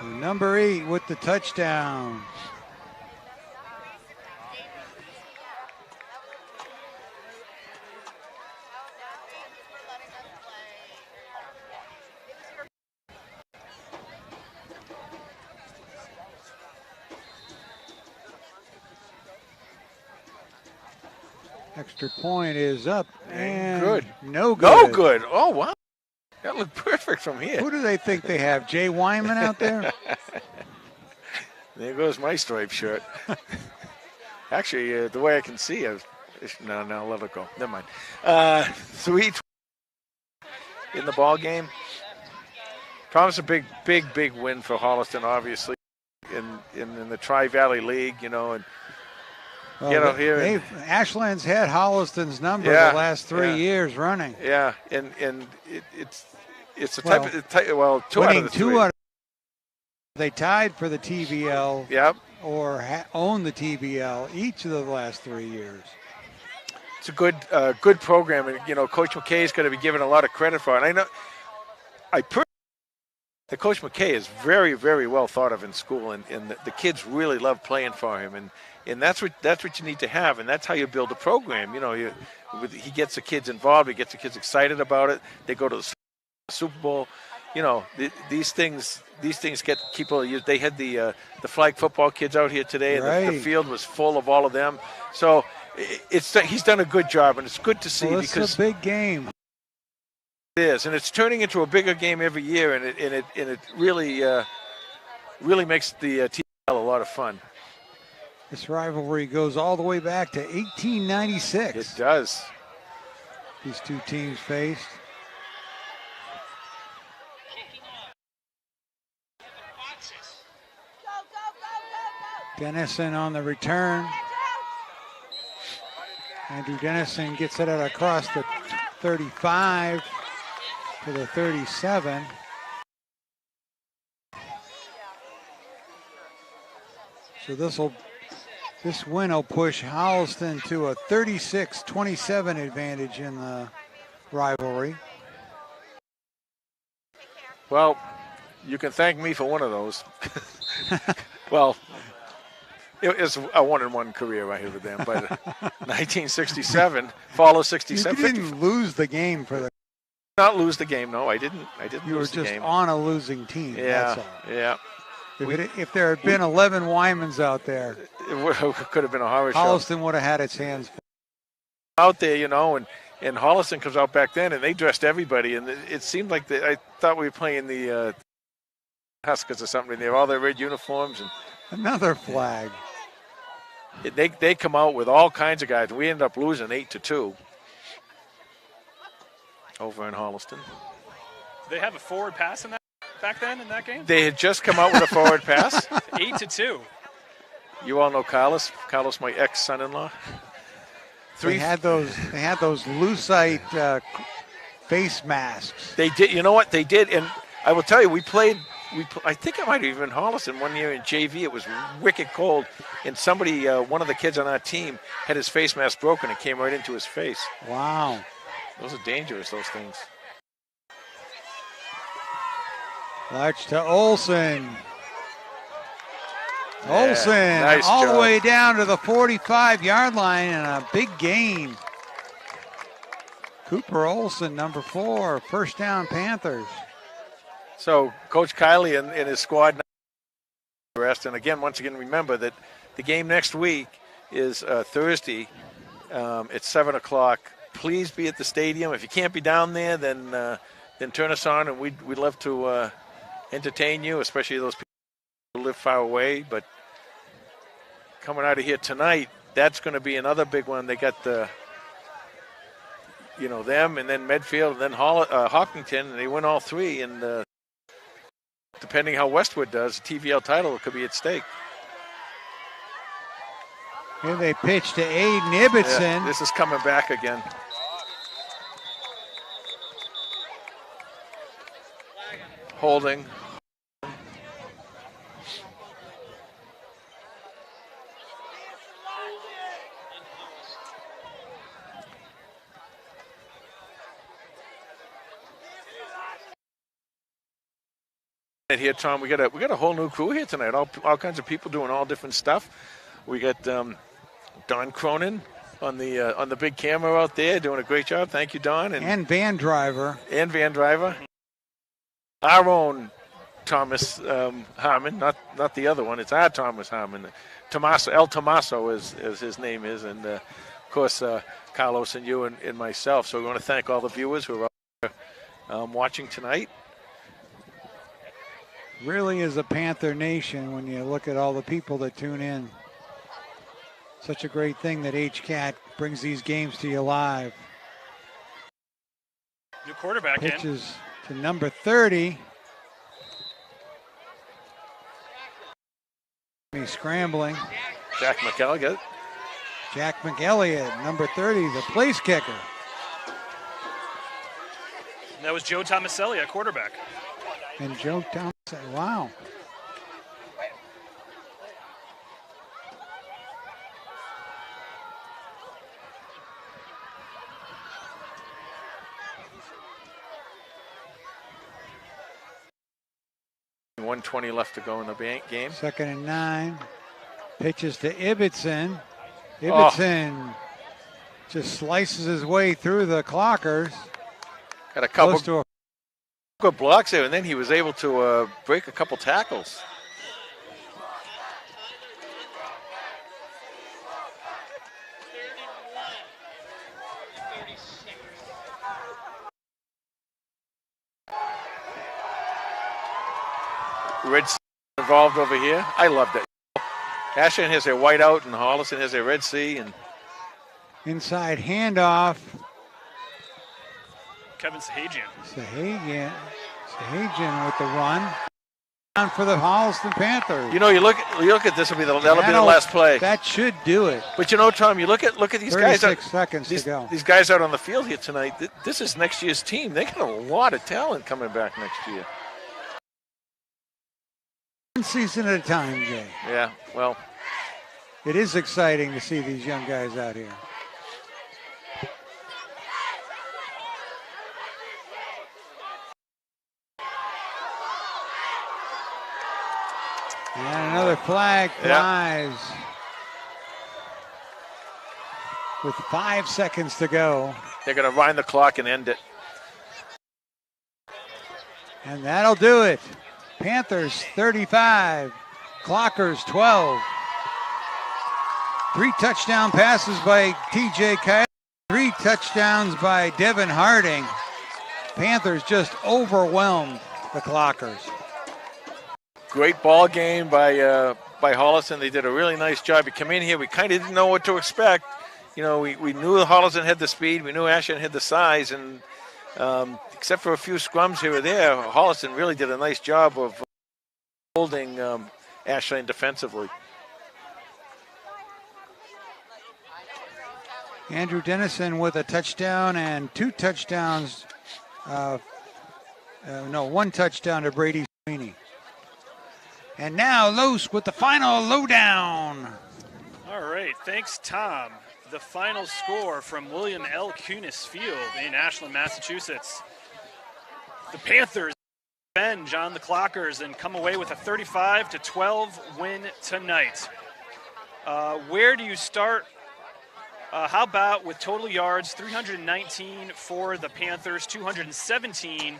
S1: number 8 with the touchdown. Extra point is up and
S5: Good.
S1: No good.
S5: No good. Oh, wow. That looked perfect from here.
S1: Who do they think they have? Jay Wyman out there?
S5: There goes my striped shirt. Actually, the way I can see, no, let it go. Never mind. 3 in the ball game. Promise a big win for Holliston, obviously, in the Tri-Valley League, and
S1: Well,
S5: here.
S1: Ashland's had Holliston's number
S5: Yeah,
S1: the last 3 years running.
S5: Yeah, and it's a type of two out
S1: winning
S5: of the
S1: 2
S5: three.
S1: out of they tied for the TVL
S5: Yep.
S1: or own the TVL each of the last 3 years.
S5: It's a good program, and Coach McKay's going to be given a lot of credit for it. And I personally that Coach McKay is very, very well thought of in school, and the kids really love playing for him, and that's what you need to have, and that's how you build a program. He gets the kids involved, he gets the kids excited about it. They go to the Super Bowl. These things get people. They had the flag football kids out here today, and
S1: Right.
S5: the field was full of all of them. So he's done a good job, and it's good to see
S1: Well, it's
S5: because
S1: a big game.
S5: it is, and it's turning into a bigger game every year, and it really makes the TVL a lot of fun.
S1: This rivalry goes all the way back to 1896.
S5: It does.
S1: These two teams faced. Dennison on the return. Andrew Dennison gets it across the 35 to the 37. So this win will push Holliston to a 36-27 advantage in the rivalry.
S5: Well, you can thank me for one of those. Well, it was a 1-1 career right here with them, but 1967, fall of 67.
S1: You didn't lose the game for the.
S5: Not lose the game, no, I didn't.
S1: You were
S5: lose the
S1: just
S5: game.
S1: on a losing team.
S5: Yeah,
S1: That's all.
S5: yeah.
S1: If there had been 11 Wymans out there,
S5: It could have been a horror show.
S1: Holliston would have had its hands full.
S5: Out there, and Holliston comes out back then, and they dressed everybody, and it seemed like I thought we were playing the Huskers or something. They have all their red uniforms, and
S1: Another flag.
S5: they come out with all kinds of guys. We ended up losing 8-2 over in Holliston.
S3: Did they have a forward pass in that back then in that game?
S5: They had just come out with a forward pass.
S3: 8-2.
S5: You all know Carlos. Carlos, my ex-son-in-law.
S1: They had those lucite face masks.
S5: They did. You know what they did, and I will tell you, I think I might have even been Holliston one year in JV. It was wicked cold, and somebody, one of the kids on our team, had his face mask broken. It came right into his face.
S1: Wow.
S5: Those are dangerous, those things.
S1: Larch to Olson.
S5: Yeah,
S1: Olson
S5: nice
S1: all the
S5: job.
S1: way down to the 45-yard line and a big gain. Cooper Olson, number 4, first down Panthers.
S5: So Coach Kiley and his squad rest. And again, once again, remember that the game next week is Thursday at 7 o'clock. Please be at the stadium. If you can't be down there, then turn us on, and we'd love to entertain you, especially those people who live far away. But coming out of here tonight, that's going to be another big one. They got them, and then Medfield, and then Hopkinton, and they win all three. And depending how Westwood does, the TVL title could be at stake.
S1: Here they pitch to Aiden Ibbotson.
S5: Yeah, this is coming back again. Holding. Here, Tom, we got a whole new crew here tonight. All kinds of people doing all different stuff. We got Don Cronin on the big camera out there doing a great job. Thank you, Don.
S1: And Van Driver.
S5: Our own Thomas Harmon, not the other one. It's our Thomas Harmon. Tomaso is his name is, and of course Carlos and you and myself. So we want to thank all the viewers who are out there, watching tonight.
S1: Really is a Panther nation when you look at all the people that tune in. Such a great thing that HCAT brings these games to you live.
S3: New quarterback
S1: Pitches to number 30. He's scrambling.
S5: Jack McElligott.
S1: Jack McElligott, number 30, the place kicker.
S3: And that was Joe Tomaselli, a quarterback.
S1: And Joe Thomas, wow.
S5: .120 left to go in the game.
S1: 2nd and 9. Pitches to Ibbotson. Ibbotson just slices his way through the clockers.
S5: Got a couple good blocks there, and then he was able to break a couple tackles. Red Sea involved over here. I loved it. Ashland has their white out, and Holliston has their Red Sea. And
S1: inside handoff.
S3: Kevin Sahajian.
S1: Sahajian with the run. Down for the Holliston Panthers.
S5: You know, you look at this. That'll be the last play.
S1: That should do it.
S5: But you know, Tom, you look at these guys.
S1: 36 seconds to go.
S5: These guys out on the field here tonight. This is next year's team. They got a lot of talent coming back next year.
S1: One season at a time, Jay.
S5: Yeah, well.
S1: It is exciting to see these young guys out here. And another flag flies. With 5 seconds to go.
S5: They're going to wind the clock and end it.
S1: And that'll do it. Panthers 35, Clockers 12. 3 touchdown passes by TJ Kyle, 3 touchdowns by Devin Harding. Panthers just overwhelmed the Clockers.
S5: Great ball game by Holliston. They did a really nice job. We come in here, we kind of didn't know what to expect. You know, we knew Holliston had the speed, we knew Ashland had the size, and except for a few scrums here or there, Holliston really did a nice job of holding Ashland defensively.
S1: Andrew Dennison with a touchdown and 2 touchdowns. One touchdown to Brady Sweeney. And now Los with the final lowdown.
S3: All right, thanks, Tom. The final score from William L. Cunis Field in Ashland, Massachusetts. The Panthers revenge on the Clockers and come away with a 35-12 win tonight. Where do you start? How about with total yards, 319 for the Panthers, 217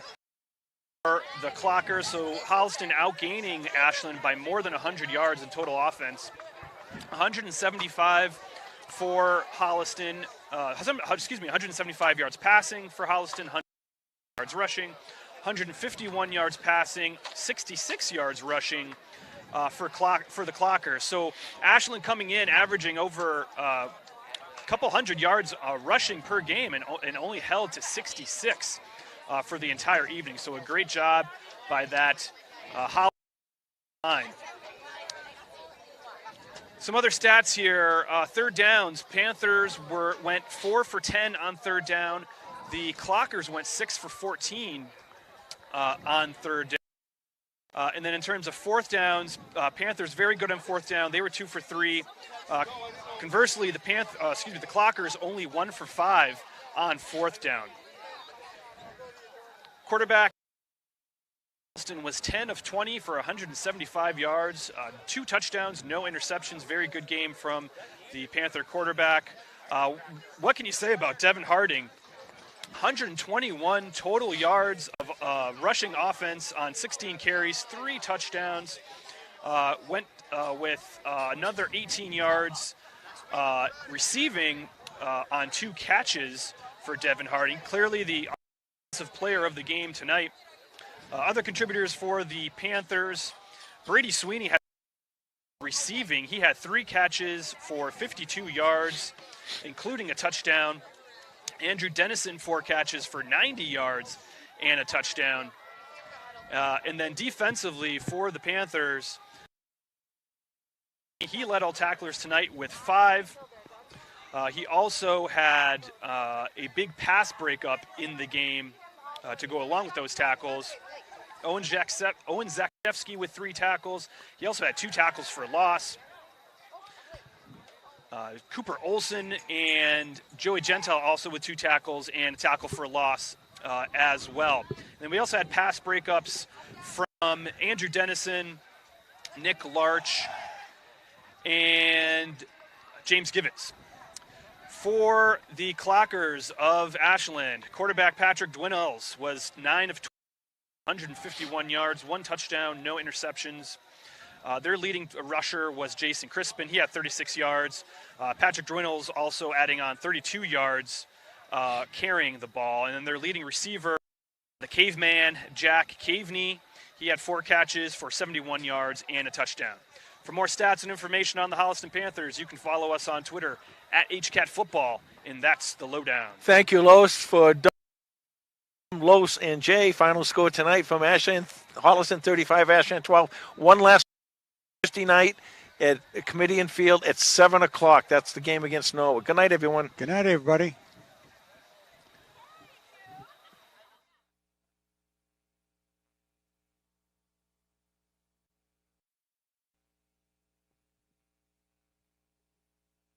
S3: for the Clockers. So Holliston outgaining Ashland by more than 100 yards in total offense. 175 for Holliston, 175 yards passing for Holliston, 100 yards rushing, 151 yards passing, 66 yards rushing for the Clockers. So Ashland coming in averaging over couple hundred yards rushing per game and only held to 66 for the entire evening. So a great job by that Holliston line. Some other stats here. Third downs, Panthers went 4 for 10 on third down. The Clockers went 6 for 14. on third down. And then in terms of fourth downs, Panthers very good on fourth down. They were 2 for 3. Conversely, the Clockers only 1 for 5 on fourth down. Quarterback Holliston was 10 of 20 for 175 yards, 2 touchdowns, no interceptions. Very good game from the Panther quarterback. What can you say about Devin Harding? 121 total yards of rushing offense on 16 carries, 3 touchdowns. Went with another 18 yards receiving on 2 catches for Devin Harding. Clearly the offensive player of the game tonight. Other contributors for the Panthers, Brady Sweeney had receiving. He had 3 catches for 52 yards, including a touchdown. Andrew Dennison, 4 catches for 90 yards and a touchdown. And then defensively for the Panthers, he led all tacklers tonight with 5. He also had a big pass breakup in the game to go along with those tackles. Owen Zakshevsky with 3 tackles. He also had 2 tackles for loss. Cooper Olson and Joey Gentile also with 2 tackles and a tackle for loss as well. And then we also had pass breakups from Andrew Dennison, Nick Larch, and James Givens. For the Clockers of Ashland, quarterback Patrick Dwinnells was 9 of 20, 151 yards, 1 touchdown, no interceptions. Their leading rusher was Jason Crispin. He had 36 yards. Patrick Dwinnells also adding on 32 yards, carrying the ball. And then their leading receiver, the caveman, Jack Caveney. He had 4 catches for 71 yards and a touchdown. For more stats and information on the Holliston Panthers, you can follow us on Twitter at HCatFootball, and that's the lowdown.
S5: Thank you, Los, for Los and Jay. Final score tonight from Ashland, Holliston 35, Ashland 12. One last Thursday night at Comedian Field at 7 o'clock. That's the game against Norwood. Good night, everyone.
S1: Good night, everybody.